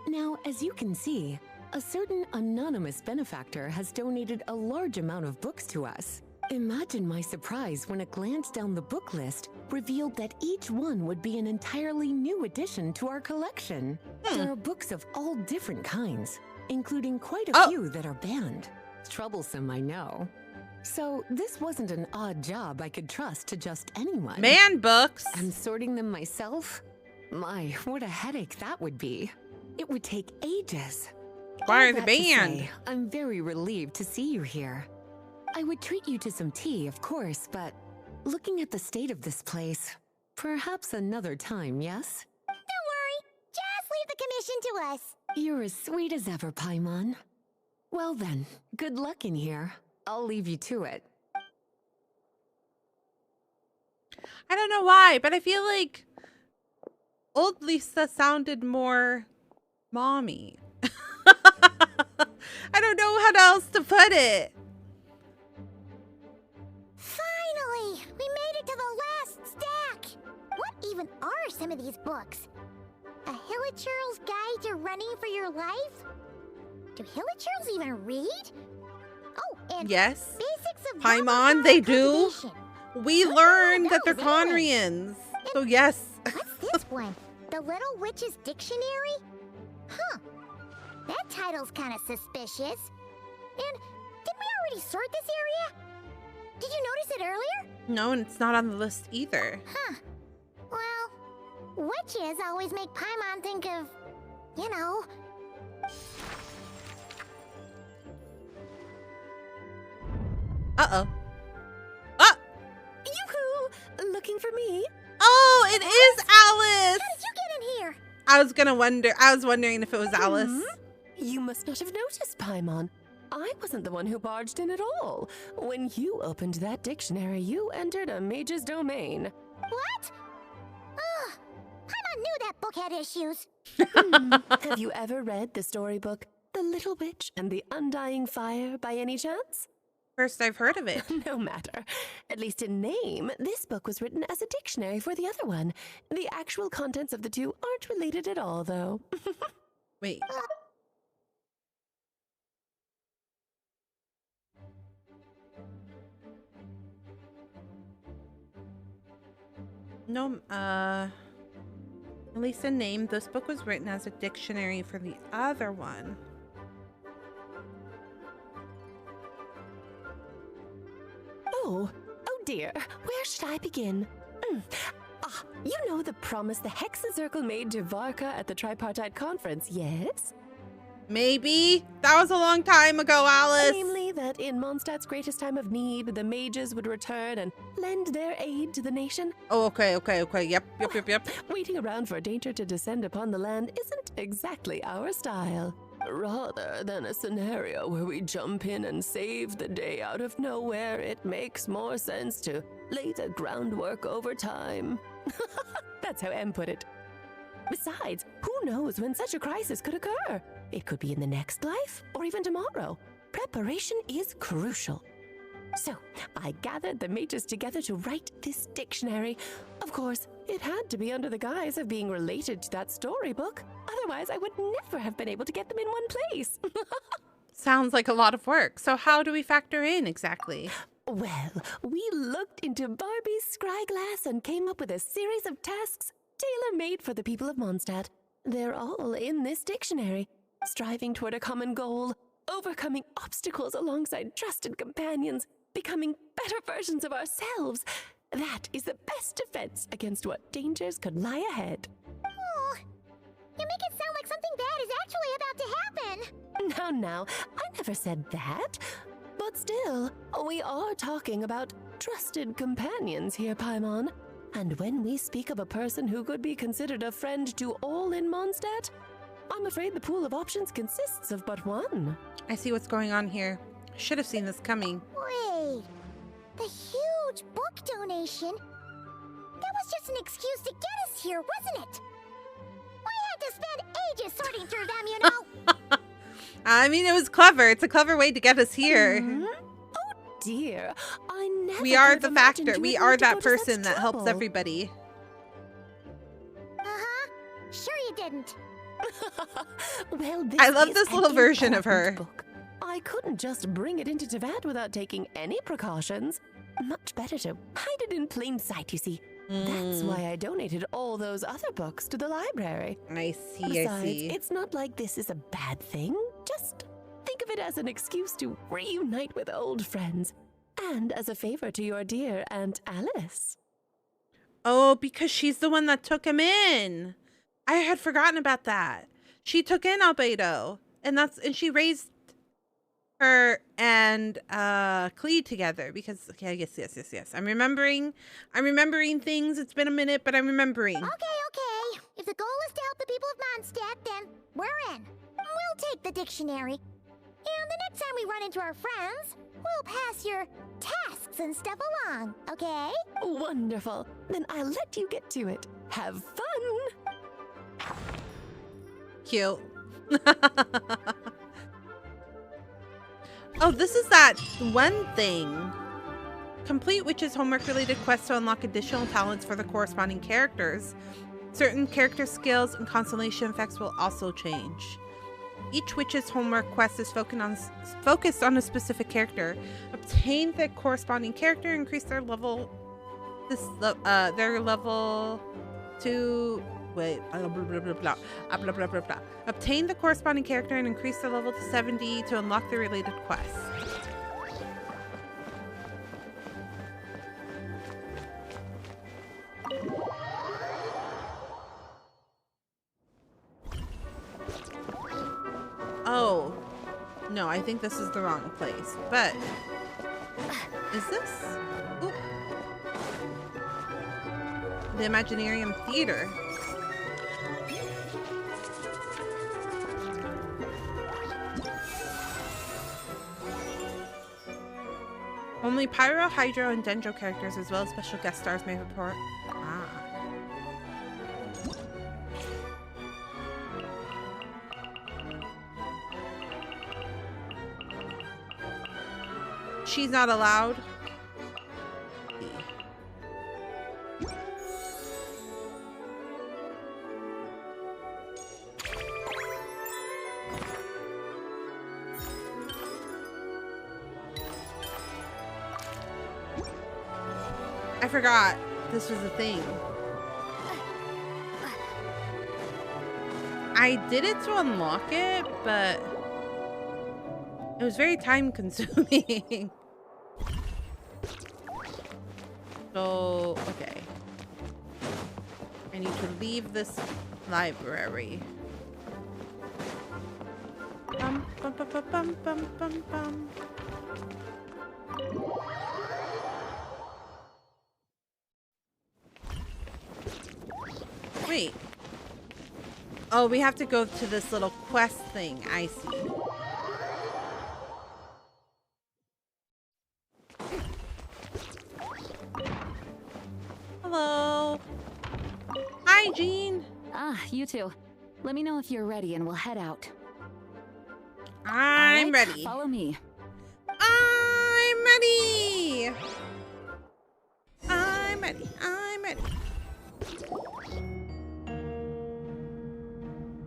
Now, as you can see, a certain anonymous benefactor has donated a large amount of books to us. Imagine my surprise when a glance down the book list revealed that each one would be an entirely new addition to our collection. There are books of all different kinds, including quite a few that are banned. Troublesome, I know. So this wasn't an odd job I could trust to just anyone. Man books! And sorting them myself? My, what a headache that would be. It would take ages. Why are they banned? I'm very relieved to see you here. I would treat you to some tea, of course, but looking at the state of this place, perhaps another time, yes? Don't worry, just leave the commission to us. You're as sweet as ever, Paimon. Well then, good luck in here. I'll leave you to it. I don't know why, but I feel like old Lisa sounded more mommy. I don't know how else to put it. Finally, we made it to the last stack. What even are some of these books? A Hilichurl's Guide to Running for Your Life? Do Hilichurls even read? Oh, and yes. Basics of Paimon, they do. We learned that they're Conrians. So yes. What's this one? The Little Witch's Dictionary? Huh. That title's kind of suspicious. And didn't we already sort this area? Did you notice it earlier? No, and it's not on the list either. Huh. Well, Witches always make Paimon think of, you know. Uh-oh. Oh! Yoo-hoo! Looking for me? Oh, it is Alice! How did you get in here? I was wondering if it was Alice. You must not have noticed, Paimon. I wasn't the one who barged in at all. When you opened that dictionary, you entered a mage's domain. What? Ugh. Paimon knew that book had issues. Have you ever read the storybook, The Little Witch and the Undying Fire, by any chance? First I've heard of it. No matter. At least in name, this book was written as a dictionary for the other one. The actual contents of the two aren't related at all, though. Wait. No, at least in name, this book was written as a dictionary for the other one. Oh dear. Where should I begin? You know the promise the Hexen Circle made to Varka at the Tripartite Conference, yes? Maybe. That was a long time ago, Alice. Namely, that in Mondstadt's greatest time of need, the mages would return and lend their aid to the nation. Oh, okay. Yep. Waiting around for danger to descend upon the land isn't exactly our style. Rather than a scenario where we jump in and save the day out of nowhere, it makes more sense to lay the groundwork over time. That's how M put it. Besides, who knows when such a crisis could occur? It could be in the next life, or even tomorrow. Preparation is crucial. So, I gathered the mages together to write this dictionary. Of course, it had to be under the guise of being related to that storybook. Otherwise, I would never have been able to get them in one place. Sounds like a lot of work. So how do we factor in exactly? Well, we looked into Barbie's scryglass and came up with a series of tasks tailor-made for the people of Mondstadt. They're all in this dictionary. Striving toward a common goal, overcoming obstacles alongside trusted companions, becoming better versions of ourselves. That is the best defense against what dangers could lie ahead. Oh, you make it sound like something bad is actually about to happen. Now, I never said that. But still, we are talking about trusted companions here, Paimon. And when we speak of a person who could be considered a friend to all in Mondstadt, I'm afraid the pool of options consists of but one. I see what's going on here. Should have seen this coming. Wait, the huge book donation? That was just an excuse to get us here, wasn't it? We had to spend ages sorting through them, you know? I mean, it was clever. It's a clever way to get us here. Oh dear, I never We are could the have imagined factor. you We would are need to that go to such person that helps trouble. everybody. Sure you didn't. Well, this I love is this an little version of her. important book. I couldn't just bring it into Teyvat without taking any precautions. Much better to hide it in plain sight, you see. That's why I donated all those other books to the library. I see, Besides, I see. it's not like this is a bad thing. Just think of it as an excuse to reunite with old friends. And as a favor to your dear Aunt Alice. Oh, because she's the one that took him in. I had forgotten about that. She took in Albedo, and she raised her and Clee together because yes. I'm remembering things. It's been a minute, but I'm remembering. Okay. If the goal is to help the people of Mondstadt, then we're in. We'll take the dictionary. And the next time we run into our friends, we'll pass your tasks and stuff along, okay? Wonderful. Then I'll let you get to it. Have fun. Cute. Oh, this is that one thing. Complete Witch's homework-related quests to unlock additional talents for the corresponding characters. Certain character skills and constellation effects will also change. Each witch's homework quest is focused on a specific character. Obtain the corresponding character, increase their level. Their level to obtain the corresponding character and increase their level to 70 to unlock the related quest. No, I think this is the wrong place. But is this? Oop. The Imaginarium Theater. Only Pyro, Hydro, and Dendro characters, as well as special guest stars, may report. Ah. She's not allowed. I forgot this was a thing. I did it to unlock it, but it was very time consuming. So, okay. I need to leave this library. Bum, bum, bum, bum, bum, bum, bum, bum. Wait. Oh, we have to go to this little quest thing. I see. Hello. Hi, Jean. Ah, you two. Let me know if you're ready and we'll head out. I'm right, ready. Follow me. I'm ready. I'm ready. I'm ready.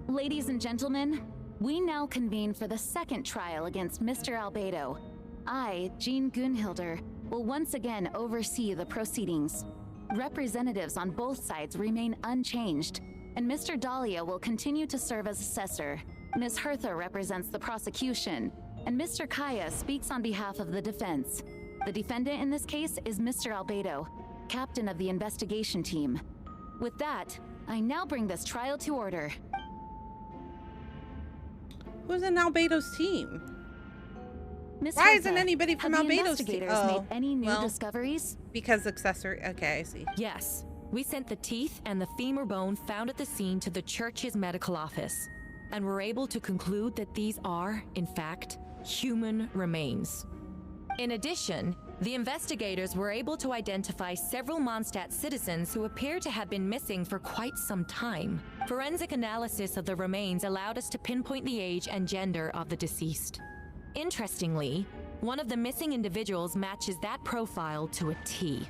Ladies and gentlemen, we now convene for the second trial against Mr. Albedo. I, Jean Gunhilder, will once again oversee the proceedings. Representatives on both sides remain unchanged, and Mr. Dahlia will continue to serve as assessor. Ms. Hertha represents the prosecution, and Mr. Kaya speaks on behalf of the defense. The defendant in this case is Mr. Albedo, captain of the investigation team. With that, I now bring this trial to order. Who's in Albedo's team? Ms. Why Hertha, isn't anybody from have the Albedo's team? investigators made any new discoveries? Because accessory. Okay, I see. Yes. We sent the teeth and the femur bone found at the scene to the church's medical office, and were able to conclude that these are, in fact, human remains. In addition, the investigators were able to identify several Mondstadt citizens who appear to have been missing for quite some time. Forensic analysis of the remains allowed us to pinpoint the age and gender of the deceased. Interestingly, one of the missing individuals matches that profile to a T.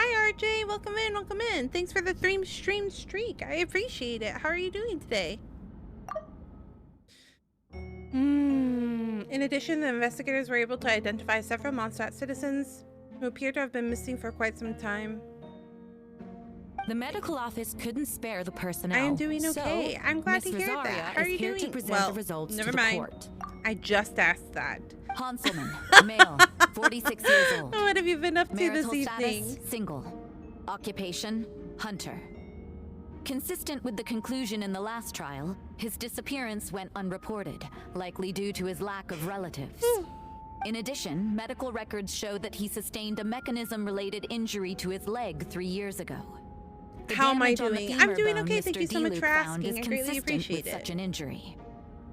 Hi, RJ. Welcome in. Welcome in. Thanks for the stream streak. I appreciate it. How are you doing today? In addition, the investigators were able to identify several Mondstadt citizens who appear to have been missing for quite some time. The medical office couldn't spare the personnel. I am doing okay. So, I'm glad Ms. to hear Rosaria that. How are you is here doing? to present Well, the results never to the mind. court. I just asked that. Hanselman, male, 46 years old. What have you been up to Marital this status, evening? single. Occupation, hunter. Consistent with the conclusion in the last trial, his disappearance went unreported, likely due to his lack of relatives. In addition, medical records show that he sustained a mechanism-related injury to his leg 3 years ago. The How am I damage on the doing? femur I'm doing bone okay. Thank Mr. you so much Diluc for found asking. is I greatly consistent appreciate with it. such an injury.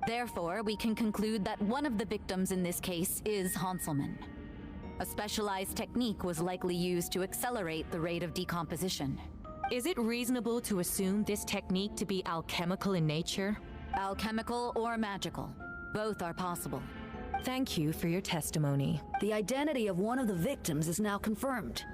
Therefore, we can conclude that one of the victims in this case is Hanselman. A specialized technique was likely used to accelerate the rate of decomposition. Is it reasonable to assume this technique to be alchemical in nature? Alchemical or magical. Both are possible. Thank you for your testimony. The identity of one of the victims is now confirmed.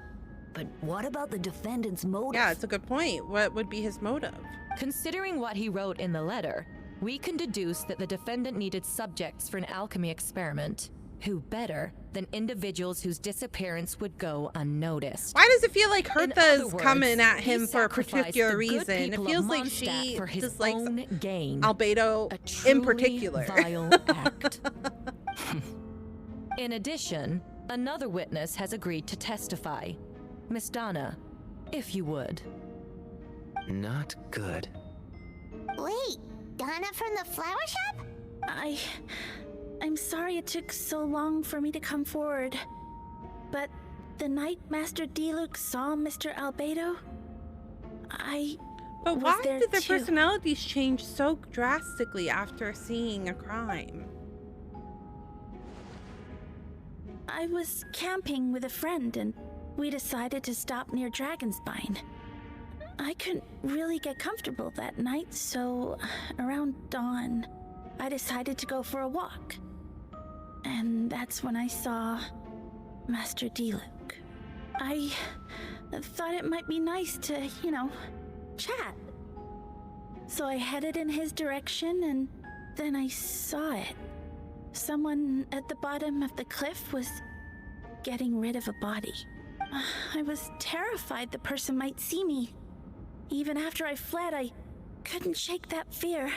But what about the defendant's motive? Yeah, it's a good point. What would be his motive? Considering what he wrote in the letter, we can deduce that the defendant needed subjects for an alchemy experiment. Who better than individuals whose disappearance would go unnoticed? Why does it feel like In Hertha other is words, coming at he him for a sacrificed particular the good reason? It people feels of like Mondstadt she for his dislikes own gain. Albedo A in truly particular. vile act. In addition, another witness has agreed to testify. Miss Donna, if you would. Not good. Wait, Donna? Hana from the flower shop? I'm sorry it took so long for me to come forward. But the night Master Diluc saw Mr. Albedo, But was why there did their too. personalities change so drastically after seeing a crime? I was camping with a friend and we decided to stop near Dragonspine. I couldn't really get comfortable that night, so around dawn, I decided to go for a walk. And that's when I saw Master Diluc. I thought it might be nice to, chat. So I headed in his direction and then I saw it. Someone at the bottom of the cliff was getting rid of a body. I was terrified the person might see me. Even after I fled, I couldn't shake that fear.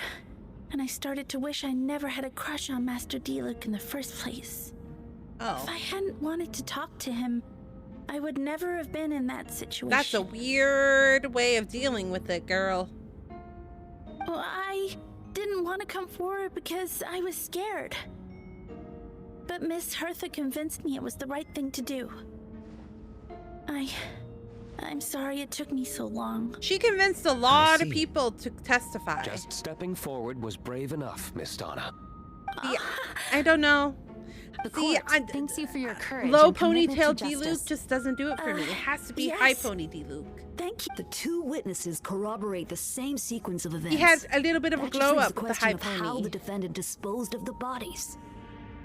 And I started to wish I never had a crush on Master Diluc in the first place. Oh. If I hadn't wanted to talk to him, I would never have been in that situation. That's a weird way of dealing with it, girl. Well, I didn't want to come forward because I was scared. But Miss Hertha convinced me it was the right thing to do. I'm sorry it took me so long. She convinced a lot of people to testify. Just stepping forward was brave enough, Miss Donna. See, I don't know. The See, court thanks you for your courage. Low and commitment ponytail to Diluc justice. just doesn't do it for me. It has to be yes. high pony Diluc. Thank you. The two witnesses corroborate the same sequence of events. He had a little bit of a That just glow leaves up the with the question high of how pony. the defendant disposed of the bodies.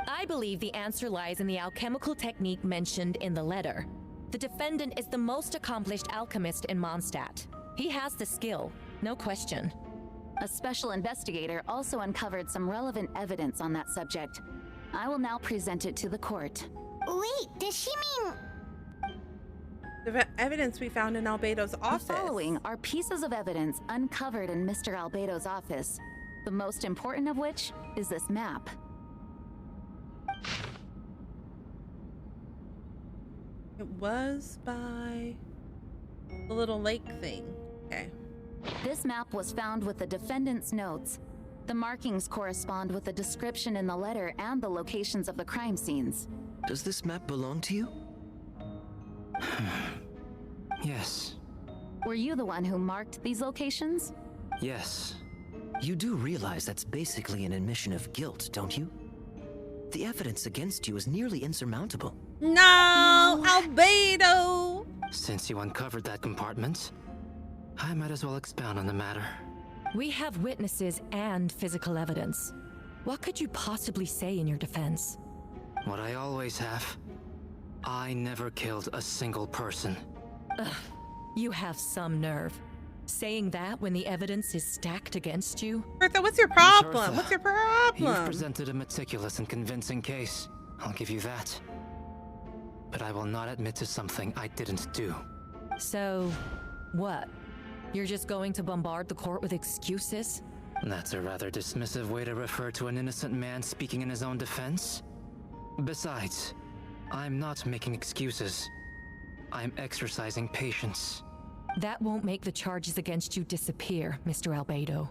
I believe the answer lies in the alchemical technique mentioned in the letter. The defendant is the most accomplished alchemist in Mondstadt. He has the skill, no question. A special investigator also uncovered some relevant evidence on that subject. I will now present it to the court. Wait, does she mean... The evidence we found in Albedo's office. The following are pieces of evidence uncovered in Mr. Albedo's office, the most important of which is this map. It was by the little lake thing. Okay. This map was found with the defendant's notes. The markings correspond with the description in the letter and the locations of the crime scenes. Does this map belong to you? Yes. Were you the one who marked these locations? Yes. You do realize that's basically an admission of guilt, don't you? The evidence against you is nearly insurmountable. No, Albedo! Since you uncovered that compartment, I might as well expound on the matter. We have witnesses and physical evidence. What could you possibly say in your defense? What I always have. I never killed a single person. Ugh, you have some nerve. Saying that when the evidence is stacked against you? Bertha, what's your problem? What's your problem? You've presented a meticulous and convincing case. I'll give you that. But I will not admit to something I didn't do. So, what? You're just going to bombard the court with excuses? That's a rather dismissive way to refer to an innocent man speaking in his own defense. Besides, I'm not making excuses. I'm exercising patience. That won't make the charges against you disappear, Mr. Albedo.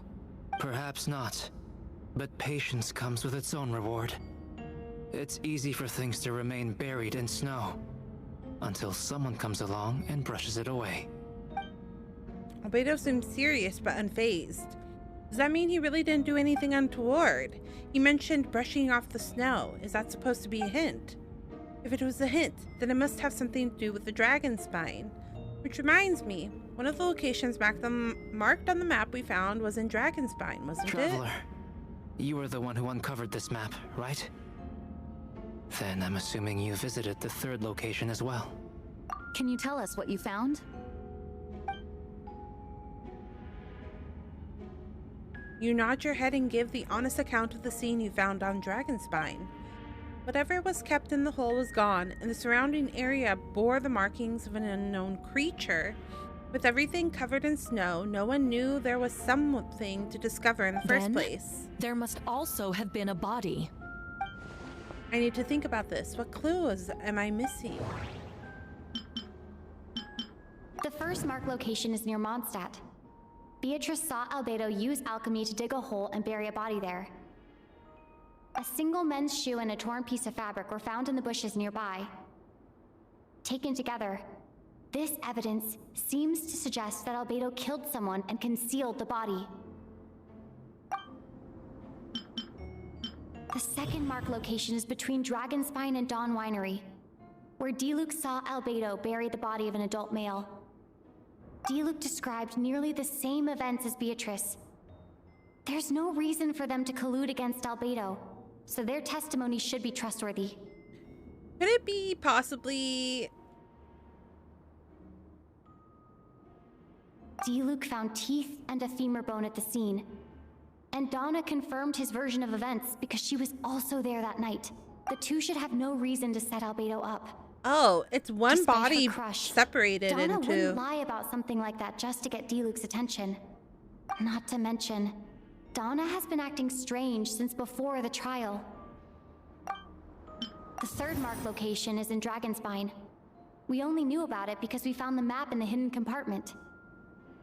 Perhaps not. But patience comes with its own reward. It's easy for things to remain buried in snow until someone comes along and brushes it away. Albedo seems serious but unfazed. Does that mean he really didn't do anything untoward? He mentioned brushing off the snow. Is that supposed to be a hint? If it was a hint, then it must have something to do with the dragon spine. Which reminds me, one of the locations marked on the map we found was in Dragonspine, wasn't Traveler, you were the one who uncovered this map, right? Then I'm assuming you visited the third location as well. Can you tell us what you found? You nod your head and give the honest account of the scene you found on Dragonspine. Whatever was kept in the hole was gone, and the surrounding area bore the markings of an unknown creature. With everything covered in snow, no one knew there was something to discover in the first place. There must also have been a body. I need to think about this. What clues am I missing? The first marked location is near Mondstadt. Beatrice saw Albedo use alchemy to dig a hole and bury a body there. A single men's shoe and a torn piece of fabric were found in the bushes nearby. Taken together, this evidence seems to suggest that Albedo killed someone and concealed the body. The second marked location is between Dragonspine and Dawn Winery, where Diluc saw Albedo bury the body of an adult male. Diluc described nearly the same events as Beatrice. There's no reason for them to collude against Albedo, so their testimony should be trustworthy. Could it be possibly... Diluc found teeth and a femur bone at the scene, and Donna confirmed his version of events because she was also there that night. The two should have no reason to set Albedo up. Oh, it's one Despite body her crush, separated Donna into... wouldn't lie about something like that just to get Diluc's attention. Not to mention, Donna has been acting strange since before the trial. The third marked location is in Dragonspine. We only knew about it because we found the map in the hidden compartment.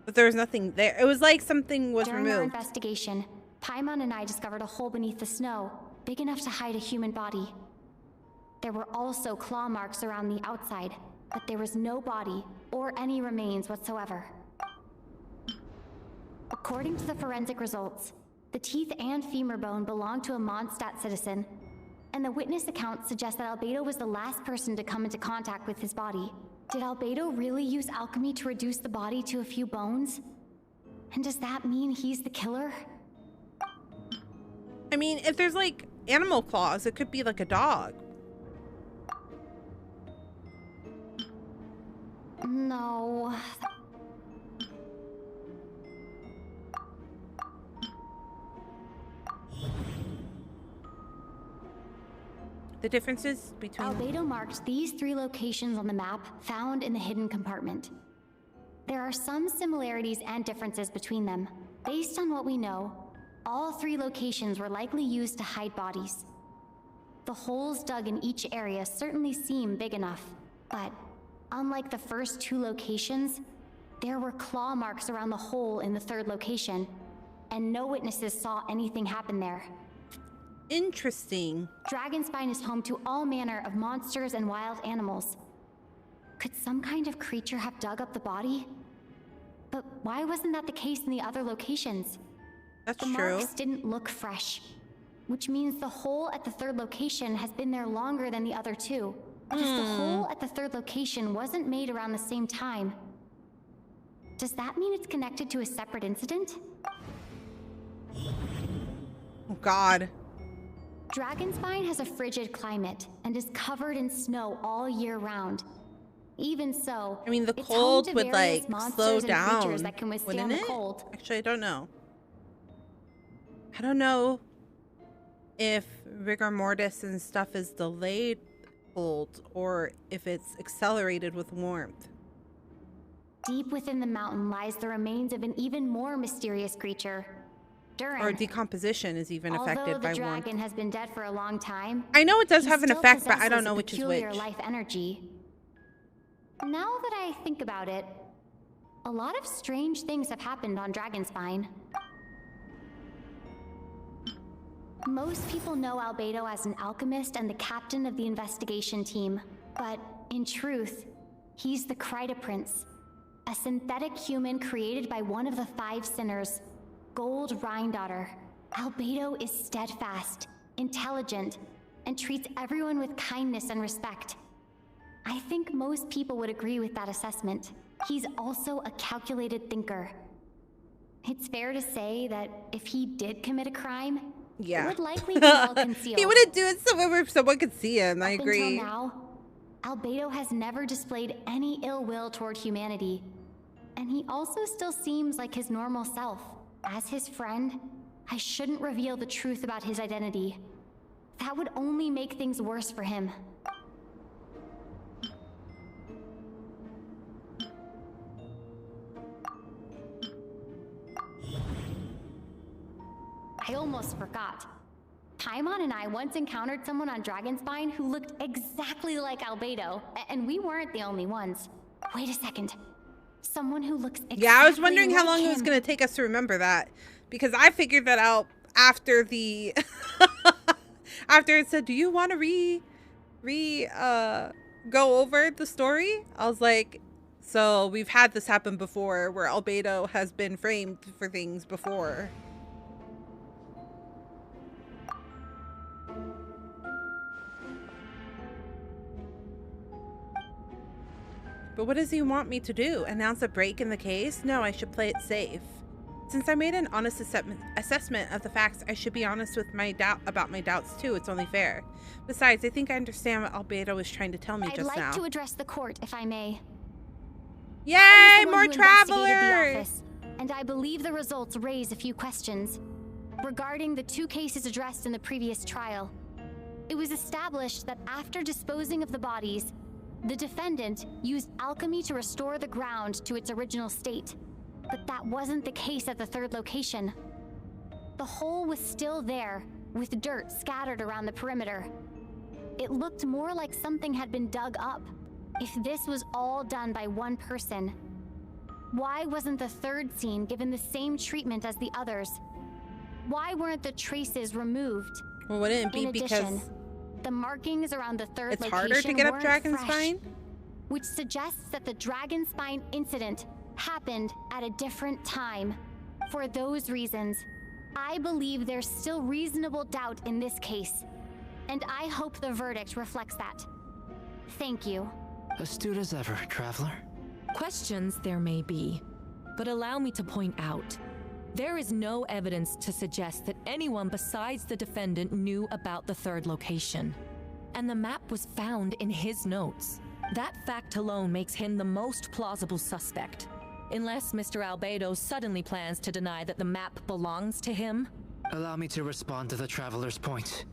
But there was nothing there. It was like something was During our removed. investigation, Paimon and I discovered a hole beneath the snow, big enough to hide a human body. There were also claw marks around the outside, but there was no body or any remains whatsoever. According to the forensic results, the teeth and femur bone belonged to a Mondstadt citizen, and the witness account suggests that Albedo was the last person to come into contact with his body. Did Albedo really use alchemy to reduce the body to a few bones? And does that mean he's the killer? I mean, if there's like animal claws, it could be like a dog. No. The differences between... Albedo marked these 3 locations on the map found in the hidden compartment. There are some similarities and differences between them. Based on what we know, all 3 locations were likely used to hide bodies. The holes dug in each area certainly seem big enough, but unlike the first 2 locations, there were claw marks around the hole in the 3rd location, and no witnesses saw anything happen there. Interesting. Dragonspine is home to all manner of monsters and wild animals. Could some kind of creature have dug up the body? But why wasn't that the case in the other locations? That's true. true. The marks didn't look fresh, which means the hole at the 3rd location has been there longer than the other 2. But if the hole at the 3rd location wasn't made around the same time, does that mean it's connected to a separate incident? Oh, God. Dragonspine has a frigid climate and is covered in snow all year round. Even so, I mean, the it's home cold to would various like monsters slow and down, creatures that can withstand wouldn't the it? cold. Actually, I don't know. I don't know if rigor mortis and stuff is delayed cold or if it's accelerated with warmth. Deep within the mountain lies the remains of an even more mysterious creature. Durin. Or decomposition is even affected Although by the warmth. dragon has been dead for a long time, I know it does he have an still effect, but I don't possesses know a which is peculiar which. life energy. Now that I think about it, a lot of strange things have happened on Dragonspine. Most people know Albedo as an alchemist and the captain of the investigation team, but in truth, he's the Kryta Prince, a synthetic human created by one of the 5 sinners, Gold Rhindaughter. Albedo is steadfast, intelligent, and treats everyone with kindness and respect. I think most people would agree with that assessment. He's also a calculated thinker. It's fair to say that if he did commit a crime, it would likely be well concealed. He wouldn't do it somewhere where someone could see him. I agree. Until now, Albedo has never displayed any ill will toward humanity, and he also still seems like his normal self. As his friend, I shouldn't reveal the truth about his identity. That would only make things worse for him. I almost forgot. Paimon and I once encountered someone on Dragonspine who looked exactly like Albedo, and we weren't the only ones. Wait a second. Someone who looks exactly Yeah, I was wondering how long like it was him. going to take us to remember that. Because I figured that out after the... after it said, do you want to go over the story? I was like, so we've had this happen before where Albedo has been framed for things before. But what does he want me to do? Announce a break in the case? No, I should play it safe. Since I made an honest assessment of the facts, I should be honest with about my doubts too. It's only fair. Besides, I think I understand what Albedo was trying to tell me just now. I'd like to address the court, if I may. Yay, more I was the one who investigated the travelers! office, and I believe the results raise a few questions. Regarding the 2 cases addressed in the previous trial, it was established that after disposing of the bodies, the defendant used alchemy to restore the ground to its original state. But that wasn't the case at the 3rd location. The hole was still there, with dirt scattered around the perimeter. It looked more like something had been dug up. If this was all done by one person, why wasn't the 3rd scene given the same treatment as the others? Why weren't the traces removed? Well, wouldn't it be In addition, because the markings around the 3rd it's location harder to get up weren't Dragon's fresh, Spine? which suggests that the Dragon Spine incident happened at a different time. For those reasons, I believe there's still reasonable doubt in this case, and I hope the verdict reflects that. Thank you. Astute as ever, Traveler. Questions there may be, but allow me to point out, there is no evidence to suggest that anyone besides the defendant knew about the 3rd location. And the map was found in his notes. That fact alone makes him the most plausible suspect. Unless Mr. Albedo suddenly plans to deny that the map belongs to him. Allow me to respond to the Traveler's point.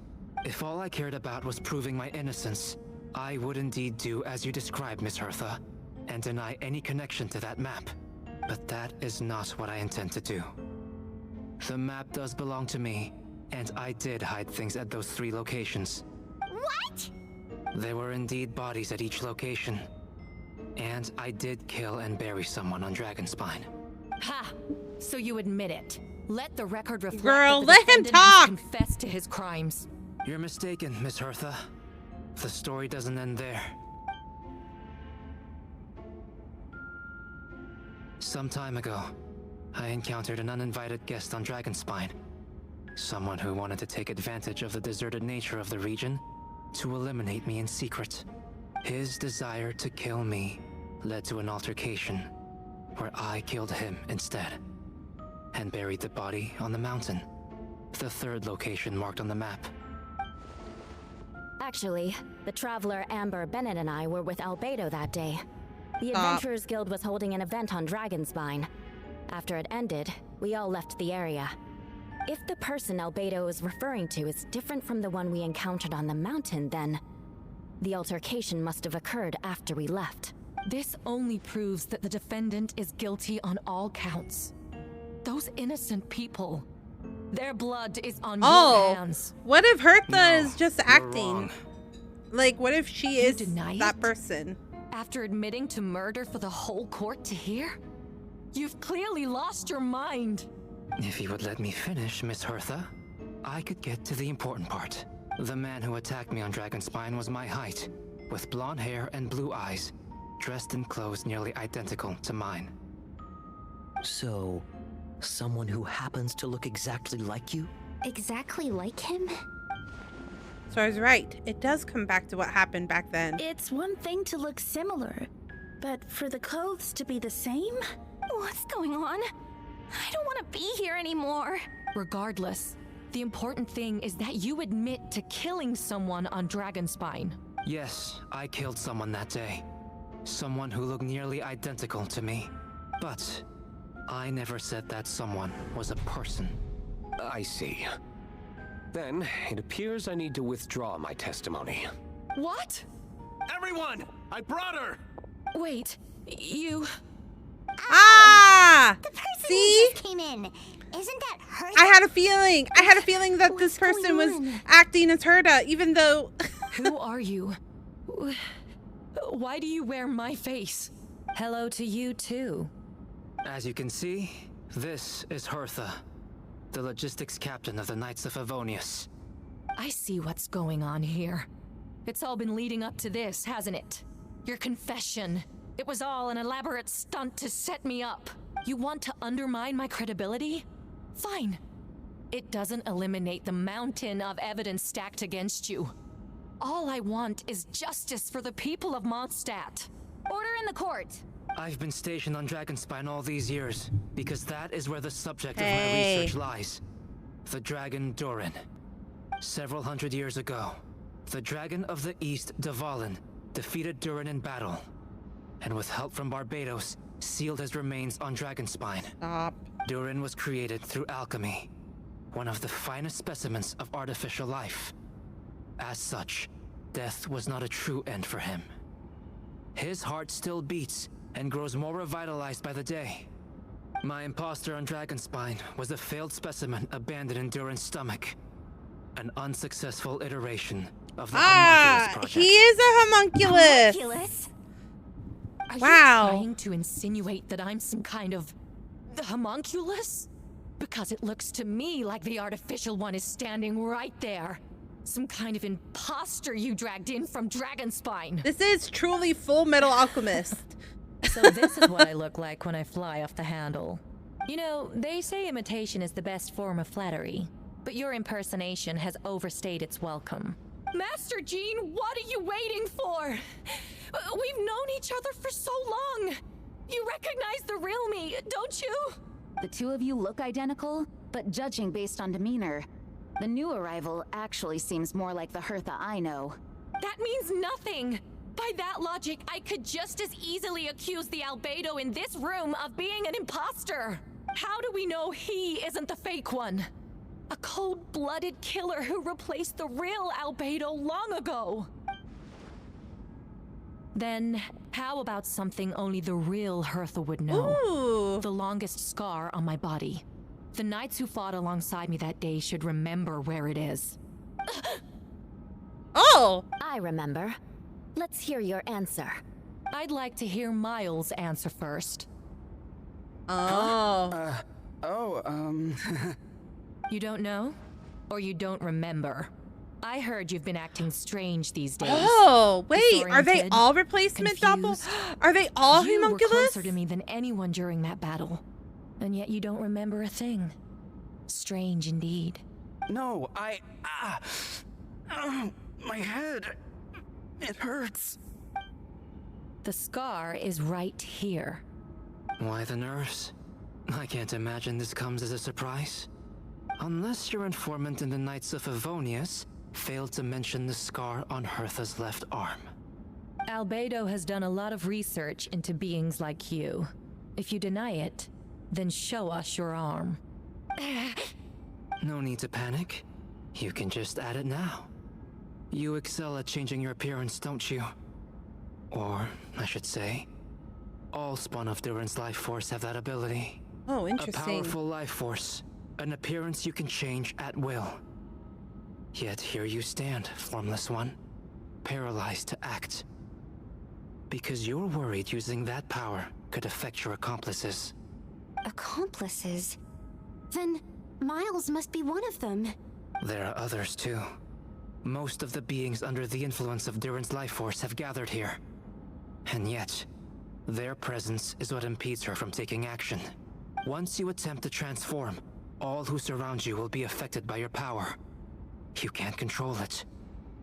If all I cared about was proving my innocence, I would indeed do as you described, Miss Hertha, and deny any connection to that map. But that is not what I intend to do. The map does belong to me, and I did hide things at those 3 locations. What? There were indeed bodies at each location. And I did kill and bury someone on Dragonspine. Ha! So you admit it. Let the record reflect Girl, that the let him defendant has talk! confessed to his crimes. You're mistaken, Miss Hertha. The story doesn't end there. Some time ago, I encountered an uninvited guest on Dragonspine. Someone who wanted to take advantage of the deserted nature of the region to eliminate me in secret. His desire to kill me led to an altercation where I killed him instead and buried the body on the mountain, the 3rd location marked on the map. Actually, the Traveler Amber Bennett and I were with Albedo that day. The Adventurers Guild was holding an event on Dragonspine. After it ended, we all left the area. If the person Albedo is referring to is different from the one we encountered on the mountain, then the altercation must have occurred after we left. This only proves that the defendant is guilty on all counts. Those innocent people, their blood is on your hands. What if Hertha is just you're acting? wrong. Like, what if she is deny that it? person? After admitting to murder for the whole court to hear? You've clearly lost your mind. If you would let me finish, Miss Hertha, I could get to the important part. The man who attacked me on Dragonspine was my height, with blonde hair and blue eyes, dressed in clothes nearly identical to mine. So, someone who happens to look exactly like you? Exactly like him? So I was right. It does come back to what happened back then. It's one thing to look similar, but for the clothes to be the same? What's going on? I don't want to be here anymore. Regardless, the important thing is that you admit to killing someone on Dragonspine. Yes, I killed someone that day. Someone who looked nearly identical to me. But I never said that someone was a person. I see. Then, it appears I need to withdraw my testimony. What? Everyone! I brought her! Wait, you... Ah! The person See? who just came in. Isn't that her? I had a feeling. I had a feeling that this person was acting as Hertha, even though... Who are you? Why do you wear my face? Hello to you too. As you can see, this is Hertha, the logistics captain of the Knights of Favonius. I see what's going on here. It's all been leading up to this, hasn't it? Your confession. It was all an elaborate stunt to set me up. You want to undermine my credibility? Fine. It doesn't eliminate the mountain of evidence stacked against you. All I want is justice for the people of Mondstadt. Order in the court. I've been stationed on Dragonspine all these years, because that is where the subject of my research lies. The dragon Durin. Several hundred years ago, the dragon of the East, Dvalin, defeated Durin in battle, and with help from Barbados, sealed his remains on Dragonspine. Durin was created through alchemy, one of the finest specimens of artificial life. As such, death was not a true end for him. His heart still beats and grows more revitalized by the day. My imposter on Dragonspine was a failed specimen abandoned in Durin's stomach. An unsuccessful iteration of the Homunculus project. He is a homunculus. Homunculus? Are Wow. you trying to insinuate that I'm some kind of homunculus? Because it looks to me like the artificial one is standing right there. Some kind of imposter you dragged in from Dragonspine. This is truly Full Metal Alchemist. So this is what I look like when I fly off the handle. You know, they say imitation is the best form of flattery, but your impersonation has overstayed its welcome. Master Jean, what are you waiting for? We've known each other for so long. You recognize the real me, don't you? The two of you look identical, but judging based on demeanor, the new arrival actually seems more like the Hertha I know. That means nothing. By that logic, I could just as easily accuse the Albedo in this room of being an imposter. How do we know he isn't the fake one? A cold-blooded killer who replaced the real Albedo long ago. Then, how about something only the real Hertha would know? Ooh. The longest scar on my body. The knights who fought alongside me that day should remember where it is. Oh! I remember. Let's hear your answer. I'd like to hear Miles' answer first. Oh. You don't know? Or you don't remember? I heard you've been acting strange these days. Oh, wait. Are they Disoriented, all replacement doppel? Are they all you homunculus? were closer to me than anyone during that battle. And yet you don't remember a thing. Strange indeed. No, my head. It hurts. The scar is right here. Why the nerves? I can't imagine this comes as a surprise. Unless your informant in the Knights of Favonius failed to mention the scar on Hertha's left arm. Albedo has done a lot of research into beings like you. If you deny it, then show us your arm. No need to panic. You can just add it now. You excel at changing your appearance, don't you? Or, I should say, all spawn of Durin's life force have that ability. Oh, interesting. A powerful life force. An appearance you can change at will. Yet here you stand, formless one. Paralyzed to act. Because you're worried using that power could affect your accomplices. Accomplices? Then Miles must be one of them. There are others too. Most of the beings under the influence of Durin's life force have gathered here. And yet, their presence is what impedes her from taking action. Once you attempt to transform, all who surround you will be affected by your power. You can't control it,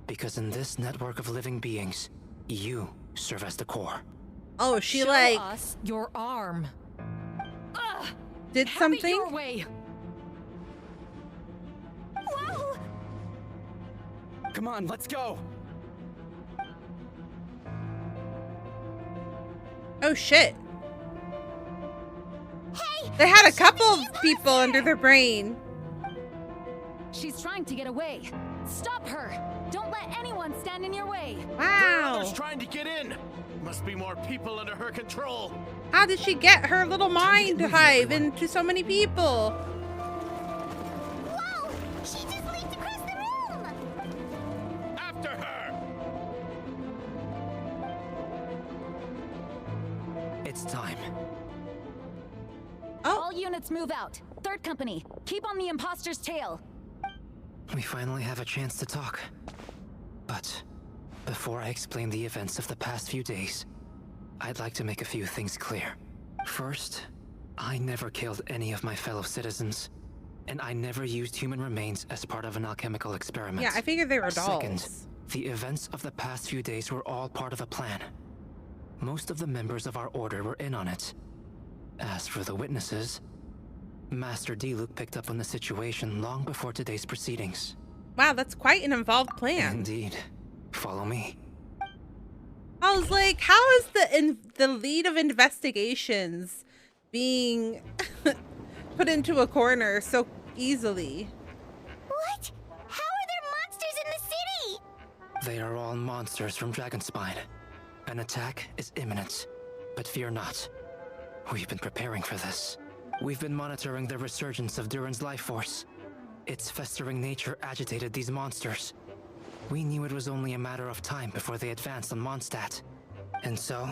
because in this network of living beings, you serve as the core. Oh, she Show like us your arm. did Have something? it your way. Whoa! Come on, let's go. Oh shit. Hey! They had a couple of people under their brain. She's trying to get away. Stop her! Don't let anyone stand in your way. Wow. Others trying to get in. Must be more people under her control. How did she get her little mind hive into so many people? Whoa! She just leaped across the room! After her! It's time. All units move out. Third company, keep on the imposter's tail. We finally have a chance to talk. But before I explain the events of the past few days, I'd like to make a few things clear. First, I never killed any of my fellow citizens, and I never used human remains as part of an alchemical experiment. Yeah, I figured they were dolls. Second, the events of the past few days were all part of a plan. Most of the members of our order were in on it. As for the witnesses, Master Diluc picked up on the situation long before today's proceedings. Wow, that's quite an involved plan. Indeed. Follow me. I was like, how is the lead of investigations being put into a corner so easily? What? How are there monsters in the city? They are all monsters from Dragonspine. An attack is imminent, but fear not. We've been preparing for this. We've been monitoring the resurgence of Durin's life force. Its festering nature agitated these monsters. We knew it was only a matter of time before they advanced on Mondstadt. And so,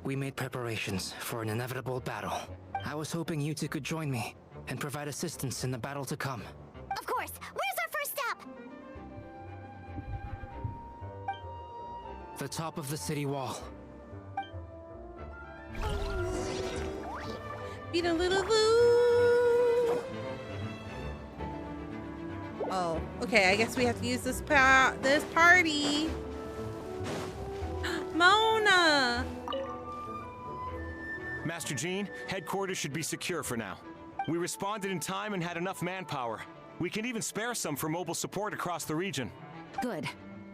we made preparations for an inevitable battle. I was hoping you two could join me and provide assistance in the battle to come. Of course. Where's our first stop? The top of the city wall. Beat a little Lou. Oh, okay. I guess we have to use this party. Mona. Master Jean, headquarters should be secure for now. We responded in time and had enough manpower. We can even spare some for mobile support across the region. Good.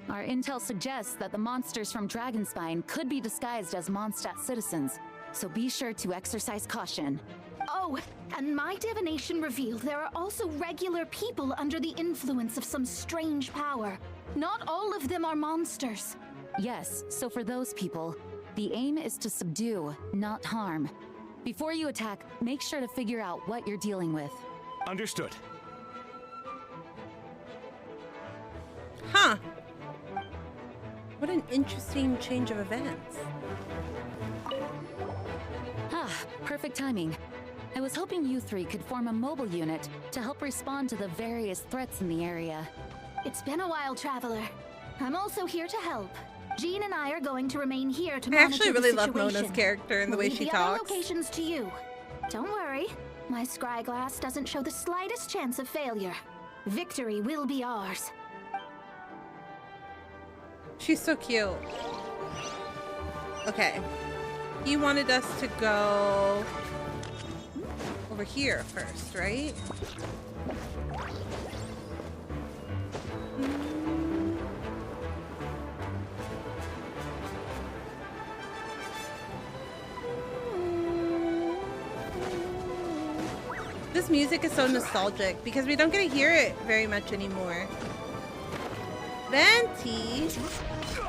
Our intel suggests that the monsters from Dragonspine could be disguised as Mondstadt citizens, so be sure to exercise caution. Oh, and my divination revealed there are also regular people under the influence of some strange power. Not all of them are monsters. Yes, so for those people, the aim is to subdue, not harm. Before you attack, make sure to figure out what you're dealing with. Understood. Huh. What an interesting change of events. Ah, perfect timing. I was hoping you three could form a mobile unit to help respond to the various threats in the area. It's been a while, Traveler. I'm also here to help. Jean and I are going to remain here to I monitor actually really the love situation. Mona's character and the way We'll she leave the other talks. locations to you. Don't worry, my scry glass doesn't show the slightest chance of failure. Victory will be ours. She's so cute. Okay. He wanted us to go over here first, right? This music is so nostalgic because we don't get to hear it very much anymore. Venti?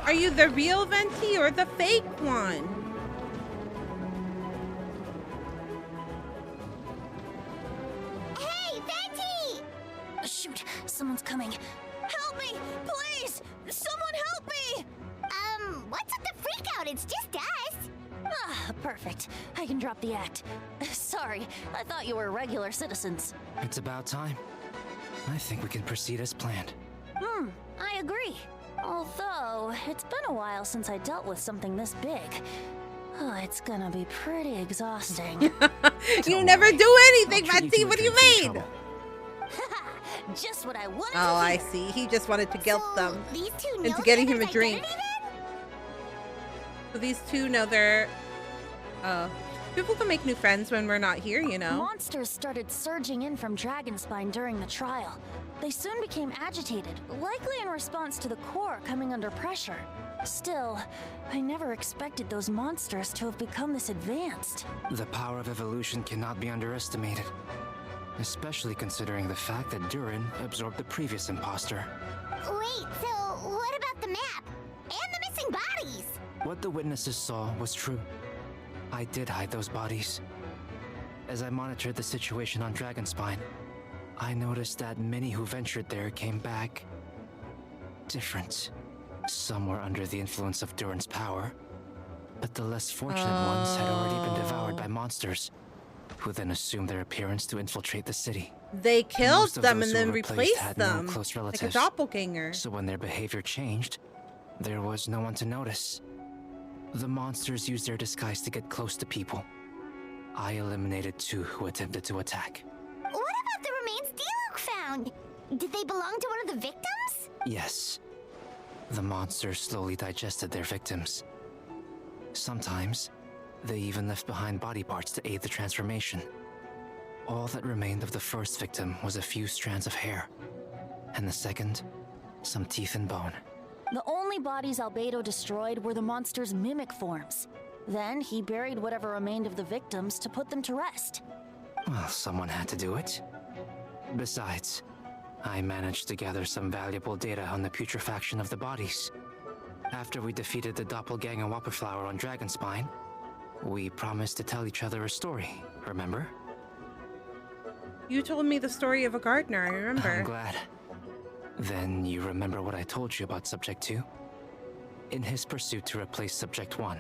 Are you the real Venti or the fake one? Hey, Venti! Shoot, someone's coming. Help me, please! Someone help me! What's with the freak out? It's just us. Ah, perfect. I can drop the act. Sorry, I thought you were regular citizens. It's about time. I think we can proceed as planned. I agree. Although, it's been a while since I dealt with something this big. Oh, it's gonna be pretty exhausting. You never do anything, Venti. What do you mean? Just what I wanted Oh, to I hear. see. He just wanted to guilt them These two know into getting each him a other's drink. identity So these two know they're... people can make new friends when we're not here, you know? Monsters started surging in from Dragonspine during the trial. They soon became agitated, likely in response to the core coming under pressure. Still, I never expected those monsters to have become this advanced. The power of evolution cannot be underestimated, especially considering the fact that Durin absorbed the previous imposter. Wait, so what about the map? And the missing bodies? What the witnesses saw was true. I did hide those bodies. As I monitored the situation on Dragonspine, I noticed that many who ventured there came back different. Some were under the influence of Durin's power, But the less fortunate ones had already been devoured by monsters, who then assumed their appearance to infiltrate the city. They killed Most of them those and who then were replaced replaced had them. no close Like a relatives. doppelganger. So when their behavior changed, there was no one to notice. The monsters used their disguise to get close to people. I eliminated 2 who attempted to attack. What about the remains Diluc found? Did they belong to one of the victims? Yes. The monsters slowly digested their victims. Sometimes, they even left behind body parts to aid the transformation. All that remained of the first victim was a few strands of hair. And the second, some teeth and bone. The only bodies Albedo destroyed were the monster's mimic forms. Then he buried whatever remained of the victims to put them to rest. Well, someone had to do it. Besides, I managed to gather some valuable data on the putrefaction of the bodies. After we defeated the doppelganger Whopperflower on Dragonspine, we promised to tell each other a story, remember? You told me the story of a gardener, I remember. I'm glad. Then you remember what I told you about Subject 2? In his pursuit to replace Subject 1,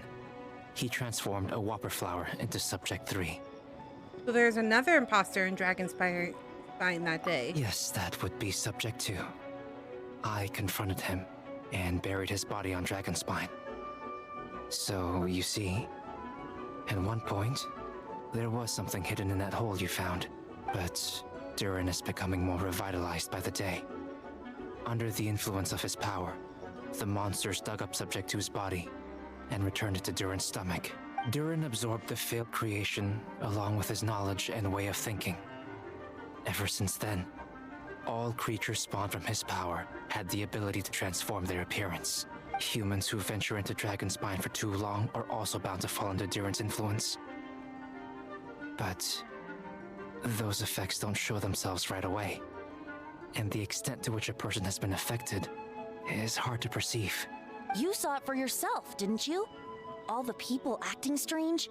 he transformed a Whopperflower into Subject 3. So there's another imposter in Dragonspine that day. Yes, that would be Subject 2. I confronted him and buried his body on Dragonspine. So, you see, at one point, there was something hidden in that hole you found. But Durin is becoming more revitalized by the day. Under the influence of his power, the monsters dug up Subject 2's body and returned it to Durin's stomach. Durin absorbed the failed creation along with his knowledge and way of thinking. Ever since then, all creatures spawned from his power had the ability to transform their appearance. Humans who venture into Dragonspine for too long are also bound to fall under Durin's influence. But those effects don't show themselves right away, and the extent to which a person has been affected is hard to perceive. You saw it for yourself, didn't you? All the people acting strange?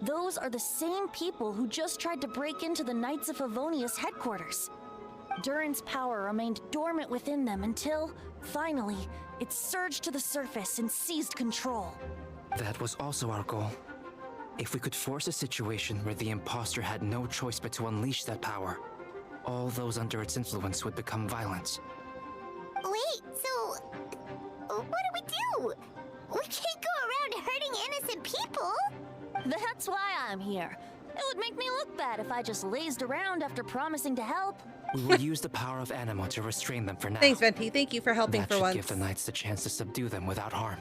Those are the same people who just tried to break into the Knights of Favonius headquarters. Durin's power remained dormant within them until, finally, it surged to the surface and seized control. That was also our goal. If we could force a situation where the imposter had no choice but to unleash that power, all those under its influence would become violent. Wait, so what do? We can't go around hurting innocent people. That's why I'm here. It would make me look bad if I just lazed around after promising to help. We will use the power of Animo to restrain them for now. Thanks, Venti. Thank you for helping that for should once. give the Knights the chance to subdue them without harm.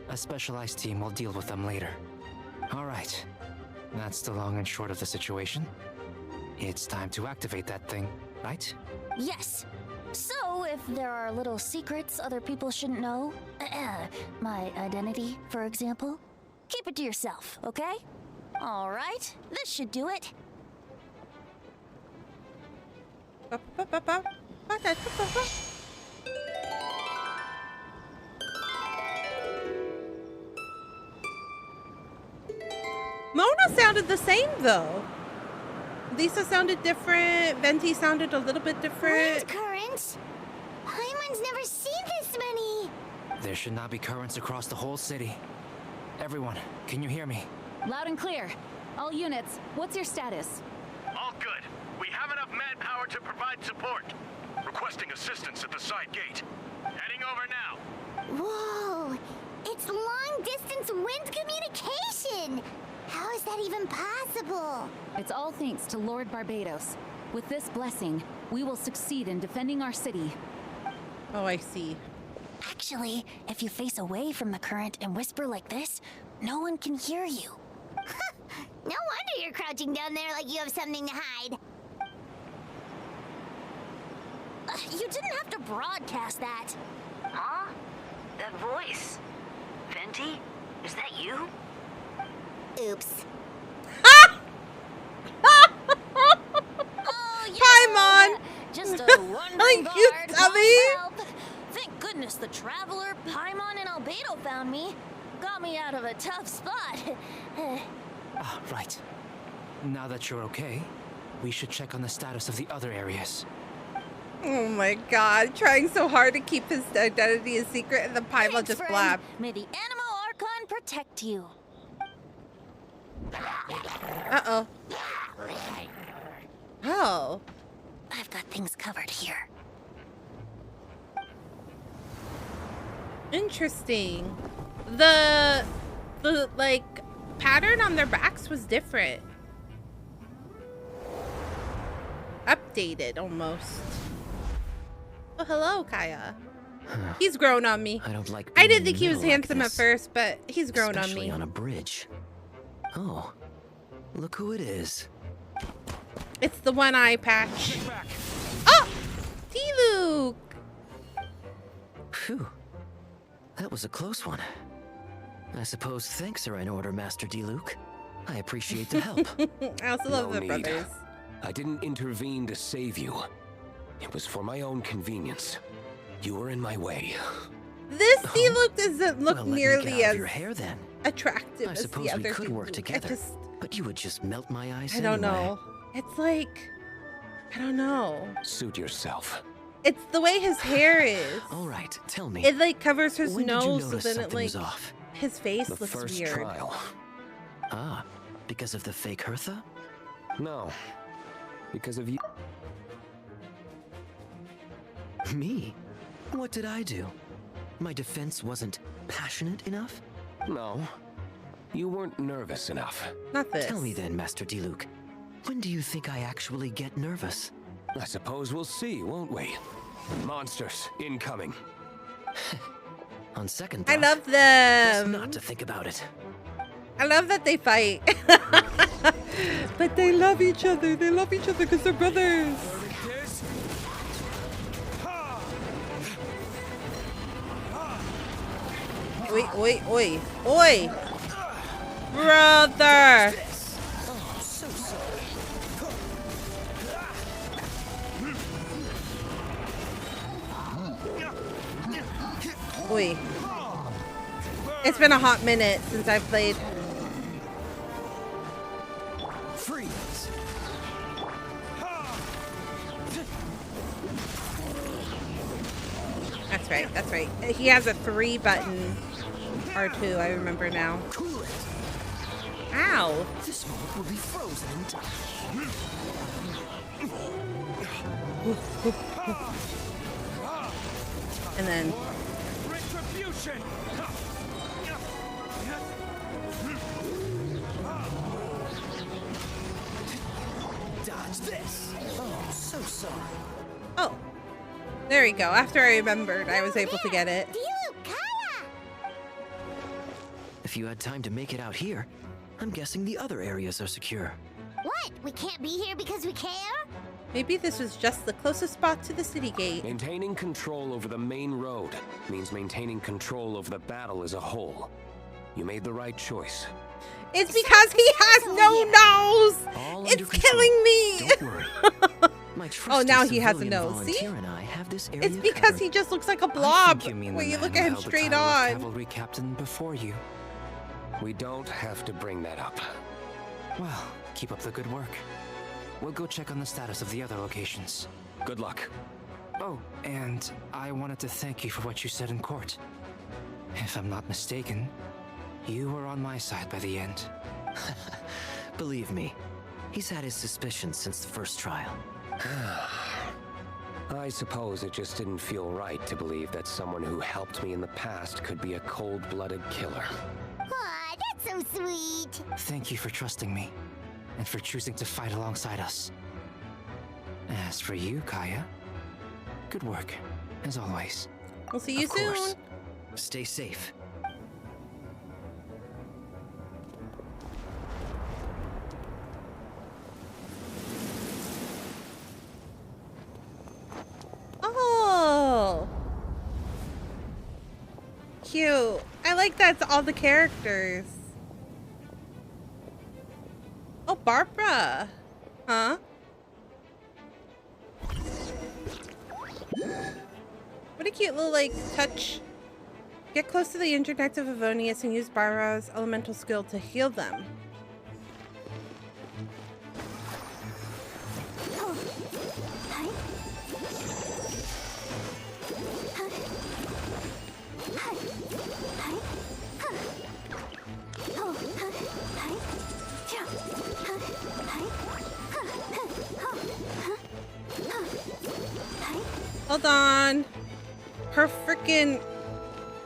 A specialized team will deal with them later. Alright, that's the long and short of the situation. It's time to activate that thing, right? Yes. So, if there are little secrets other people shouldn't know, my identity, for example, keep it to yourself, okay? Alright, this should do it. Mona sounded the same, though. Lisa sounded different. Venti sounded a little bit different. Wind currents? Paimon's never seen this many. There should not be currents across the whole city. Everyone, can you hear me? Loud and clear. All units, what's your status? All good. We have enough manpower to provide support. Requesting assistance at the side gate. Heading over now. Whoa! It's long-distance wind communication! How is that even possible? It's all thanks to Lord Barbados. With this blessing, we will succeed in defending our city. Oh, I see. Actually, if you face away from the current and whisper like this, no one can hear you. No wonder you're crouching down there like you have something to hide. You didn't have to broadcast that. Huh? That voice. Venti? Is that you? Oops. Oh, Paimon! Just a wandering Thank you, bard. Tubby! Thank goodness the Traveler, Paimon, and Albedo found me. Got me out of a tough spot. Right. Now that you're okay, we should check on the status of the other areas. Oh my god, trying so hard to keep his identity a secret, and the Paimon just friend. blabbed. May the Animo Archon and protect you. Uh-oh. Oh. I've got things covered here. Interesting. The like pattern on their backs was different. Updated almost. Oh, hello, Kaya. He's grown on me. I don't like. I didn't think he was handsome at first, but he's grown on me. On a bridge. Oh, look who it is. It's the one eye patch. Oh, T-Luke. Phew. That was a close one. I suppose thanks are in order, Master D-Luke. I appreciate the help. I also love the need. brothers. I didn't intervene to save you. It was for my own convenience. You were in my way. This D-Luke doesn't look nearly as your hair, then. attractive I as suppose the other we could work D-Luke. together, but you would just melt my eyes I don't anyway. know. It's like, I don't know. Suit yourself. It's the way his hair is. All right, tell me. It like covers his when did you nose, so notice then it something like was off? his face The looks first weird. trial. Ah, because of the fake Hertha? No. Because of you. Me? What did I do? My defense wasn't passionate enough? No. You weren't nervous enough. Not this. Tell me then, Master D-Luke. When do you think I actually get nervous? I suppose we'll see, won't we? Monsters incoming. On second I thought, love best them. not to think about it. I love that they fight. But they love each other. They love each other because they're brothers. Oi, oi, oi, oi! Brother! Oi. It's been a hot minute since I've played. Freeze. That's right, that's right. He has a 3 button R2, I remember now. Ow! This moment will be frozen in time. And then Retribution. Dodge this. Oh, so sorry. oh, there we go. After I remembered, I was able to get it. If you had time to make it out here, I'm guessing the other areas are secure. What? We can't be here because we care? Maybe this was just the closest spot to the city gate. Maintaining control over the main road means maintaining control over the battle as a whole. You made the right choice. It's because he has no All nose. under It's control. killing me. Don't worry. My Oh, now he has a civilian nose. See? volunteer and I have this area It's because covered. he just looks like a blob You mean when the you man look who at him held the straight title of on. cavalry captain before you. We don't have to bring that up. Well, keep up the good work. We'll go check on the status of the other locations. Good luck. Oh, and I wanted to thank you for what you said in court. If I'm not mistaken, you were on my side by the end. Believe me, he's had his suspicions since the first trial. I suppose it just didn't feel right to believe that someone who helped me in the past could be a cold-blooded killer. Aw, that's so sweet. Thank you for trusting me, and for choosing to fight alongside us. As for you, Kaya, good work, as always. We'll see you Of course. soon. Stay safe. Oh. Cute. I like that's all the characters. Oh, Barbara. Huh? What a cute little, like, touch. Get close to the internet of Avonius and use Barbara's elemental skill to heal them. Hold on. Her freaking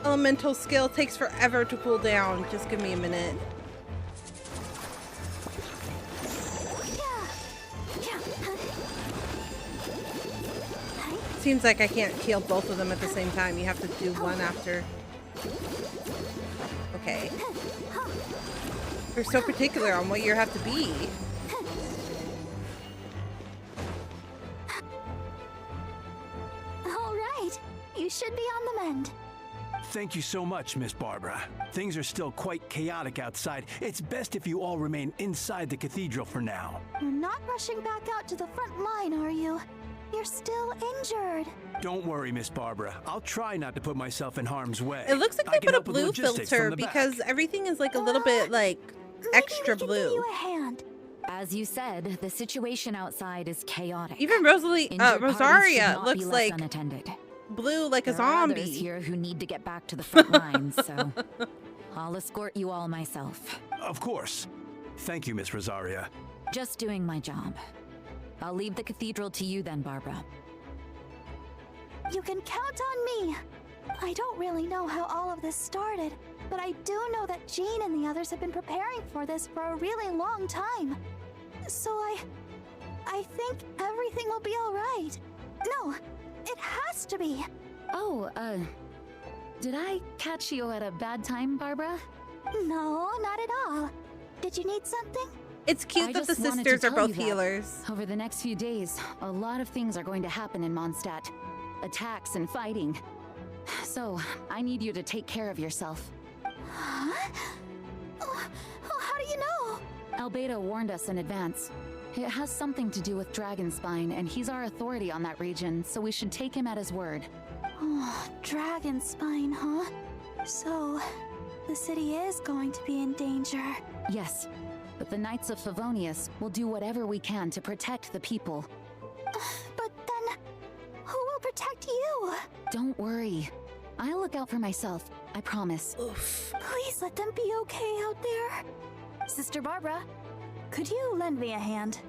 elemental skill takes forever to cool down. Just give me a minute. Seems like I can't heal both of them at the same time. You have to do one after. Okay. You're so particular on what you have to be. All right, you should be on the mend. Thank you so much, Miss Barbara. Things are still quite chaotic outside. It's best if you all remain inside the cathedral for now. You're not rushing back out to the front line, are you? You're still injured. Don't worry, Miss Barbara. I'll try not to put myself in harm's way. It looks like I they can put a help with blue logistics filter from the back. because everything is like a little bit like extra blue. As you said, the situation outside is chaotic. Even Rosalie, Injured parties should Rosaria not looks be left like unattended. blue like a There are zombie. others here who need to get back to the front lines, so I'll escort you all myself. Of course. Thank you, Miss Rosaria. Just doing my job. I'll leave the cathedral to you then, Barbara. You can count on me. I don't really know how all of this started, but I do know that Jean and the others have been preparing for this for a really long time. So I think everything will be all right. No, it has to be. Oh, did I catch you at a bad time, Barbara? No, not at all. Did you need something? It's cute I that the just wanted sisters to are tell both you that healers. Over the next few days, a lot of things are going to happen in Mondstadt. Attacks and fighting. So, I need you to take care of yourself. Huh? Oh, how do you know? Albedo warned us in advance. It has something to do with Dragonspine, and he's our authority on that region, so we should take him at his word. Oh, Dragonspine, huh? So, the city is going to be in danger. Yes, but the Knights of Favonius will do whatever we can to protect the people. But then, who will protect you? Don't worry. I'll look out for myself, I promise. Oof. Please let them be okay out there. Sister Barbara, could you lend me a hand?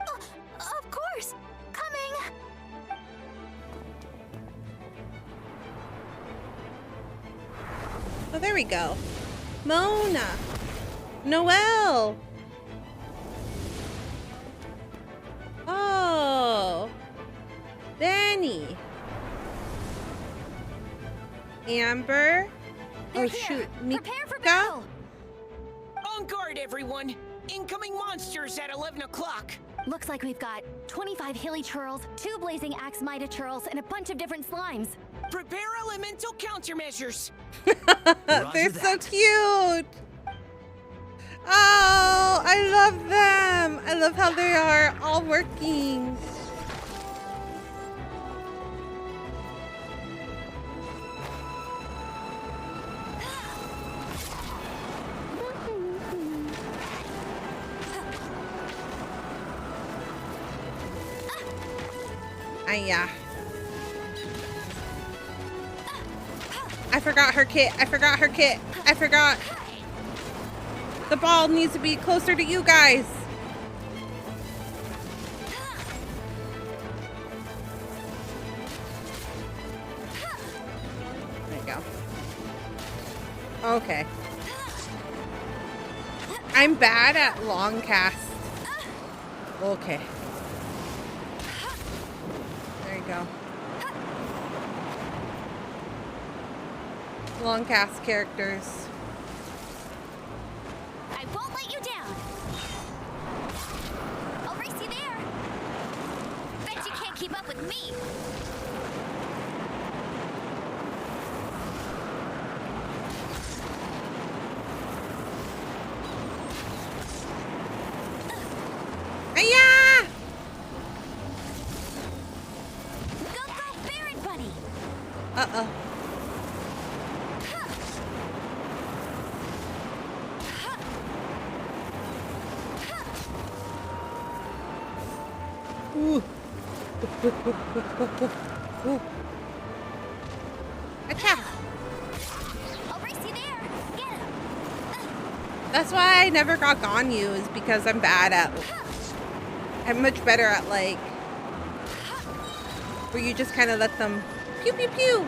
Of course! Coming! Oh, there we go. Mona. Noelle. Oh. Benny. Amber. Oh shoot. Prepare for battle! On guard, everyone! Incoming monsters at 11 o'clock! Looks like we've got 25 hilly churls, 2 blazing axe mighty churls, and a bunch of different slimes. Prepare elemental countermeasures! They're so cute. Oh, I love them. I love how they are all working. Yeah. I forgot her kit. I forgot her kit. I forgot. The ball needs to be closer to you guys. There you go. Okay. I'm bad at long cast. Okay. Go. Long cast characters. I won't let you down. I'll race you there. Bet you can't keep up with me. Hiya! Uh-oh. Ooh. Ooh. Attack! I'll race you there. Get him. That's why I never got Ganyu, is because I'm bad at... I'm much better at, like... where you just kind of let them... Pew, pew, pew!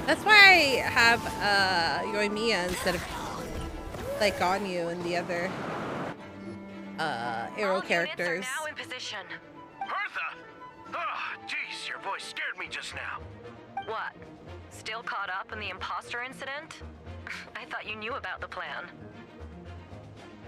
That's why I have Yoimiya instead of, like, Ganyu and the other arrow characters. Now in position. Hertha! Oh, jeez, your voice scared me just now. What? Still caught up in the imposter incident? I thought you knew about the plan.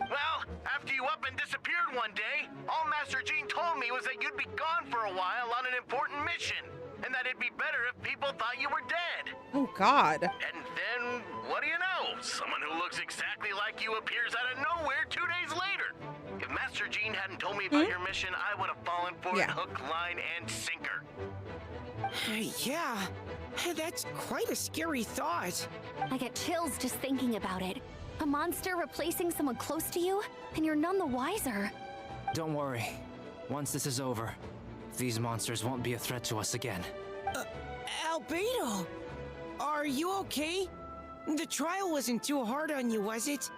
Well, after you up and disappeared one day, all Master Jean told me was that you'd be gone for a while on an important mission, and that it'd be better if people thought you were dead. Oh, God. And then, what do you know? Someone who looks exactly like you appears out of nowhere 2 days later. If Master Jean hadn't told me about your mission, I would have fallen for it hook, line, and sinker. Yeah, that's quite a scary thought. I get chills just thinking about it. A monster replacing someone close to you, and you're none the wiser. Don't worry. Once this is over, these monsters won't be a threat to us again. Albedo! Are you okay? The trial wasn't too hard on you, was it?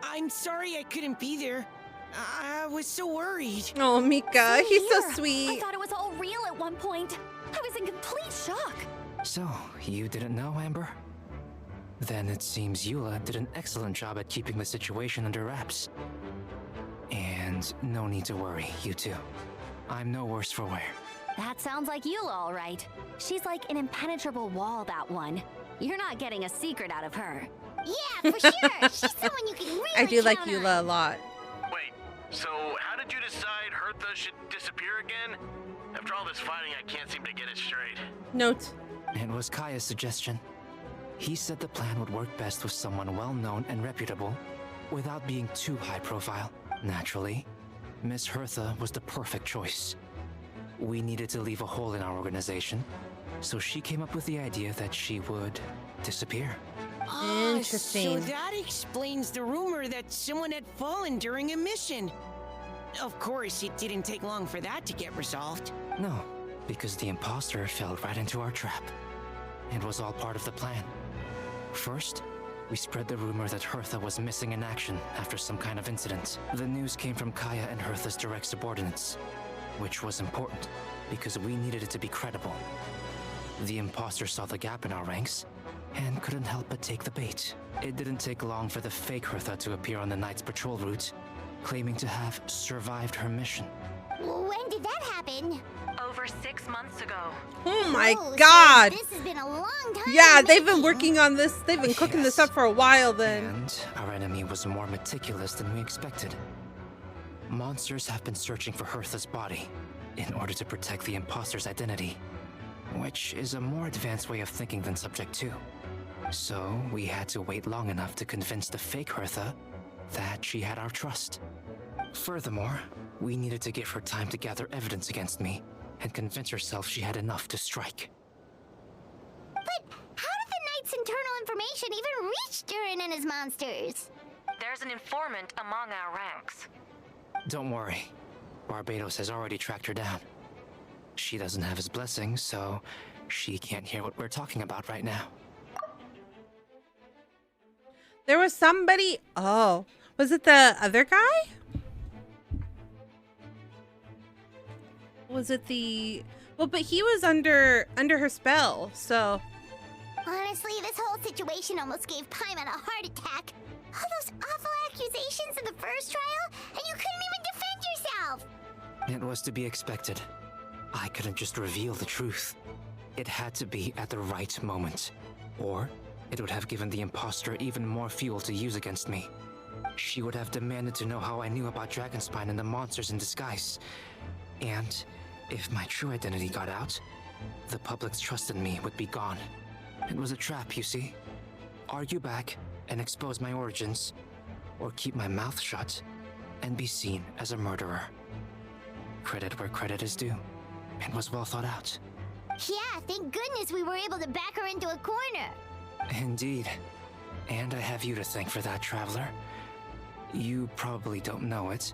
I'm sorry I couldn't be there. I was so worried. Oh, Mika, Same he's here. so sweet. I thought it was all real at one point. I was in complete shock. So, you didn't know, Amber? Then it seems Eula did an excellent job at keeping the situation under wraps. And no need to worry, you two. I'm no worse for wear. That sounds like Eula, all right. She's like an impenetrable wall, that one. You're not getting a secret out of her. Yeah, for sure. She's someone you can really I do like count Eula on. a lot. Wait, so how did you decide Hertha should disappear again? After all this fighting, I can't seem to get it straight. Note. It was Kaya's suggestion. He said the plan would work best with someone well-known and reputable, without being too high-profile. Naturally, Miss Hertha was the perfect choice. We needed to leave a hole in our organization, so she came up with the idea that she would disappear. Interesting. So that explains the rumor that someone had fallen during a mission. Of course, it didn't take long for that to get resolved. No, because the imposter fell right into our trap. It was all part of the plan. First, we spread the rumor that Hertha was missing in action after some kind of incident. The news came from Kaya and Hertha's direct subordinates, which was important because we needed it to be credible. The imposter saw the gap in our ranks and couldn't help but take the bait. It didn't take long for the fake Hertha to appear on the night's patrol route, claiming to have survived her mission. When did that happen? Over 6 months ago. Oh my Oh, so God. this has been a long time. Yeah, they've been working on this. They've been cooking this up for a while then. And our enemy was more meticulous than we expected. Monsters have been searching for Hertha's body in order to protect the imposter's identity, which is a more advanced way of thinking than Subject 2. So we had to wait long enough to convince the fake Hertha that she had our trust. Furthermore, we needed to give her time to gather evidence against me and convince herself she had enough to strike. But how did the Knight's internal information even reach Durin and his monsters? There's an informant among our ranks. Don't worry. Barbados has already tracked her down. She doesn't have his blessing, so she can't hear what we're talking about right now. There was somebody. Oh, was it the other guy? Was it the? Well, but he was under her spell, so. Honestly, this whole situation almost gave Paimon a heart attack. All those awful accusations in the first trial, and you couldn't even defend yourself. It was to be expected. I couldn't just reveal the truth. It had to be at the right moment, or it would have given the imposter even more fuel to use against me. She would have demanded to know how I knew about Dragonspine and the monsters in disguise. And if my true identity got out, the public's trust in me would be gone. It was a trap, you see. Argue back and expose my origins, or keep my mouth shut and be seen as a murderer. Credit where credit is due. It was well thought out. Yeah, thank goodness we were able to back her into a corner. Indeed. And I have you to thank for that, Traveler. You probably don't know it,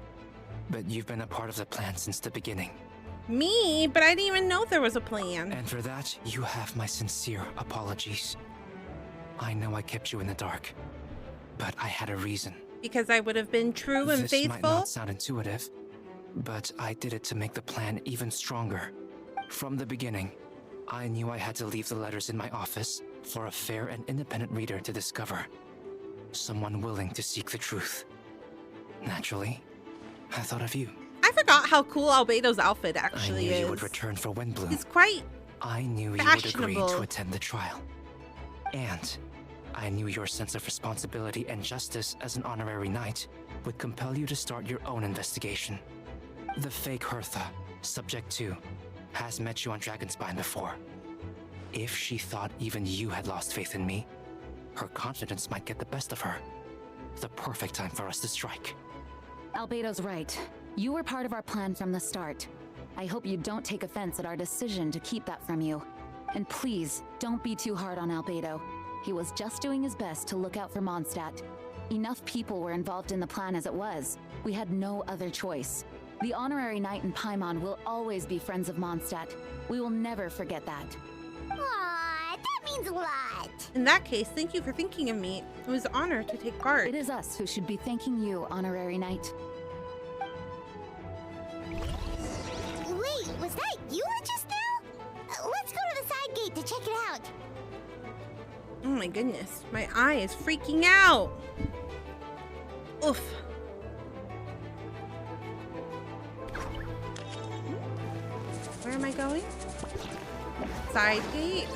but you've been a part of the plan since the beginning. Me? But I didn't even know there was a plan. And for that, you have my sincere apologies. I know I kept you in the dark, but I had a reason. Because I would have been true and This faithful? might not sound intuitive, but I did it to make the plan even stronger. From the beginning, I knew I had to leave the letters in my office for a fair and independent reader to discover. Someone willing to seek the truth. Naturally, I thought of you. I forgot how cool Albedo's outfit actually I knew is. you would return for Windbloom. He's quite I knew you would agree to attend the trial. And I knew your sense of responsibility and justice as an honorary knight would compel you to start your own investigation. The fake Hertha, Subject 2, has met you on Dragonspine before. If she thought even you had lost faith in me, her confidence might get the best of her. The perfect time for us to strike. Albedo's right. You were part of our plan from the start. I hope you don't take offense at our decision to keep that from you. And please, don't be too hard on Albedo. He was just doing his best to look out for Mondstadt. Enough people were involved in the plan as it was. We had no other choice. The honorary knight and Paimon will always be friends of Mondstadt. We will never forget that. Aw, that means a lot. In that case, thank you for thinking of me. It was an honor to take part. It is us who should be thanking you, honorary knight. Wait, was that you just now? Let's go to the side gate to check it out. Oh my goodness, my eye is freaking out. Oof. Where am I going? Side gate?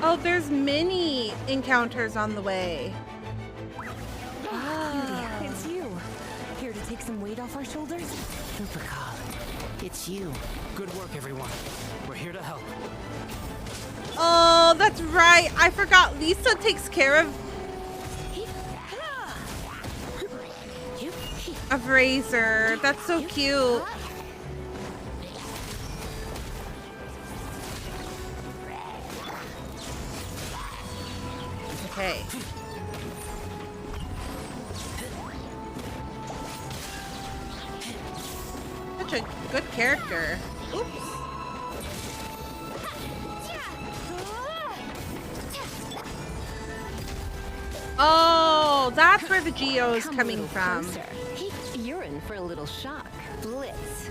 Oh, there's many encounters on the way. Ah, it's you. Here to take some weight off our shoulders? Super Carl, it's you. Good work, everyone. We're here to help. Oh, that's right. I forgot Lisa takes care of Razor. That's so cute. Okay. Such a good character. Oops. Oh, that's where the Geo is coming from. You're in for a little shock. Blitz.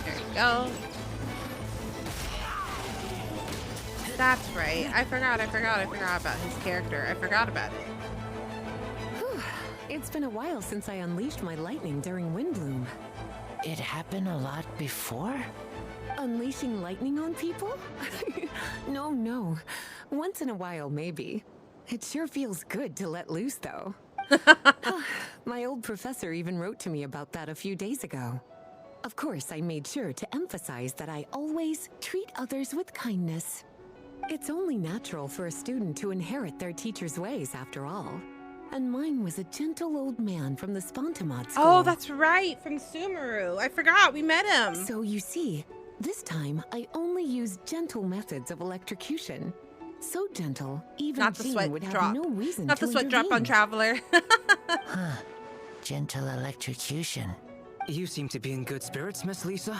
There you go. That's right. I forgot about his character. I forgot about it. Whew. It's been a while since I unleashed my lightning during Windbloom. It happened a lot before? Unleashing lightning on people? No. Once in a while, maybe. It sure feels good to let loose, though. My old professor even wrote to me about that a few days ago. Of course, I made sure to emphasize that I always treat others with kindness. It's only natural for a student to inherit their teacher's ways, after all. And mine was a gentle old man from the Spontamod school. Oh, that's right, from Sumeru. I forgot, we met him. So you see, this time I only used gentle methods of electrocution. So gentle, even Not the Jean sweat would have drop. no reason Not to the sweat drop on intervene. Traveler. Huh. Gentle electrocution. You seem to be in good spirits, Miss Lisa.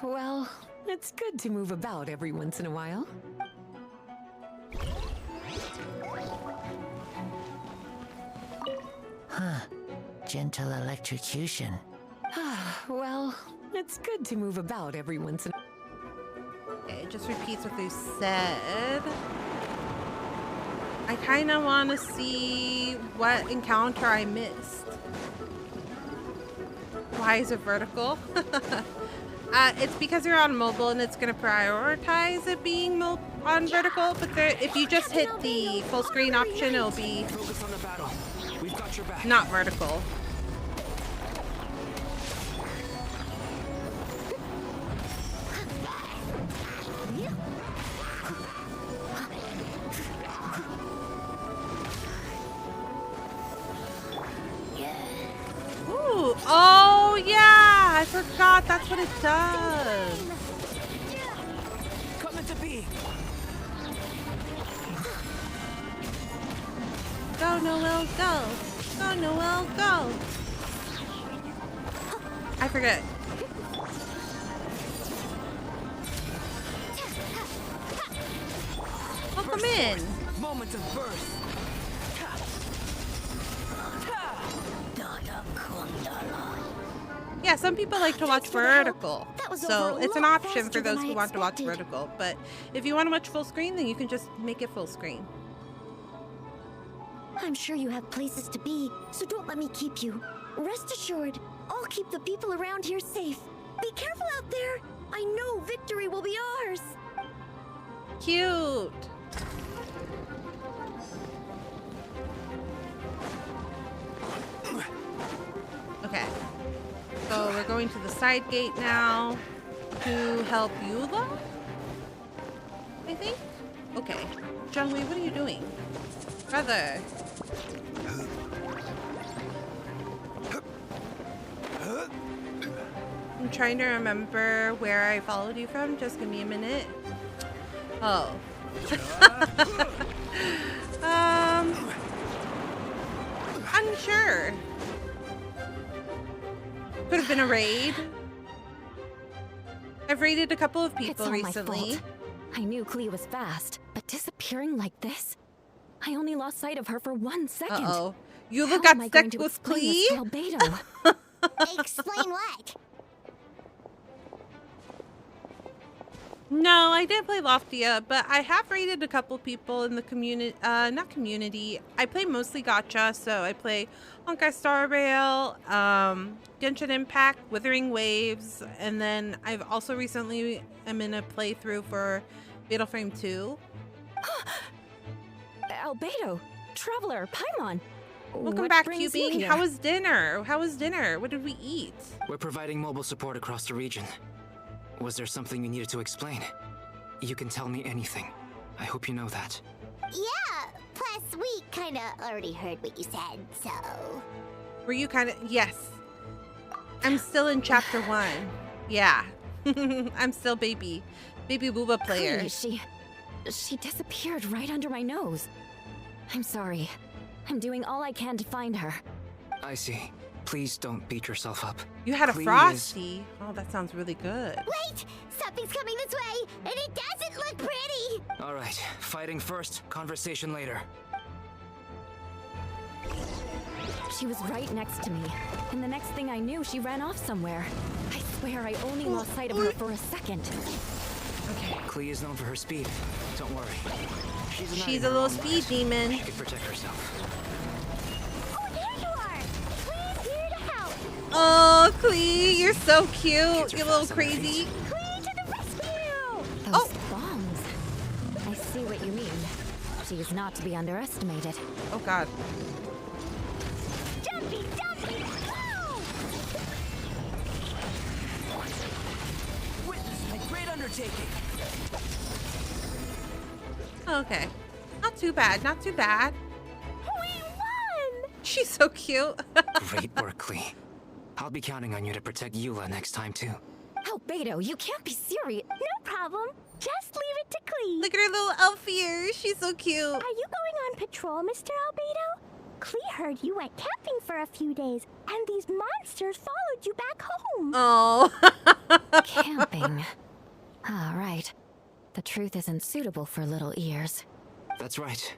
Well, it's good to move about every once in a while. Huh. Gentle electrocution. Well, it's good to move about every once in a Okay, it just repeats what they said. I kind of want to see what encounter I missed. Why is it vertical? It's because you're on mobile and it's going to prioritize it being on vertical, but if you just hit the full screen option, it'll be Focus on the battle. We've got your back. not vertical. Ooh, oh yeah, I forgot that's what it does. Come into being. Go, Noel, go. Go, Noel, go. I forget. Welcome in. Moment of birth. Yeah, some people like to watch vertical, so it's an option for those who want to watch vertical. But if you want to watch full screen, then you can just make it full screen. I'm sure you have places to be, so don't let me keep you. Rest assured, I'll keep the people around here safe. Be careful out there. I know victory will be ours. Cute. Okay. So we're going to the side gate now to help Eula, I think? Okay. Jungwei, what are you doing? Brother. I'm trying to remember where I followed you from. Just give me a minute. Oh. Unsure. Could have been a raid. I've raided a couple of people recently. My fault. I knew Klee was fast, but disappearing like this? I only lost sight of her for 1 second. Uh-oh. You got stuck with Klee? Explain what? No, I didn't play Lottieo, but I have raided a couple people in the community. Not community. I play mostly gacha, so I play Honkai Star Rail, Genshin Impact, Withering Waves, and then I've also recently am in a playthrough for Fatal Frame 2. Albedo, Traveler, Paimon. Welcome back, Cubing. How was dinner? How was dinner? What did we eat? We're providing mobile support across the region. Was there something you needed to explain? You can tell me anything. I hope you know that. Yeah, plus we kinda already heard what you said, so... Were you kinda... Yes. I'm still in chapter 1. Yeah. I'm still baby booba player. Klee, she disappeared right under my nose. I'm sorry. I'm doing all I can to find her. I see. Please don't beat yourself up. You had a Frosty. Oh, that sounds really good. Wait! Something's coming this way, and it doesn't look pretty! Alright, fighting first, conversation later. She was right next to me, and the next thing I knew, she ran off somewhere. I swear I only lost sight of her for a second. Okay. Klee is known for her speed. Don't worry. She's a little speed demon. She can protect herself. Oh, there you are! Klee's here to help! Oh, Klee, you're so cute. You little crazy. Klee to the rescue! Those bombs. I see what you mean. She is not to be underestimated. Oh, God. Jumpy, jumpy, go! Witness my great undertaking. Okay. Not too bad. Not too bad. We won! She's so cute. Great work, Klee. I'll be counting on you to protect Eula next time, too. Albedo, you can't be serious. No problem. Just leave it to Klee. Look at her little elf ears. She's so cute. Are you going on patrol, Mr. Albedo? Klee heard you went camping for a few days, and these monsters followed you back home. Oh. Camping. All right. The truth isn't suitable for little ears. That's right.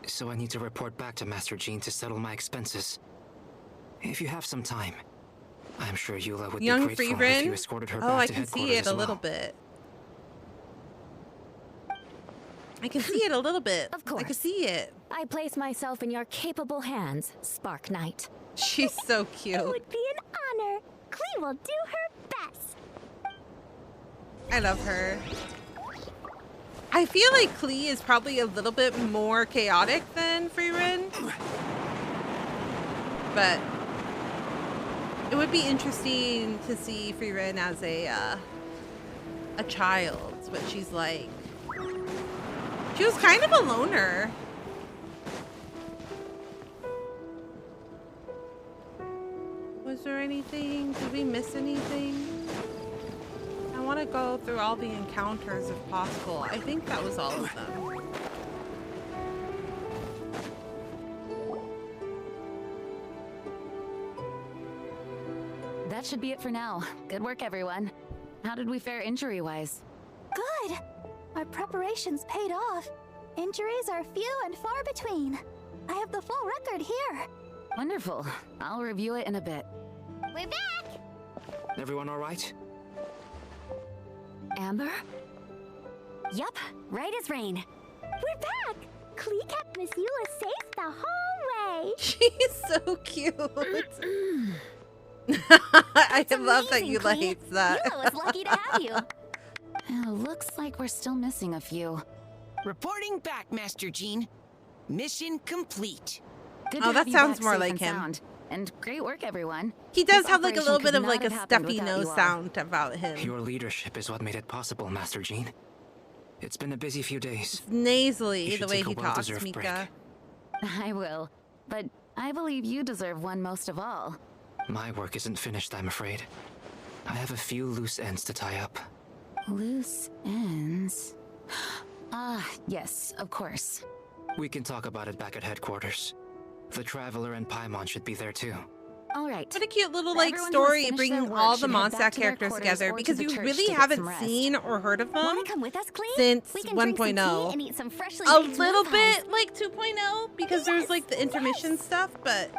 So I need to report back to Master Jean to settle my expenses. If you have some time, I'm sure Eula would be grateful if you escorted her back to headquarters. I can see it a little bit. I can see it a little bit. Of course. I can see it. I place myself in your capable hands, Spark Knight. She's so cute. It would be an honor. Klee will do her best. I love her. I feel like Klee is probably a little bit more chaotic than Frieren. But it would be interesting to see Frieren as a child, what she's like. She was kind of a loner. Was there anything? Did we miss anything? I want to go through all the encounters if possible. I think that was all of them. that should be it for now. Good work, everyone. How did we fare injury-wise? Good! Our preparations paid off. Injuries are few and far between. I have the full record here. Wonderful. I'll review it in a bit. We're back! Everyone all right? Amber? Yup, right as rain. We're back! Klee kept Miss Eula safe the whole way. She's so cute. I love that Eula hates that. Eula was lucky to have you. It looks like we're still missing a few. Reporting back, Master Jean. Mission complete. Good Oh, to that have you sounds back more safe like and him. sound. And great work, everyone. He does This have like a little operation bit of could like not a have happened stuffy without nose you all. sound about him. Your leadership is what made it possible, Master Jean. It's been a busy few days. Nasally, You the should way take a he talks, well-deserved Mika. I will. But I believe you deserve one most of all. My work isn't finished, I'm afraid. I have a few loose ends to tie up. Loose ends? Ah, yes, of course. We can talk about it back at headquarters. The Traveler and Paimon should be there too. All right. What a cute little like Everyone who has story finished bringing their work all the should head back Mondstadt to their characters quarters together or to because the you church really to get haven't some rest. seen or heard of them Wanna come with us, Klee? since We can drink some tea 1.0. and eat some freshly A baked little meal bit pies. like 2.0 because there's like the intermission stuff, but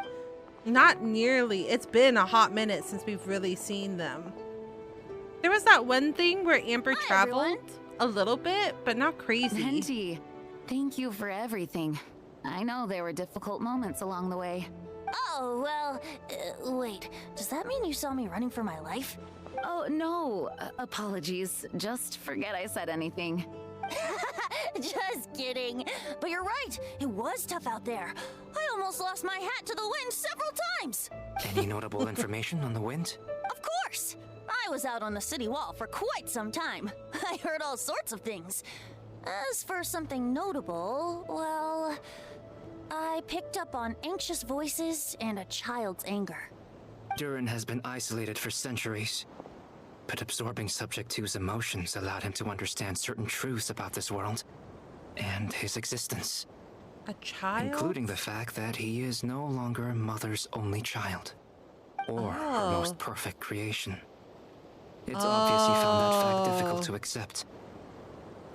not nearly. It's been a hot minute since we've really seen them. There was that one thing where Amber traveled a little bit, but not crazy. Venti, thank you for everything. I know there were difficult moments along the way. Oh, well, wait. Does that mean you saw me running for my life? Oh, no. Apologies. Just forget I said anything. Just kidding. But you're right. It was tough out there. I almost lost my hat to the wind several times. Any notable information on the wind? Of course. I was out on the city wall for quite some time. I heard all sorts of things. As for something notable, well, I picked up on anxious voices and a child's anger. Durin has been isolated for centuries, but absorbing Subject 2's emotions allowed him to understand certain truths about this world and his existence. A child? Including the fact that he is no longer Mother's only child, or her most perfect creation. It's obvious he found that fact difficult to accept.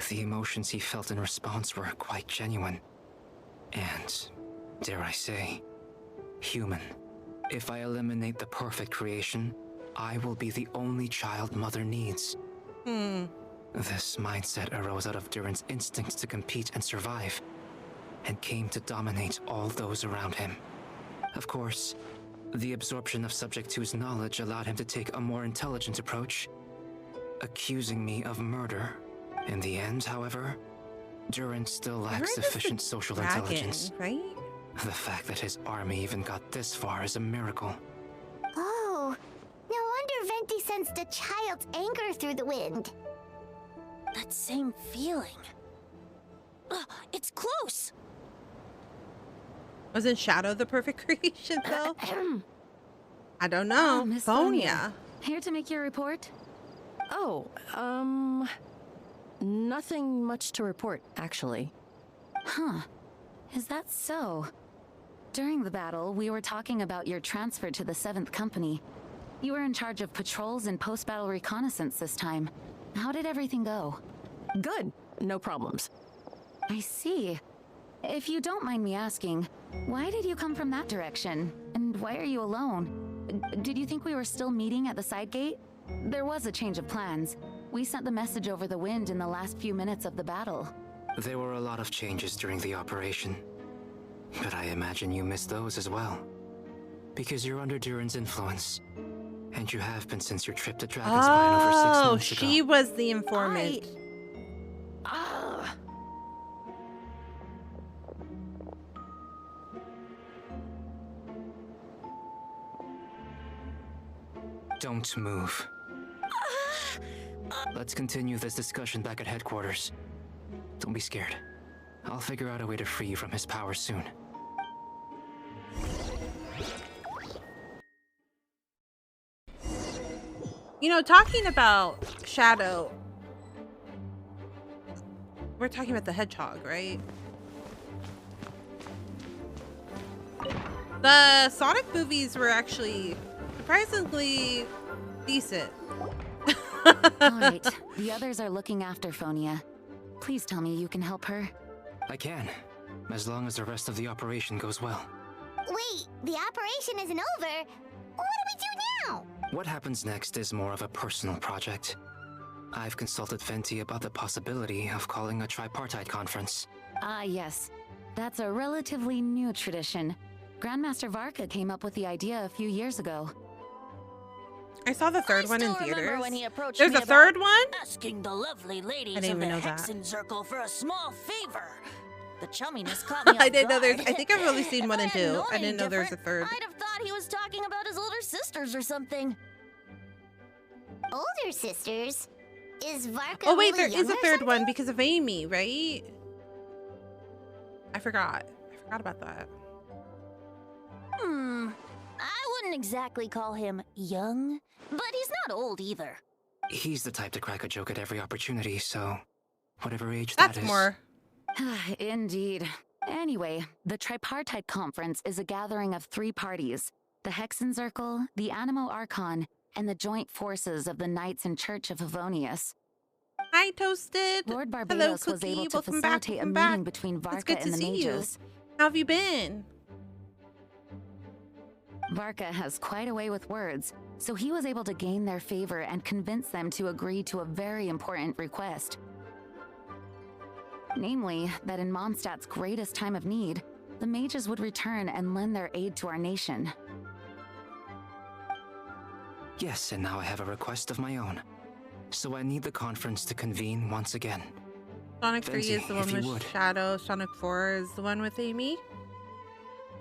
The emotions he felt in response were quite genuine. And, dare I say, human. If I eliminate the perfect creation, I will be the only child Mother needs. This mindset arose out of Durin's instinct to compete and survive, and came to dominate all those around him. Of course, the absorption of Subject 2's knowledge allowed him to take a more intelligent approach, accusing me of murder. In the end, however, Durin still lacks sufficient social intelligence. Right? The fact that his army even got this far is a miracle. Oh, no wonder Venti sensed a child's anger through the wind. That same feeling. It's close. Wasn't Shadow the perfect creation though? I don't Oh, know. Miss Sonia. Here to make your report? Oh, nothing much to report, actually. Huh. Is that so? During the battle, we were talking about your transfer to the 7th Company. You were in charge of patrols and post-battle reconnaissance this time. How did everything go? Good. No problems. I see. If you don't mind me asking, why did you come from that direction? And why are you alone? Did you think we were still meeting at the side gate? There was a change of plans. We sent the message over the wind in the last few minutes of the battle. There were a lot of changes during the operation, but I imagine you missed those as well. Because you're under Durin's influence, and you have been since your trip to Dragonspine over 6 months ago. She was the informant. Don't move. Let's continue this discussion back at headquarters. Don't be scared. I'll figure out a way to free you from his power soon. You know, talking about Shadow, we're talking about the hedgehog, right? The Sonic movies were actually surprisingly Decent. Alright, the others are looking after Phonia. Please tell me you can help her. I can, as long as the rest of the operation goes well. Wait, the operation isn't over. What do we do now? What happens next is more of a personal project. I've consulted Venti about the possibility of calling a tripartite conference. Ah, yes. That's a relatively new tradition. Grandmaster Varka came up with the idea a few years ago. I saw the third one in theaters. When he approached There's me a third one? asking the lovely ladies I didn't of the even know that. Hexen Circle for a small favor. The chumminess caught me off I didn't know guard. there's. I think I've only seen If one and I hadn't two. known I didn't any know there's a different, third. I'd have thought he was talking about his older sisters or something. Older sisters? Is Varka Oh wait, really there is a young or third something? one because of Amy, right? I forgot. I forgot about that. I wouldn't exactly call him young, but he's not old either. He's the type to crack a joke at every opportunity, so whatever age That's that is. more. Indeed. Anyway, the Tripartite Conference is a gathering of 3 parties: the Hexen Circle, the Animo Archon, and the joint forces of the Knights and Church of Favonius. Hi, Toasted. Lord Hello, Barbados was Cookie. able to Welcome back, facilitate welcome a back. meeting between It's Varka good to and the see you. mages. How have you been? Varka has quite a way with words, so he was able to gain their favor and convince them to agree to a very important request. Namely, that in Mondstadt's greatest time of need, the mages would return and lend their aid to our nation. Yes, and now I have a request of my own. So I need the conference to convene once again. Sonic 3 Venti, is the if one you with would. Shadow. Sonic 4 is the one with Amy.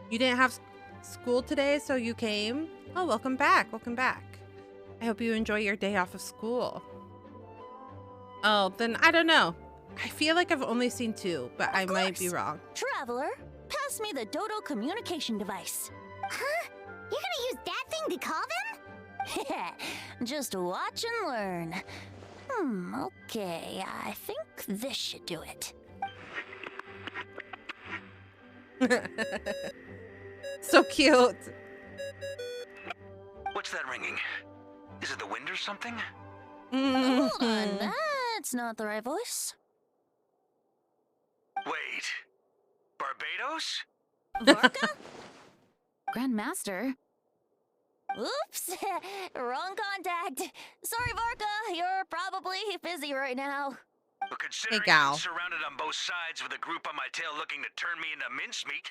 You didn't have school today, so you came? Oh, welcome back. Welcome back. I hope you enjoy your day off of school. Oh, then I don't know. I feel like I've only seen 2, but I might be wrong. Traveler, pass me the Dodo communication device. Huh? You're gonna use that thing to call them? Just watch and learn. Okay, I think this should do it. So cute. What's that ringing? Is it the wind or something? Hold on, that's not the right voice. Wait. Barbados? Varka? Grandmaster? Oops, wrong contact. Sorry, Varka, you're probably busy right now. But considering gal. I'm surrounded on both sides with a group on my tail looking to turn me into mincemeat,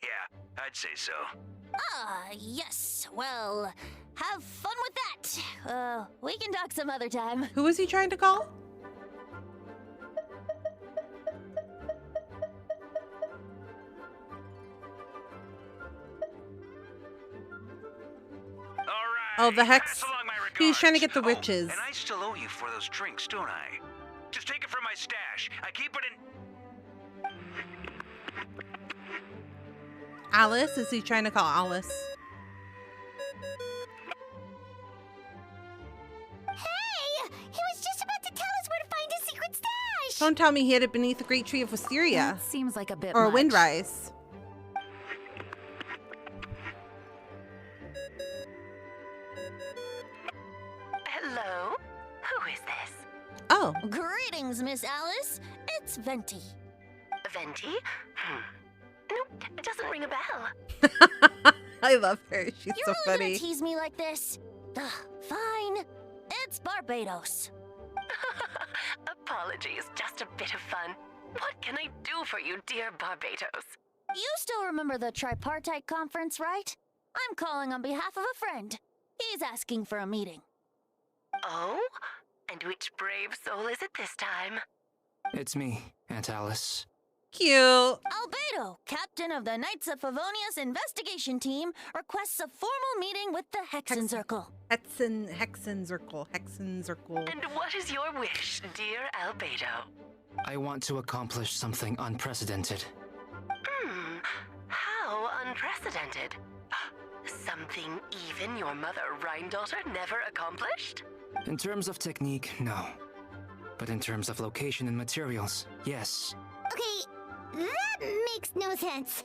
yeah, I'd say so. Ah, yes. Well, have fun with that. We can talk some other time. Who was he trying to call? Oh, the Hex. He's trying to get the witches. And I still owe you for those drinks, don't I? Just take it from my stash. I keep it in... Alice? Is he trying to call Alice? Hey! He was just about to tell us where to find his secret stash! Don't tell me he hid it beneath the great tree of Wisteria. That seems like a bit Or a much. Windrise. Hello? Who is this? Oh. Greetings, Miss Alice. It's Venti. Venti? Nope, it doesn't ring a bell. I love her. She's You're so really funny. gonna tease me like this? Fine. It's Barbados. Apologies, just a bit of fun. What can I do for you, dear Barbados? You still remember the Tripartite Conference, right? I'm calling on behalf of a friend. He's asking for a meeting. Oh? And which brave soul is it this time? It's me, Aunt Alice. Cute. Albedo, captain of the Knights of Favonius investigation team, requests a formal meeting with the Hexen Circle. Hexen Circle. And what is your wish, dear Albedo? I want to accomplish something unprecedented. How unprecedented. Something even your mother Rhine-daughter never accomplished? In terms of technique, no. But in terms of location and materials, yes. Okay, that makes no sense.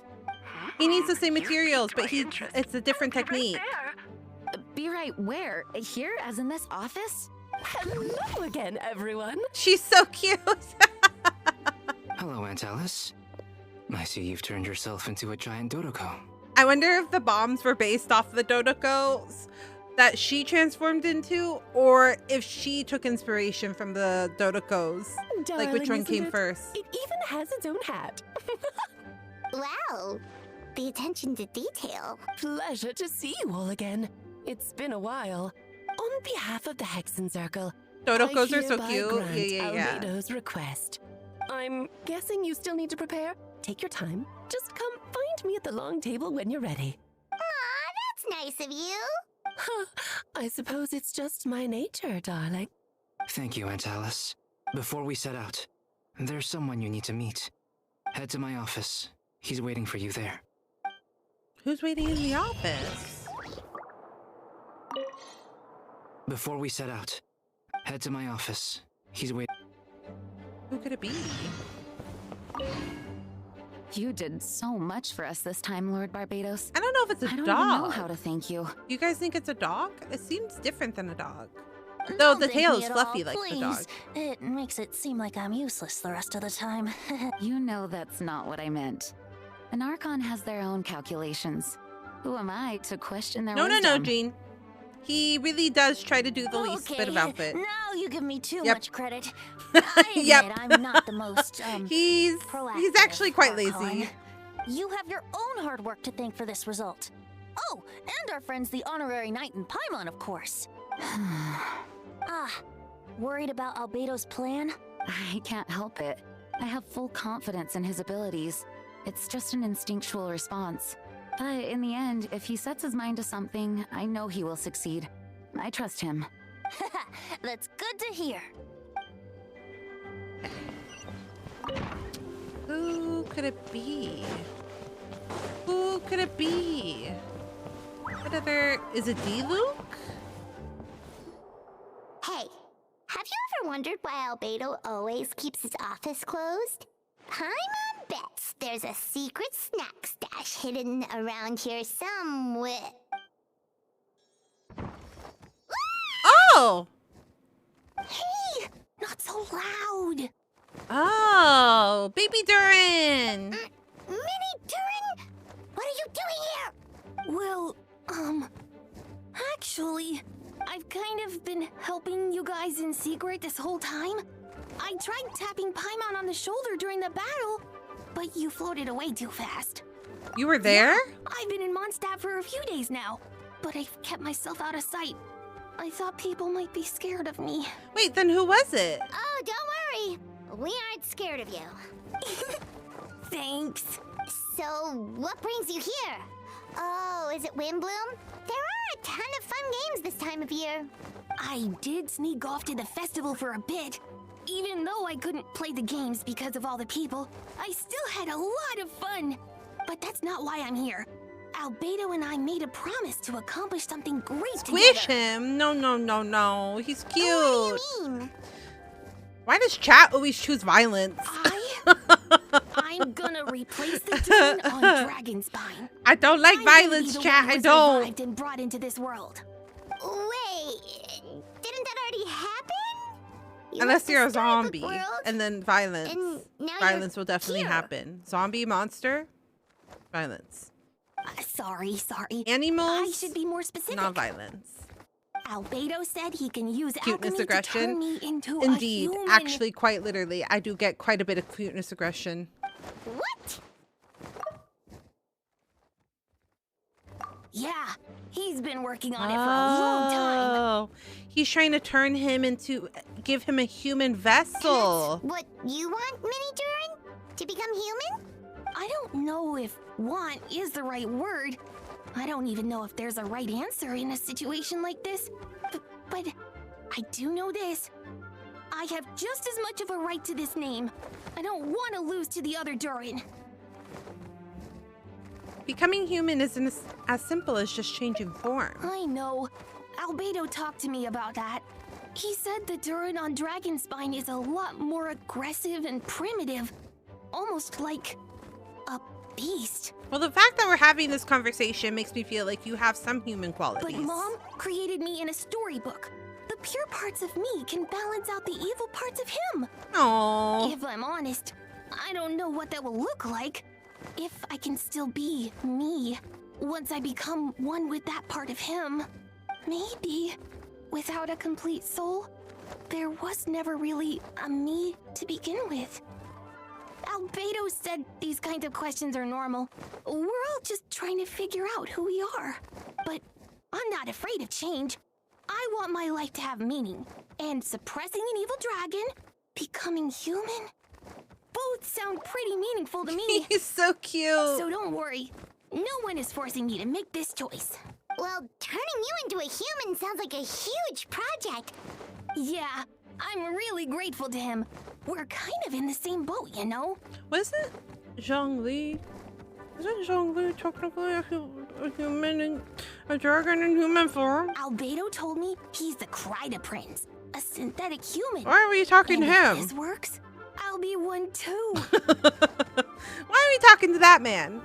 He needs the same materials, but it's a different technique. Be right where? Here, as in this office? Hello again, everyone. She's so cute. Hello, Aunt Alice. I see you've turned yourself into a giant Dodoko. I wonder if the bombs were based off the Dodokos that she transformed into, or if she took inspiration from the Dodokos. Darling, like which one isn't came it? first? It even has its own hat. Wow, the attention to detail. Pleasure to see you all again. It's been a while. On behalf of the Hexen Circle, Dodokos I are so hereby cute. grant Yeah. Albedo's request. I'm guessing you still need to prepare. Take your time. Just come find me at the long table when you're ready. Aw, that's nice of you. I suppose it's just my nature, darling. Thank you, Aunt Alice. Before we set out, there's someone you need to meet. Head to my office. He's waiting for you there. Who's waiting in the office? Before we set out, head to my office. He's waiting. Who could it be? You did so much for us this time, Lord Barbados. I don't know if it's a I don't dog. even know how to thank you. You guys think it's a dog? It seems different than a dog. Though the Don't tail thank is me at fluffy all, like please. the dog. It makes it seem like I'm useless the rest of the time. You know that's not what I meant. An Archon has their own calculations. Who am I to question their wisdom? No, Jean. He really does try to do the least bit of outfit. Now you give me too Yep. much credit. I admit Yep. I'm not the most He's proactive actually quite lazy. Archon. You have your own hard work to thank for this result. Oh, and our friends the honorary knight in Paimon, of course. Worried about Albedo's plan? I can't help it. I have full confidence in his abilities. It's just an instinctual response. But in the end, if he sets his mind to something, I know he will succeed. I trust him. That's good to hear. Who could it be? Who could it be? What other... Is it D-Luke? Hey, have you ever wondered why Albedo always keeps his office closed? Paimon bets there's a secret snack stash hidden around here somewhere. Oh! Hey, not so loud. Oh, Baby Durin! Mini Durin, what are you doing here? Well, actually, I've kind of been helping you guys in secret this whole time. I tried tapping Paimon on the shoulder during the battle, but you floated away too fast. You were there? Yeah, I've been in Mondstadt for a few days now, but I've kept myself out of sight. I thought people might be scared of me. Wait, then who was it? Oh, don't worry. We aren't scared of you. Thanks. So, what brings you here? Oh, is it Windbloom? There are a ton of fun games this time of year. I did sneak off to the festival for a bit. Even though I couldn't play the games because of all the people, I still had a lot of fun. But that's not why I'm here. Albedo and I made a promise to accomplish something great Squish together. him! No. He's cute. What do you mean? Why does chat always choose violence? I'm gonna replace the Durin on Dragonspine. I don't like I'm gonna be violence, the chat. one I who's don't. revived and brought into this world. Wait, didn't that already happen? You Unless must you're a destroy the zombie, world, and then violence. and now Violence you're will definitely here. happen. Zombie, monster, violence. Sorry. Animals, I should be more specific. not violence. Albedo said he can use Cuteness, alchemy to turn aggression. me into Indeed, a human. actually, quite literally, I do get quite a bit of cuteness, aggression. What? Yeah, he's been working on it for a long time. Oh, he's trying to turn him into, give him a human vessel. What you want, Mini Durin? To become human? I don't know if want is the right word. I don't even know if there's a right answer in a situation like this. But I do know this. I have just as much of a right to this name. I don't want to lose to the other Durin. Becoming human isn't as simple as just changing form. I know. Albedo talked to me about that. He said the Durin on Dragonspine is a lot more aggressive and primitive. Almost like a beast. Well, the fact that we're having this conversation makes me feel like you have some human qualities. But Mom created me in a storybook. The pure parts of me can balance out the evil parts of him. Aww. If I'm honest, I don't know what that will look like. If I can still be me once I become one with that part of him. Maybe without a complete soul, there was never really a me to begin with. Albedo said these kinds of questions are normal. We're all just trying to figure out who we are. But I'm not afraid of change. I want my life to have meaning. And suppressing an evil dragon, becoming human, both sound pretty meaningful to me. He's so cute. So don't worry. No one is forcing me to make this choice. Well, turning you into a human sounds like a huge project. Yeah, I'm really grateful to him. We're kind of in the same boat, you know? Wasn't Zhongli? Isn't Zhongli technically a human and a dragon in human form? Albedo told me he's the Kryda Prince, a synthetic human. Why were you talking to him? If this works, I'll be one too. Why are we talking to that man?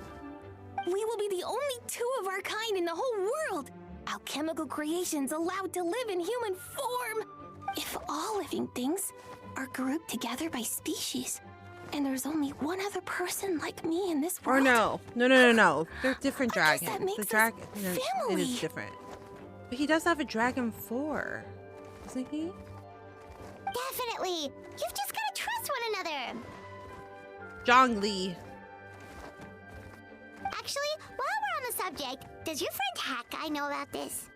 We will be the only two of our kind in the whole world. Alchemical creations allowed to live in human form. If all living things are grouped together by species, and there's only one other person like me in this world. Or no. They're different dragons. That makes the dragon, family. it is different. But he does have a dragon 4, doesn't he? Definitely. You've just gotta trust one another. Zhongli. Actually, while we're on the subject, does your friend Hakai know about this?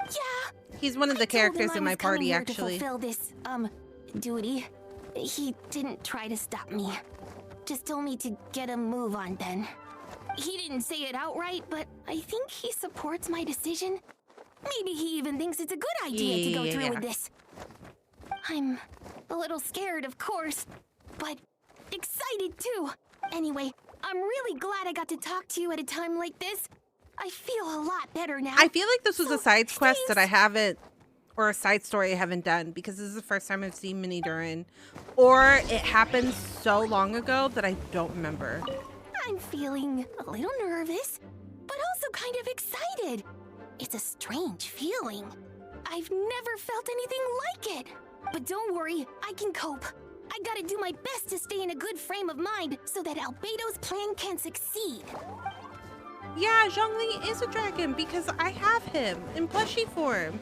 Yeah. He's one of the characters in my party, actually. To fulfill this, duty. He didn't try to stop me. Just told me to get a move on then. He didn't say it outright, but I think he supports my decision. Maybe he even thinks it's a good idea to go through with this. I'm a little scared, of course, but excited too. Anyway, I'm really glad I got to talk to you at a time like this. I feel a lot better now. I feel like this was a side quest that I haven't, or a side story I haven't done, because this is the first time I've seen Mini Durin. Or it happened so long ago that I don't remember. I'm feeling a little nervous, but also kind of excited. It's a strange feeling. I've never felt anything like it. But don't worry, I can cope. I gotta do my best to stay in a good frame of mind so that Albedo's plan can succeed. Yeah, Zhongli is a dragon because I have him in plushie form.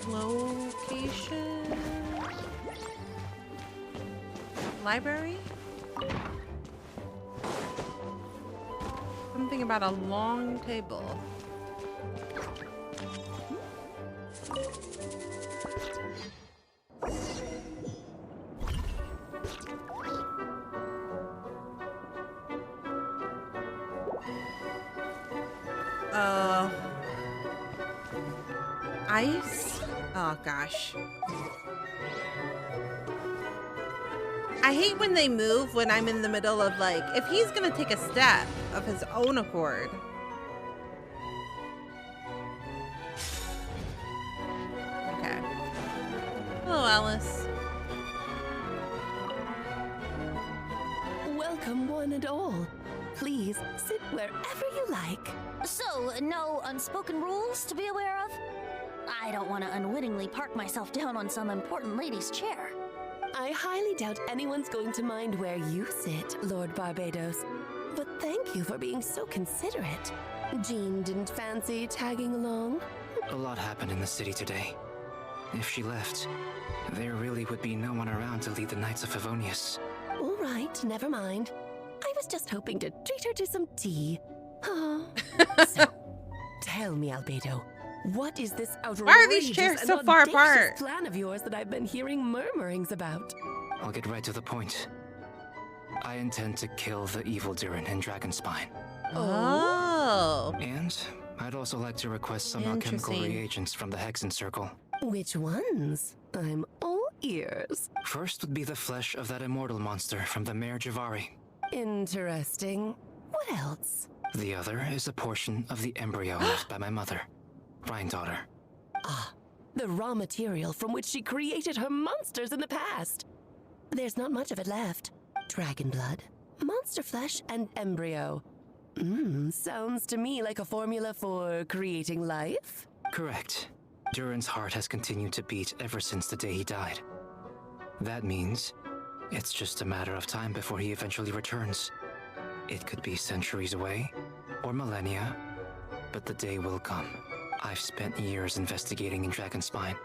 Location. Library? Something about a long table. Ice? Oh gosh. I hate when they move when I'm in the middle of, like, if he's gonna take a step of his own accord. Okay. Hello, Alice. Welcome, one and all. Please sit wherever you like. So, no unspoken rules to be aware of? I don't want to unwittingly park myself down on some important lady's chair. I highly doubt anyone's going to mind where you sit, Lord Barbados. But thank you for being so considerate. Jean didn't fancy tagging along? A lot happened in the city today. If she left, there really would be no one around to lead the Knights of Favonius. All right, never mind. I was just hoping to treat her to some tea. So, tell me, Albedo, what is this outrageous Why are these chairs so far apart? plan of yours that I've been hearing murmurings about? I'll get right to the point. I intend to kill the evil Durin in Dragonspine. Oh. And I'd also like to request some alchemical reagents from the Hexen Circle. Which ones? I'm all ears. First would be the flesh of that immortal monster from the Mare Javari. Interesting. What else? The other is a portion of the embryo left by my mother, Rhine daughter. Ah, the raw material from which she created her monsters in the past. There's not much of it left. Dragon blood, monster flesh, and embryo. Sounds to me like a formula for creating life. Correct. Durin's heart has continued to beat ever since the day he died. That means it's just a matter of time before he eventually returns. It could be centuries away, or millennia, but the day will come. I've spent years investigating in Dragonspine,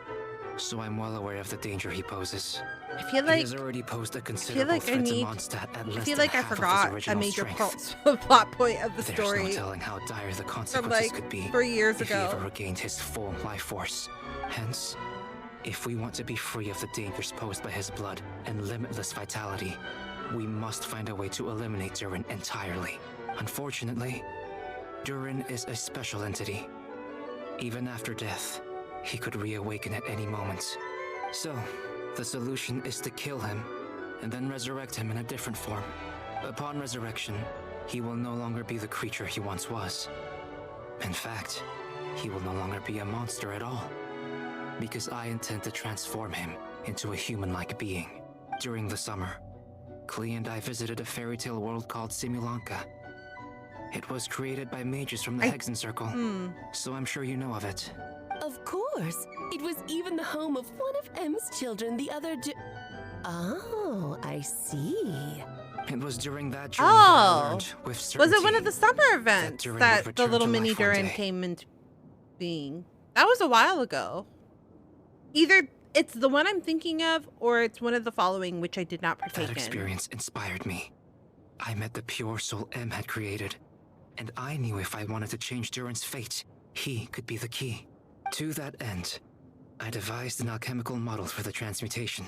so I'm well aware of the danger he poses. I feel like he has already posed a considerable threat to Mondstadt at less I feel than like I half of his forgot a original major strength. plot point of the There's story. no telling how dire the From consequences like could be 3 years if he ago. ever regained his full life force. Hence, if we want to be free of the dangers posed by his blood and limitless vitality, we must find a way to eliminate Durin entirely. Unfortunately, Durin is a special entity. Even after death, he could reawaken at any moment. So, the solution is to kill him, and then resurrect him in a different form. Upon resurrection, he will no longer be the creature he once was. In fact, he will no longer be a monster at all. Because I intend to transform him into a human-like being. During the summer, Klee and I visited a fairy tale world called Simulanka. It was created by mages from the Hexen Circle, so I'm sure you know of it. Of course. It was even the home of one of M's children the other day. Oh, I see. It was during that journey that I learned with certainty. Was it one of the summer events Durin that would the return little to mini life one Durin day. came into being? That was a while ago. Either it's the one I'm thinking of, or it's one of the following, which I did not partake That experience inspired me. I met the pure soul M had created, and I knew if I wanted to change Durin's fate, he could be the key. To that end, I devised an alchemical model for the transmutation.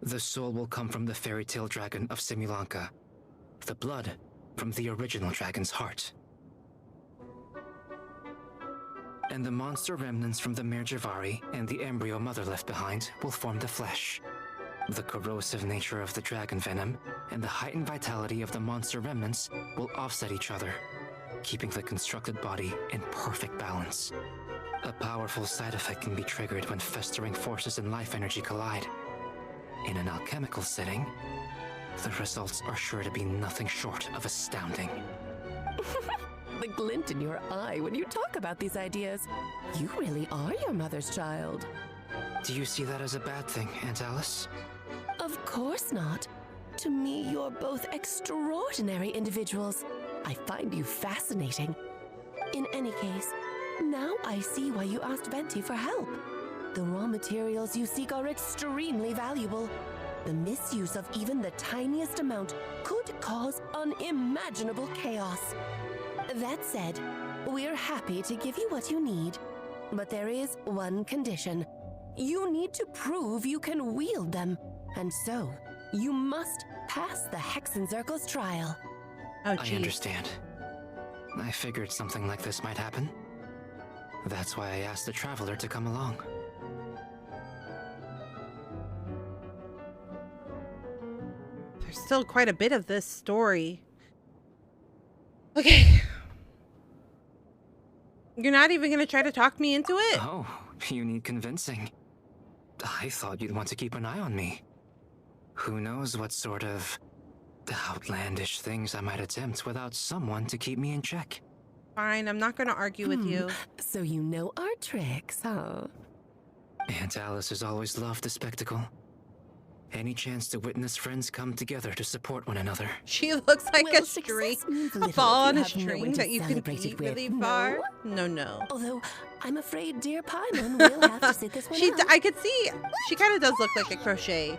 The soul will come from the fairy tale dragon of Simulanka, the blood from the original dragon's heart. And the monster remnants from the Mare Javari and the embryo mother left behind will form the flesh. The corrosive nature of the dragon venom and the heightened vitality of the monster remnants will offset each other, keeping the constructed body in perfect balance. A powerful side effect can be triggered when festering forces and life energy collide. In an alchemical setting, the results are sure to be nothing short of astounding. The glint in your eye when you talk about these ideas. You really are your mother's child. Do you see that as a bad thing, Aunt Alice? Of course not. To me, you're both extraordinary individuals. I find you fascinating. In any case, now I see why you asked Venti for help. The raw materials you seek are extremely valuable. The misuse of even the tiniest amount could cause unimaginable chaos. That said, we're happy to give you what you need. But there is one condition. You need to prove you can wield them. And so, you must pass the Hexen Circle's trial. I understand. I figured something like this might happen. That's why I asked the Traveler to come along. There's still quite a bit of this story. Okay. You're not even going to try to talk me into it? Oh, you need convincing. I thought you'd want to keep an eye on me. Who knows what sort of outlandish things I might attempt without someone to keep me in check. Fine, I'm not going to argue with you. So you know our tricks, huh? Aunt Alice has always loved the spectacle. Any chance to witness friends come together to support one another. She looks like Well, a string, success means a little ball on a if you have no string one to that you can celebrate beat it with. really No? far. No. Although, I'm afraid dear Paimon will have to sit this one out. I could see, she kind of does look like a crochet.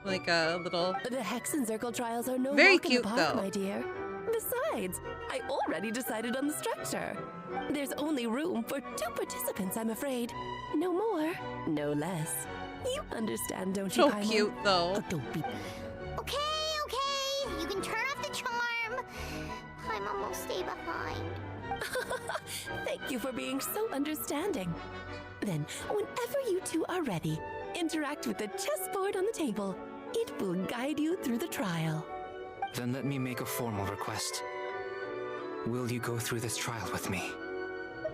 Like a little... The Hexen Circle trials are no Very walk in the cute, park, though. my dear. Besides, I already decided on the structure. There's only room for 2 participants, I'm afraid. No more, no less. You understand, don't you, So Paimon? cute, though. Oh, don't be... Okay. You can turn off the charm. Paimon will stay behind. Thank you for being so understanding. Then, whenever you two are ready, interact with the chessboard on the table. It will guide you through the trial. Then let me make a formal request. Will you go through this trial with me?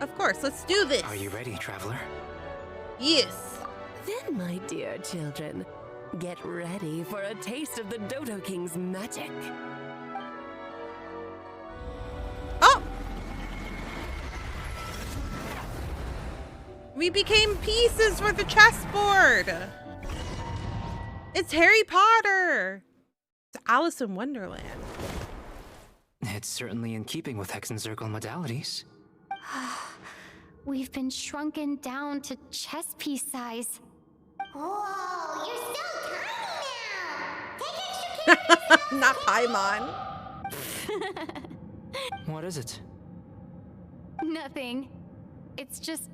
Of course, let's do this. Are you ready, Traveler? Yes. Then, my dear children, get ready for a taste of the Dodo King's magic. Oh! We became pieces for the chessboard. It's Harry Potter. It's Alice in Wonderland. It's certainly in keeping with Hex and Circle modalities. We've been shrunken down to chess piece size. Whoa, you're so tiny now! Take extra Not Paimon. What is it? Nothing. It's just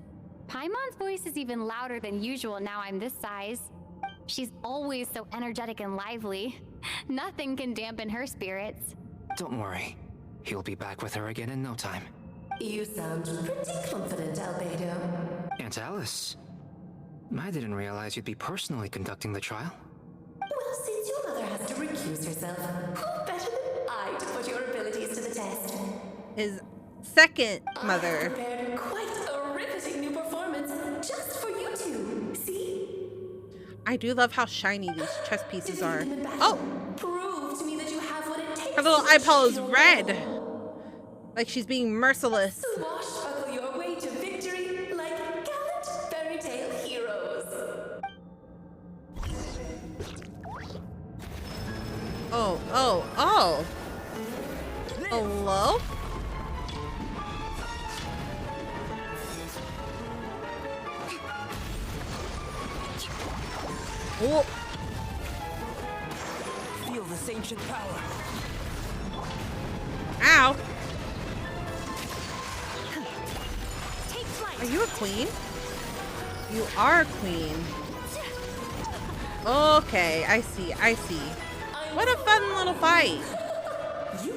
Paimon's voice is even louder than usual now I'm this size. She's always so energetic and lively. Nothing can dampen her spirits. Don't worry. He'll be back with her again in no time. You sound pretty confident, Albedo. Aunt Alice, I didn't realize you'd be personally conducting the trial. Well, since your mother has to recuse herself, who better than I to put your abilities to the test? His second mother. I prepared quite a riveting new performance just for you two. See? I do love how shiny these chess pieces are. Oh! Prove to me that you have what it takes. Her little eyeball is red. Like she's being merciless. Swashbuckle your way to victory like gallant fairy tale heroes. Oh, oh, oh. Hello? Oh. Feel this ancient power. Ow. Take flight. Are you a queen? You are a queen. Okay, I see, I see. What a fun little fight.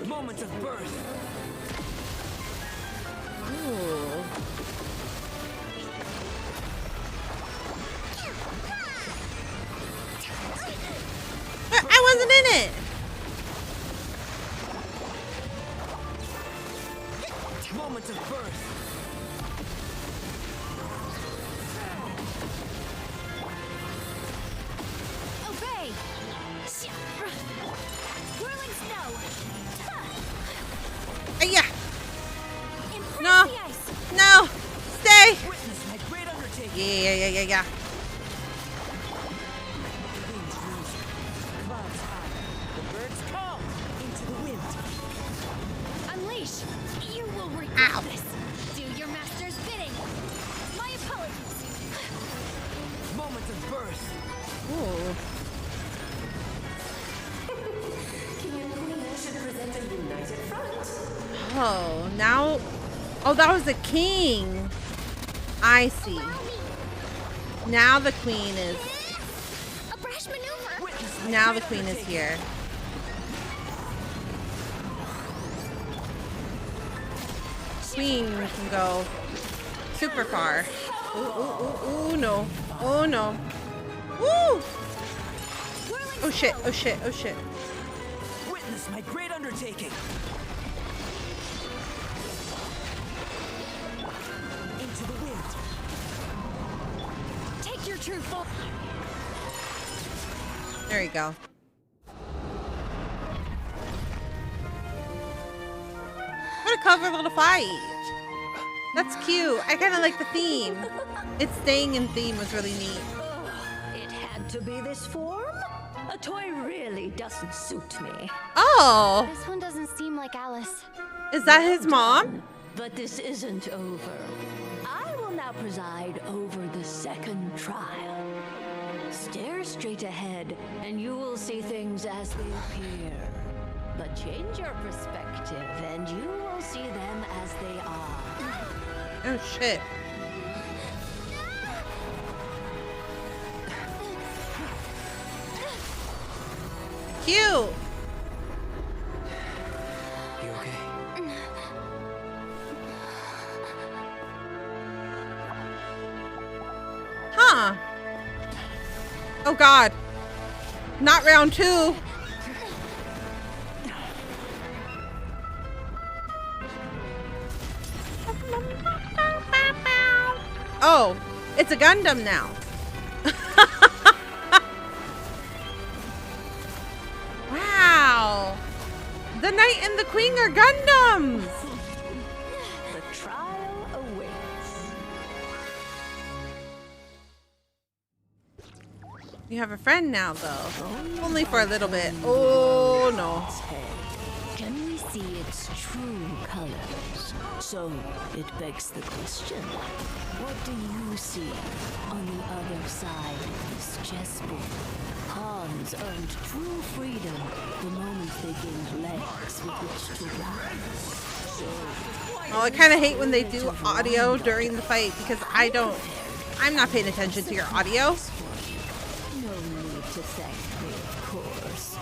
Moment of birth. Ooh. I wasn't in it. Moment of birth. Obey. Whirling snow. Yeah. No. No. Stay. Witness my great undertaking. Yeah. Clouds high. The birds come into the wind. Unleash. You will regret Ow. this. Do your master's bidding. My apologies. Moment of birth. Ooh. King and Queen should present a united front. Oh, now. Oh, that was the king. I see. Now the queen is. A brash maneuver. Now the queen is here. Queen can go super far. Ooh, no. Oh, no. Woo! Oh, shit. Oh, shit. Oh, shit. Witness my great undertaking. Into the wind. Take your true form. There you go. What a clever little fight. That's cute. I kind of like the theme. It's staying in theme was really neat. It had to be this form? A toy really doesn't suit me. Oh. This one doesn't seem like Alice. Is that his mom? But this isn't over. I will now preside over the second trial. Stare straight ahead, and you will see things as they appear. But change your perspective, and you will see them as they are. Oh, shit. Cute. You okay? Huh. Oh, God. Not round two. Oh. It's a Gundam now. Wow. The Knight and the Queen are Gundams. The trial awaits. You have a friend now, though. Only for a little bit. Oh, no. Can we see its true colors? So it begs the question, what do you see on the other side of this chessboard? Pawns earned true freedom the moment they gained legs with which to run. So, Oh, I kind of hate when they do audio during the fight because I'm not paying attention to your audio. no need to thank me, of course.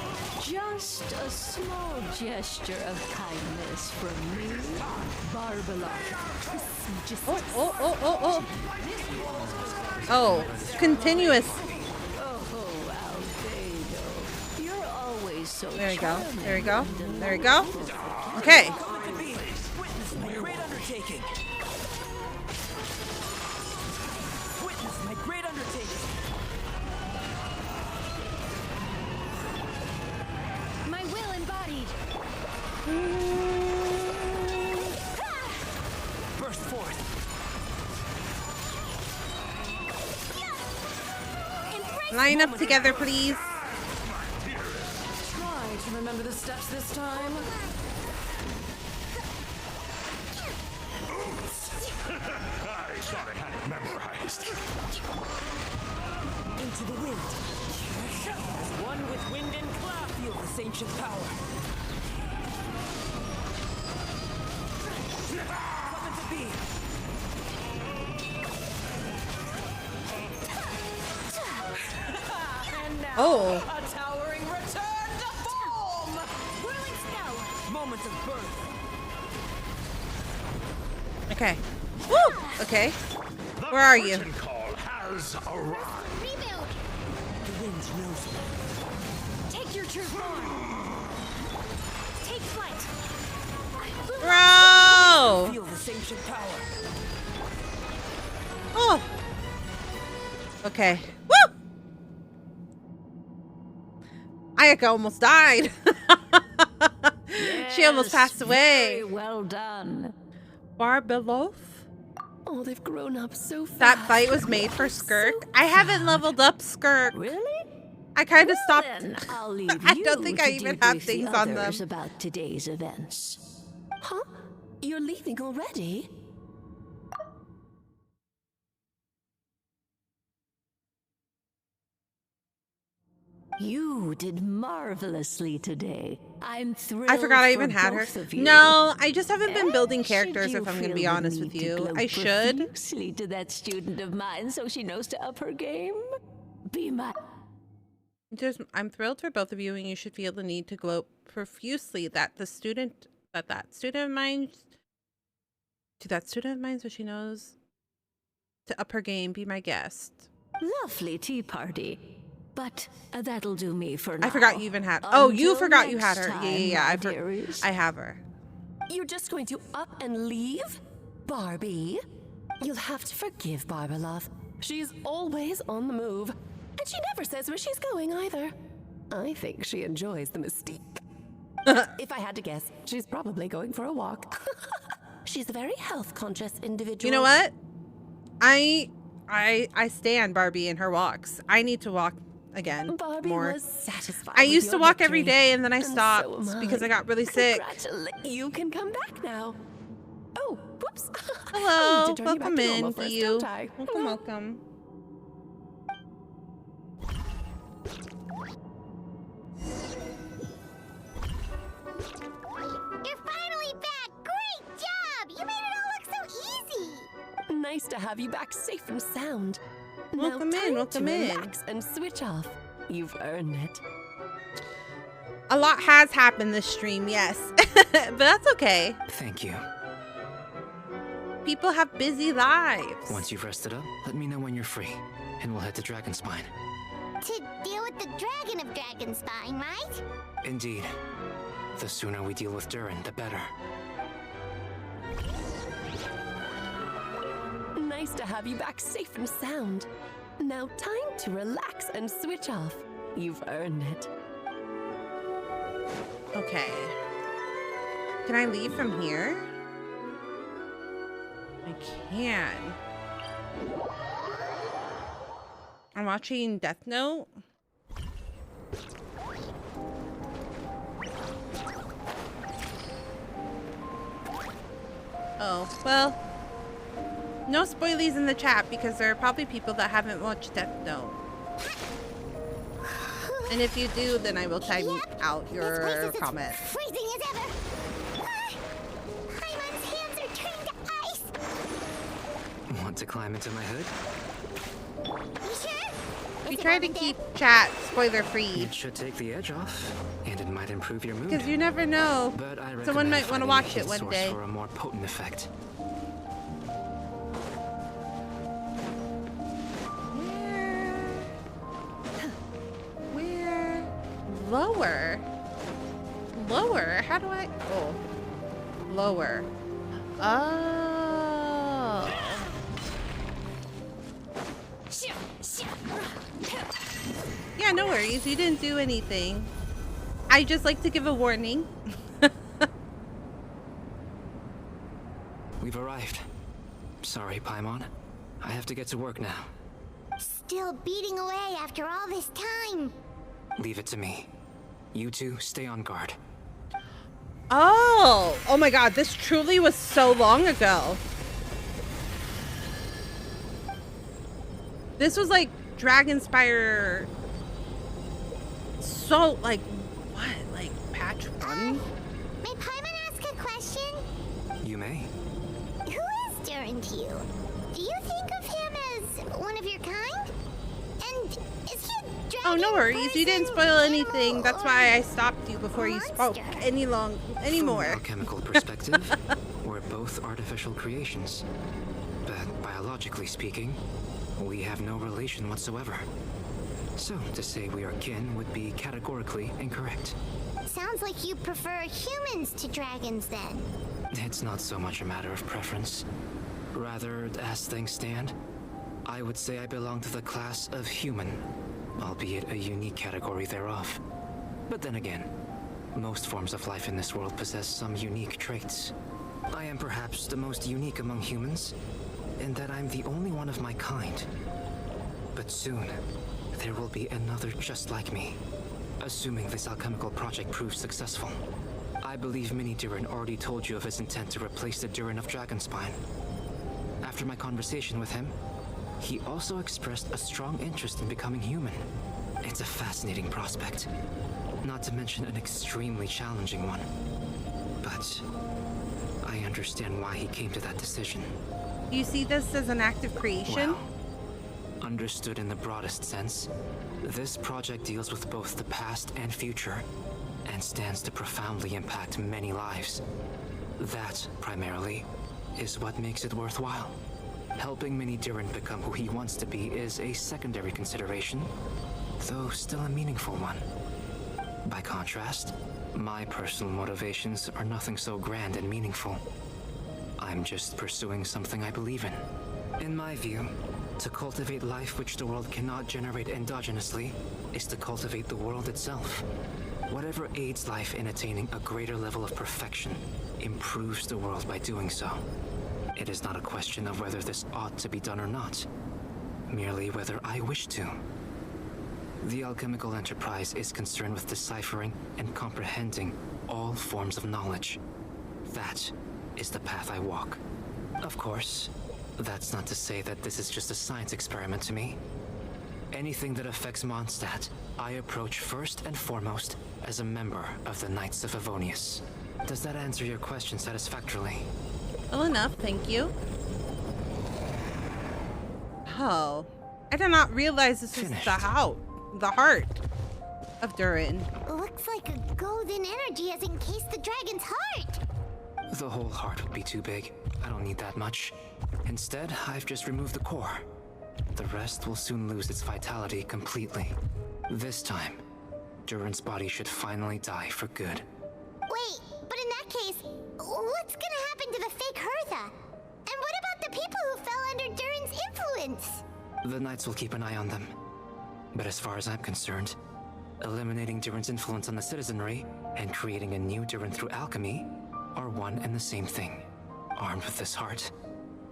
Just a small gesture of kindness from me, Barbalogism. Oh, continuous. Oh, Albedo, you're always so There we go. charming. There we go. There we go. Okay. Witness my great undertaking. Witness my great undertaking. My will embodied. Burst forth. Line up together, please. Try to remember the steps this time. I thought I had it memorized. Into the wind. As one with wind and cloud, feel this ancient power. Summon to be. And now, Oh. a towering return to form! Whirling spell! Moments of birth. Okay. Woo! Okay. Where are you? The call has arrived. Rebuild. The wind knows me. Take your true form. Take flight. Bro! Feel this ancient power. Oh. Okay. Woo! Ayaka almost died. She almost passed away. Very well done. Barbelof? Oh, they've grown up so fast. That fight was made for Skirk. I haven't leveled up Skirk. Really? I kind of stopped. Then I'll leave I you don't think I to even debrief have the things on them. others about today's events. Huh? You're leaving already? You did marvelously today. I'm thrilled. I forgot I for even had her. both of you. No, I just haven't been building And characters, should if I'm you going to be feel the honest with need to you. gloat I should. profusely to that student of mine so she knows to up her game. Be my... I'm thrilled for both of you, and you should feel the need to gloat profusely that student of mine, so she knows to up her game. Be my guest. Lovely tea party. But that'll do me for now. I forgot you even had. Oh, you Until forgot you next had her. time, Yeah. my dearies. I have her. You're just going to up and leave? Barbie? You'll have to forgive Barbalov. She's always on the move. And she never says where she's going either. I think she enjoys the mystique. If I had to guess, she's probably going for a walk. She's a very health-conscious individual. You know what? I stand Barbie in her walks. I need to walk again Barbie more. was satisfied I with used to your walk victory, every day, and then I and stopped so am because I got really sick. You can come back now. Oh, whoops. Hello, I need to turn you back welcome to in, normal first, you. don't I? Welcome, welcome. You're finally back! Great job! You made it all look so easy! Nice to have you back safe and sound. Welcome now, in, time welcome to in. relax and switch off. You've earned it. A lot has happened this stream, yes. But that's okay. Thank you. People have busy lives. Once you've rested up, let me know when you're free, and we'll head to Dragonspine. To deal with the Dragon of Dragonspine, right? Indeed. The sooner we deal with Durin, the better. Nice nice to have you back safe and sound. Now time to relax and switch off. You've earned it. Okay. Can I leave from here? I can. I'm watching Death Note. Oh, well, no spoilies in the chat because there are probably people that haven't watched Death Note. And if you do, then I will time out your comment. Freezing as ever. Paimon's hands are turning to ice. Want to climb into my hood? You sure? We try to keep chat spoiler free. It should take the edge off, and it might improve your mood. Because you never know. But I Someone might want to watch it one source day. for a more potent effect. Where? Lower? Lower? How do I? Oh. Lower. Oh. Yeah, no worries. You didn't do anything. I just like to give a warning. We've arrived. Sorry, Paimon. I have to get to work now. Still beating away after all this time. Leave it to me. You two, stay on guard. Oh! Oh my god, this truly was so long ago. This was like Dragonspire. So, like, what? Like, patch 1? May Paimon ask a question? You may. Who is Durin to you? Do you think of him as one of your kind? And is he a dragon? Oh, no worries. You didn't spoil anything. That's why I stopped you before you spoke anymore. From an alchemical perspective, we're both artificial creations. But biologically speaking, we have no relation whatsoever. So, to say we are kin would be categorically incorrect. Sounds like you prefer humans to dragons then. It's not so much a matter of preference. Rather, as things stand, I would say I belong to the class of human, albeit a unique category thereof. But then again, most forms of life in this world possess some unique traits. I am perhaps the most unique among humans, in that I'm the only one of my kind. But soon, there will be another just like me, assuming this alchemical project proves successful. I believe Mini Durin already told you of his intent to replace the Durin of Dragonspine. After my conversation with him, he also expressed a strong interest in becoming human. It's a fascinating prospect, not to mention an extremely challenging one. But I understand why he came to that decision. You see this as an act of creation? Well, understood in the broadest sense, this project deals with both the past and future, and stands to profoundly impact many lives. That, primarily, is what makes it worthwhile. Helping Mini Durin become who he wants to be is a secondary consideration, though still a meaningful one. By contrast, my personal motivations are nothing so grand and meaningful. I'm just pursuing something I believe in. In my view, to cultivate life which the world cannot generate endogenously is to cultivate the world itself. Whatever aids life in attaining a greater level of perfection improves the world by doing so. It is not a question of whether this ought to be done or not, merely whether I wish to. The alchemical enterprise is concerned with deciphering and comprehending all forms of knowledge. That is the path I walk. Of course, that's not to say that this is just a science experiment to me. Anything that affects Mondstadt, I approach first and foremost as a member of the Knights of Favonius. Does that answer your question satisfactorily? Well enough, thank you. Oh, I did not realize this was the heart of Durin. Looks like a golden energy has encased the dragon's heart. The whole heart would be too big. I don't need that much. Instead, I've just removed the core. The rest will soon lose its vitality completely. This time, Durin's body should finally die for good. Wait, but in that case, what's gonna happen to the fake Hertha? And what about the people who fell under Durin's The Knights will keep an eye on them. But as far as I'm concerned, eliminating Durin's influence on the citizenry and creating a new Durin through alchemy are one and the same thing. Armed with this heart,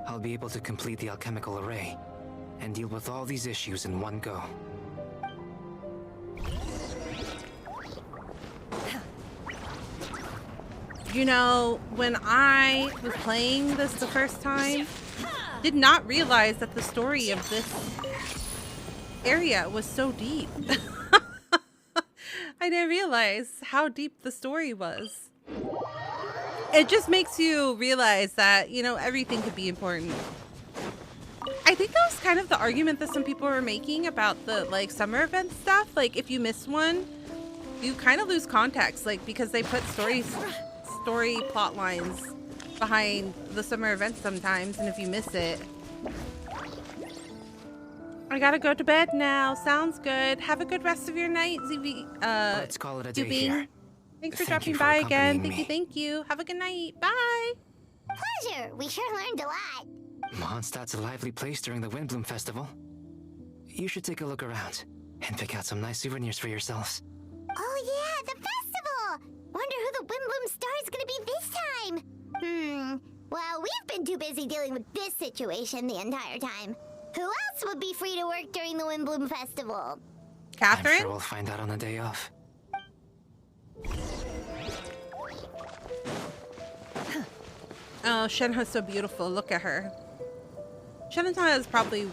I'll be able to complete the alchemical array and deal with all these issues in one go. You know, when I was playing this the first time, did not realize that the story of this area was so deep. I didn't realize how deep the story was. It just makes you realize that, you know, everything could be important. I think that was kind of the argument that some people were making about the, like, summer event stuff. Like, if you miss one, you kind of lose context, like, because they put story plot lines behind the summer event sometimes, and if you miss it. I gotta go to bed now. Sounds good. Have a good rest of your night, ZV. Let's call it a day here. Thanks for dropping by again. Thank you. Have a good night. Bye. Pleasure. We sure learned a lot. Mondstadt's a lively place during the Windbloom Festival. You should take a look around and pick out some nice souvenirs for yourselves. Oh yeah, the festival! Wonder who the Windbloom Star is gonna be this time. Well, we've been too busy dealing with this situation the entire time. Who else would be free to work during the Windbloom Festival? Catherine? I'm sure we'll find out on the day off. Oh, Shenhe's so beautiful. Look at her. Shenhe is probably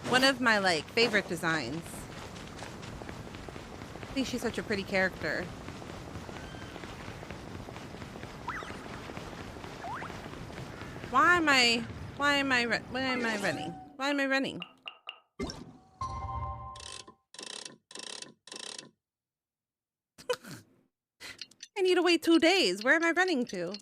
one of my, like, favorite designs. I think she's such a pretty character. Why am I running? Why am I running? I need to wait 2 days. Where am I running to?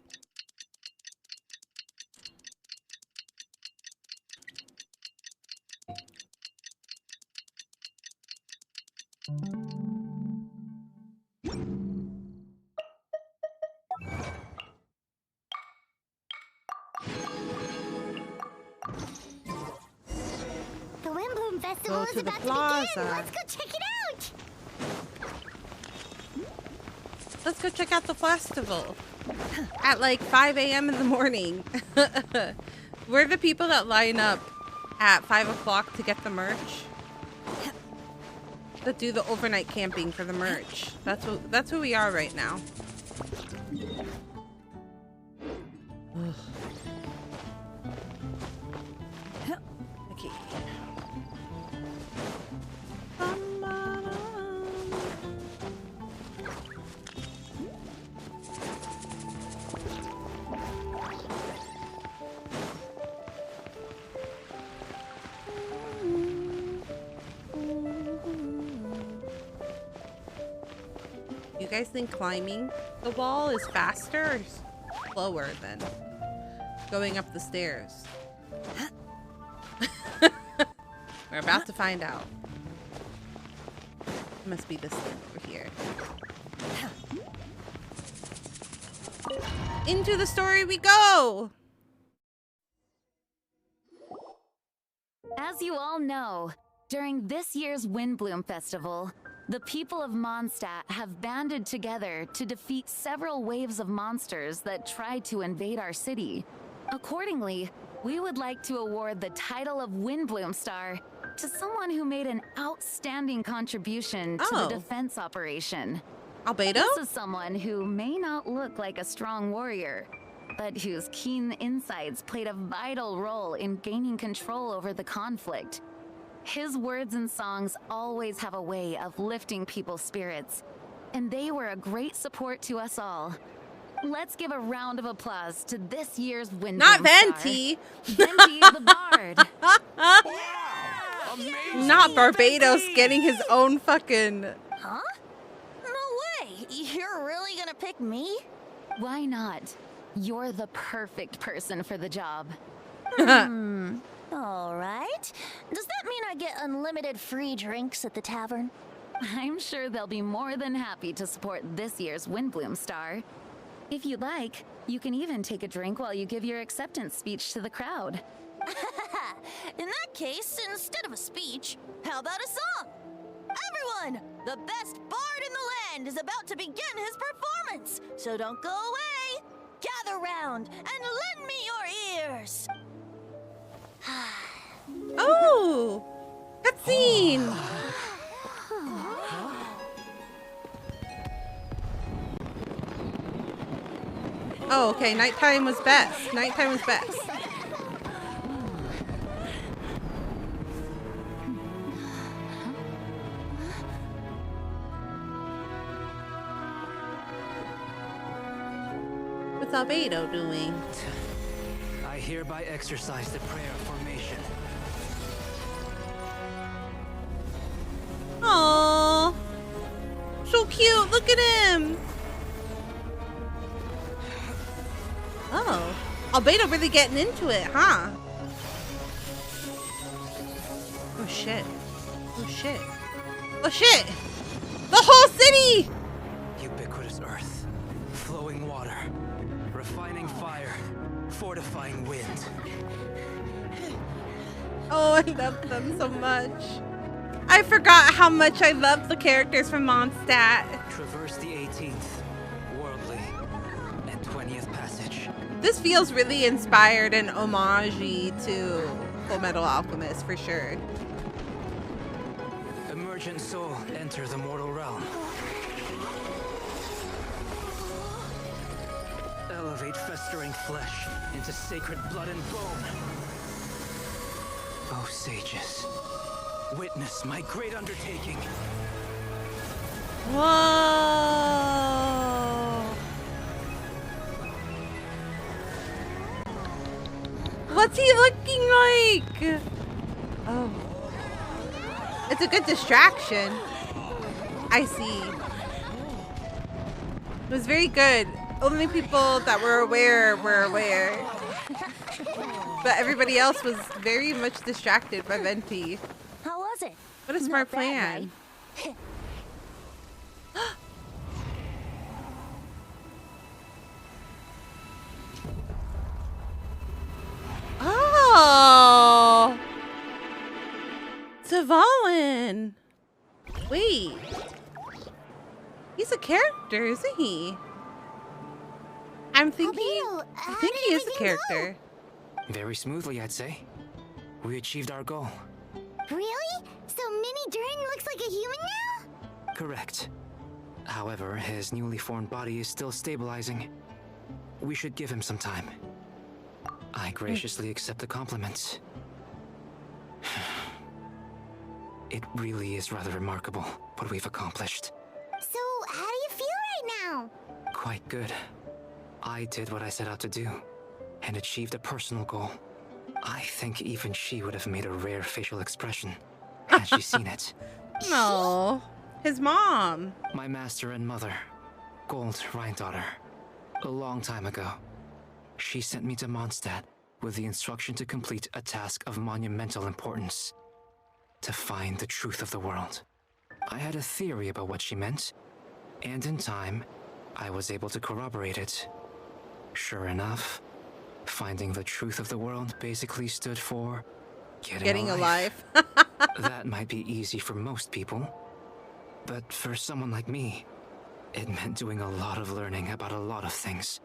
The Windbloom Festival is about to begin. Let's go check it out. Let's go check out the festival at like 5 a.m. in the morning. We're the people that line up at 5 o'clock to get the merch. That do the overnight camping for the merch. That's who we are right now. Okay. You guys think climbing the wall is faster or slower than going up the stairs? We're about to find out. It must be this thing over here. Into the story we go! As you all know, during this year's Windbloom Festival, the people of Mondstadt have banded together to defeat several waves of monsters that tried to invade our city. Accordingly, we would like to award the title of Windbloom Star to someone who made an outstanding contribution to the defense operation. Albedo? This is someone who may not look like a strong warrior, but whose keen insights played a vital role in gaining control over the conflict. His words and songs always have a way of lifting people's spirits, and they were a great support to us all. Let's give a round of applause to this year's Windbloom Not Venti! Venti the Bard! Not Barbados getting his own fucking... Huh? No way! You're really gonna pick me? Why not? You're the perfect person for the job. All right. Does that mean I get unlimited free drinks at the tavern? I'm sure they'll be more than happy to support this year's Windbloom Star. If you'd like, you can even take a drink while you give your acceptance speech to the crowd. In that case, instead of a speech, how about a song? Everyone, the best bard in the land is about to begin his performance, so don't go away. Gather round and lend me your ears. Oh, cutscene. Oh, okay. Nighttime was best. Nighttime was best. What's Albedo doing? I hereby exercise the prayer of formation. Aww. So cute. Look at him. Oh. Albedo really getting into it, huh? Oh shit. Oh shit. Oh shit! The whole city! Ubiquitous earth, flowing water, refining fire, fortifying wind. Oh, I love them so much. I forgot how much I love the characters from Mondstadt. Traverse the 18th, worldly, and 20th passage. This feels really inspired and homage-y to Full Metal Alchemist for sure. Emergent soul, enter the mortal realm. Elevate festering flesh into sacred blood and bone. O sages, witness my great undertaking. Whoa! What's he looking like? Oh. It's a good distraction. I see. It was very good. Only people that were aware were aware. But everybody else was very much distracted by Venti. How was it? What a smart plan. Right? Oh! Tavalin! Wait. He's a character, isn't he? I'm thinking... I think he is a character. Very smoothly, I'd say. We achieved our goal. Really? So Mini Durin looks like a human now? Correct. However, his newly formed body is still stabilizing. We should give him some time. I graciously accept the compliments. It really is rather remarkable what we've accomplished. So, how do you feel right now? Quite good. I did what I set out to do, and achieved a personal goal. I think even she would have made a rare facial expression, had she seen it. No, his mom. My master and mother, Gold Rhindaughter. A long time ago, she sent me to Mondstadt with the instruction to complete a task of monumental importance. To find the truth of the world. I had a theory about what she meant, and in time, I was able to corroborate it. Sure enough, finding the truth of the world basically stood for getting alive. That might be easy for most people, but for someone like me, it meant doing a lot of learning about a lot of things.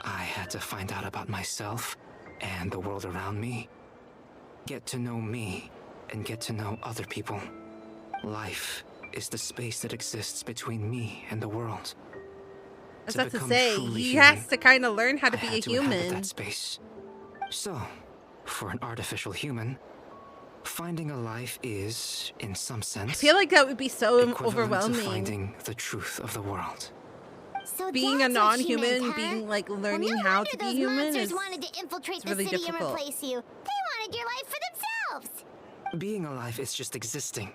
I had to find out about myself and the world around me, get to know me, and get to know other people. Life is the space that exists between me and the world. That's not to say, he has to kind of learn how to be a human. That space. So, for an artificial human, finding a life is, in some sense, I feel like that would be so overwhelming. To finding the truth of the world. So being a non-human, huh? being like learning how to be human is wanted to infiltrate the really city difficult. and replace you. They wanted your life for themselves. Being alive is just existing,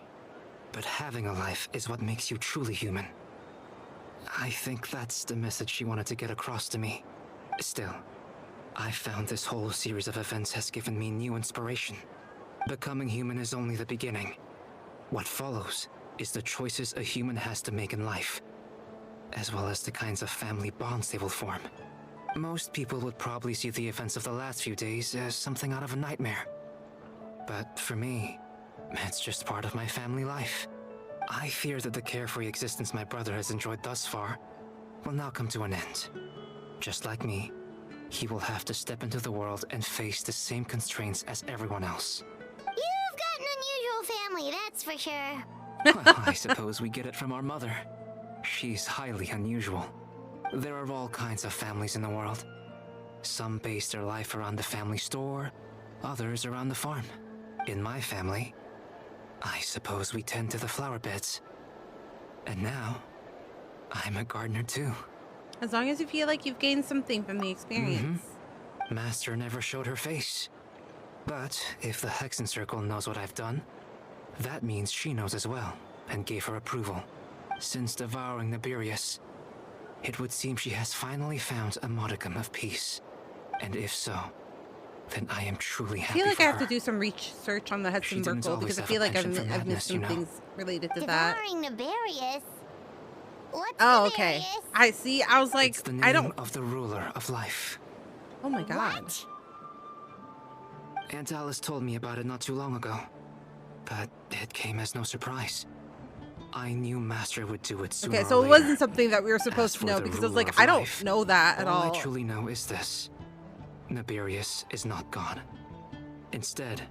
but having a life is what makes you truly human. I think that's the message she wanted to get across to me. Still, I found this whole series of events has given me new inspiration. Becoming human is only the beginning. What follows is the choices a human has to make in life, as well as the kinds of family bonds they will form. Most people would probably see the events of the last few days as something out of a nightmare. but for me, it's just part of my family life. I fear that the carefree existence my brother has enjoyed thus far will now come to an end. Just like me, he will have to step into the world and face the same constraints as everyone else. You've got an unusual family, that's for sure. Well, I suppose we get it from our mother. She's highly unusual. There are all kinds of families in the world. Some base their life around the family store, others around the farm. In my family, I suppose we tend to the flower beds. And now, I'm a gardener too. As long as you feel like you've gained something from the experience. Master never showed her face. But if the Hexen Circle knows what I've done, that means she knows as well, and gave her approval. Since devouring Nibirius, it would seem she has finally found a modicum of peace. And if so, then I am truly happy. I feel like for I have her. to do some research on the Hexen Circle because I always feel have like a penchant for I've missed madness, you some know. things related to that. Devouring Nibirius? What's Oh, Nibirius? okay. I see. I was like, It's the name I don't. of the ruler of life. Oh my god. What? Aunt Alice told me about it not too long ago, but it came as no surprise. I knew Master would do it sooner Okay, or so it later. wasn't something that we were supposed As to for know the because I was ruler like, of I don't life, know that at all. I truly know is this: Nibirius is not gone. Instead,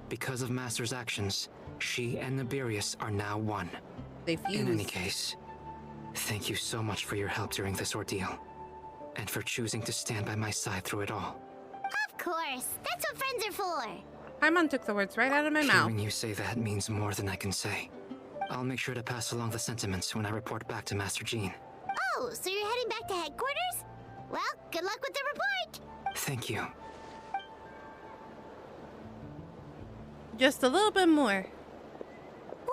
because of Master's actions, she and Nibirius are now one. They fused. In any case, thank you so much for your help during this ordeal, and for choosing to stand by my side through it all. Of course. That's what friends are for. Paimon took the words right out of my mouth. Hearing you say that means more than I can say. I'll make sure to pass along the sentiments when I report back to Master Jean. Oh, so you're heading back to headquarters? Well, good luck with the report. Thank you. Just a little bit more.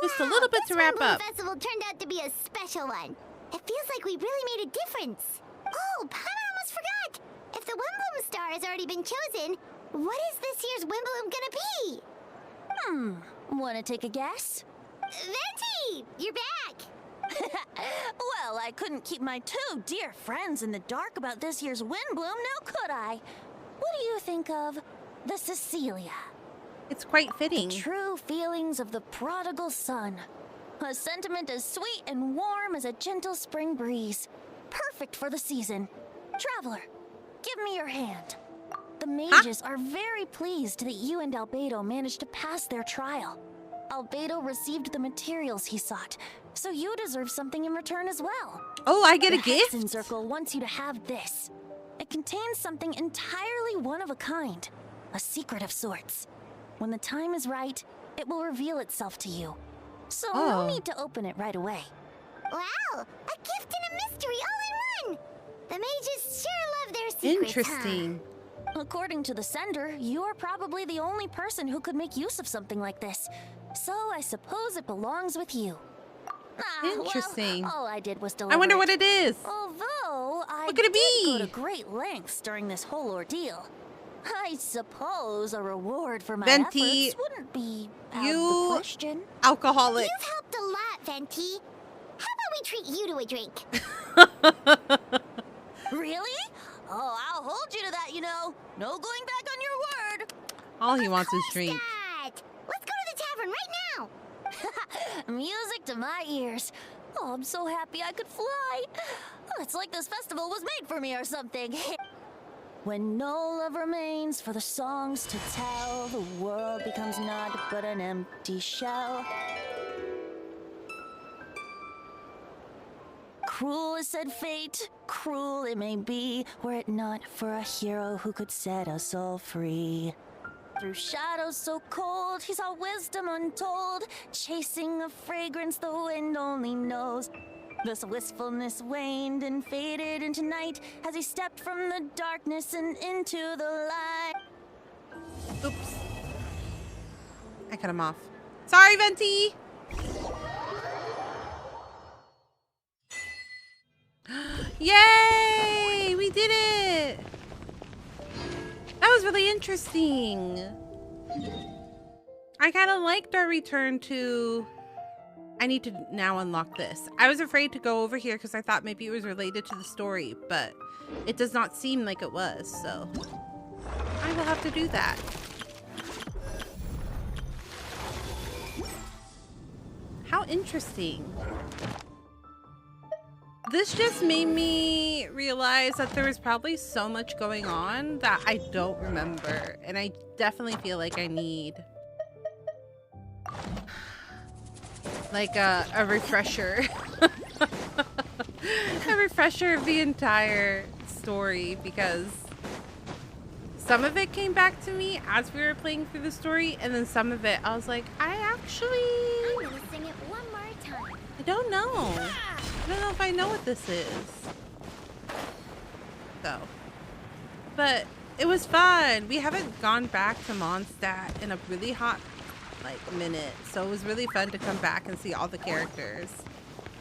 Just a little bit to wrap up. The festival turned out to be a special one. It feels like we really made a difference. Oh, Paimon almost forgot. If the Wimbloom star has already been chosen, what is this year's Wimbloom gonna be? Wanna take a guess? Venti, you're back. Well, I couldn't keep my two dear friends in the dark about this year's Windbloom, now could I? What do you think of the Cecilia? It's quite fitting. The true feelings of the prodigal son. A sentiment as sweet and warm as a gentle spring breeze. Perfect for the season. Traveler, give me your hand. The mages are very pleased that you and Albedo managed to pass their trial. Albedo received the materials he sought, so you deserve something in return as well. Oh, I get a The gift? Hexen Circle wants you to have this. It contains something entirely one of a kind, a secret of sorts. When the time is right, it will reveal itself to you. So no need to open it right away. Wow, a gift and a mystery all in one. The mages sure love their secrets. Interesting. According to the sender, you are probably the only person who could make use of something like this. So I suppose it belongs with you. Interesting. Well, all I did was deliver I wonder what it is. Although I What could it did be? go to great lengths during this whole ordeal. I suppose a reward for my Venti, efforts wouldn't be out of you the question. alcoholic. You've helped a lot, Venti. How about we treat you to a drink? Really? Oh, I'll hold you to that, you know. No going back on your word. All he wants is drink. Dad, let's go to the tavern right now. Music to my ears. Oh, I'm so happy I could fly. It's like this festival was made for me or something. When no love remains for the songs to tell, the world becomes naught but an empty shell. Cruel is said fate, cruel it may be, were it not for a hero who could set us all free. Through shadows so cold, he saw wisdom untold, chasing a fragrance the wind only knows. This wistfulness waned and faded into night as he stepped from the darkness and into the light. Oops. I cut him off. Sorry, Venti. Yay! We did it! That was really interesting. I kind of liked our return to... I need to now unlock this. I was afraid to go over here because I thought maybe it was related to the story, but it does not seem like it was, so I will have to do that. interesting. This just made me realize that there was probably so much going on that I don't remember. And I definitely feel like I need like a refresher. A refresher of the entire story, because some of it came back to me as we were playing through the story, and then some of it I was like, I'm gonna sing it one more time. I don't know. I don't know if I know what this is. So, but it was fun. We haven't gone back to Mondstadt in a really hot minute, so it was really fun to come back and see all the characters.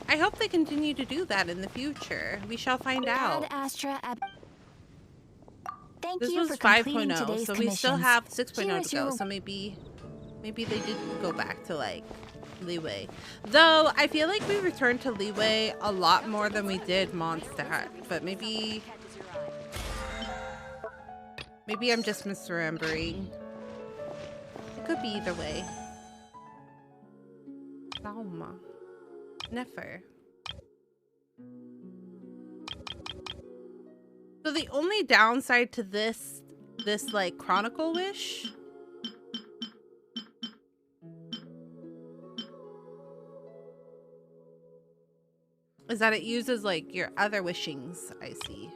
I hope they continue to do that in the future. We shall find out. Astra, thank This you was for completing 5.0, today's so we still commissions. have 6.0 to Here's go. your- So maybe they did go back to Leeway. Though I feel like we returned to Leeway a lot more than we did Mondstadt. But maybe I'm just misremembering. It could be either way. Salma. Nefer. So the only downside to this like Chronicle Wish is that it uses like your other wishings. I see.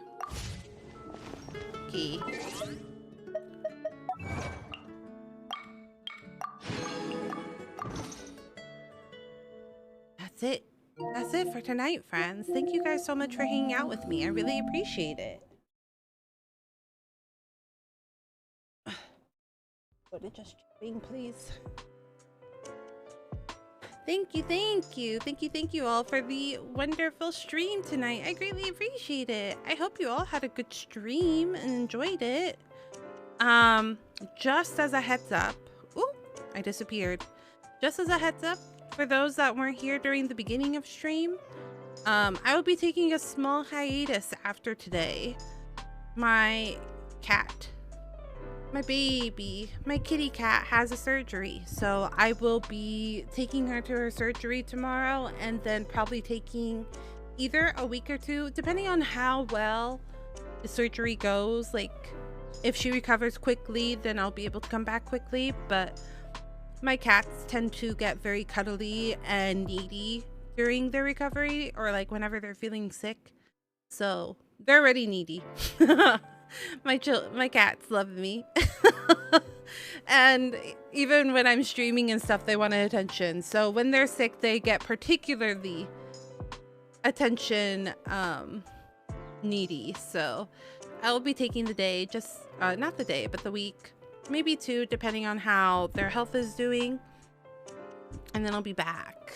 Key. That's it. That's it for tonight, friends. Thank you guys so much for hanging out with me. I really appreciate it. Go to just chatting, please. Thank you all for the wonderful stream tonight. I greatly appreciate it. I hope you all had a good stream and enjoyed it. Just as a heads up. Ooh, I disappeared. Just as a heads up, for those that weren't here during the beginning of stream, I will be taking a small hiatus after today. My cat, my baby, my kitty cat has a surgery, so I will be taking her to her surgery tomorrow, and then probably taking either a week or two, depending on how well the surgery goes. Like, if she recovers quickly, then I'll be able to come back quickly, but my cats tend to get very cuddly and needy during their recovery, or like whenever they're feeling sick. So they're already needy. My cats love me. And even when I'm streaming and stuff, they want attention. So when they're sick, they get particularly attention needy. So I'll be taking the day, just not the day, but the week, maybe 2, depending on how their health is doing, and then I'll be back.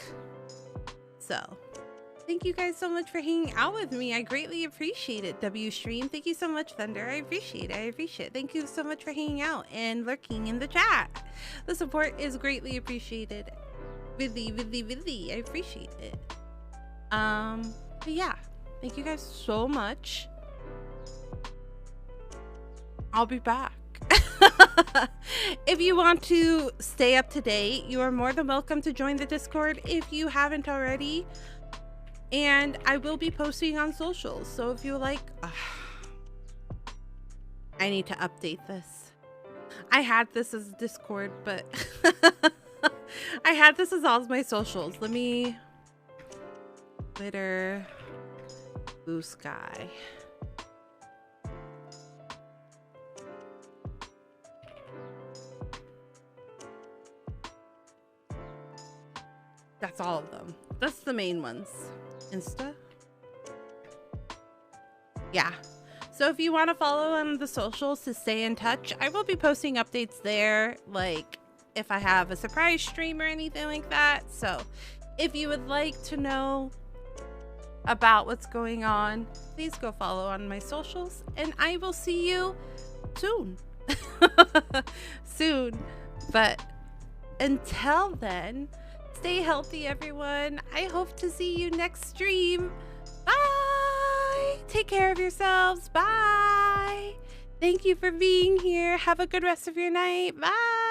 So thank you guys so much for hanging out with me. I greatly appreciate it. WStream, thank you so much. Thunder, I appreciate it. Thank you so much for hanging out and lurking in the chat. The support is greatly appreciated. Really I appreciate it. But yeah, thank you guys so much. I'll be back. If you want to stay up to date, you are more than welcome to join the Discord if you haven't already. And I will be posting on socials. So if you like, I need to update this. I had this as Discord, but I had this as all of my socials. Let me, Twitter, Blue Sky. That's all of them. That's the main ones. Insta. Yeah. So if you want to follow on the socials to stay in touch, I will be posting updates there, like if I have a surprise stream or anything like that. So if you would like to know about what's going on, please go follow on my socials, and I will see you soon. Soon. But until then, stay healthy, everyone. I hope to see you next stream. Bye. Take care of yourselves. Bye. Thank you for being here. Have a good rest of your night. Bye.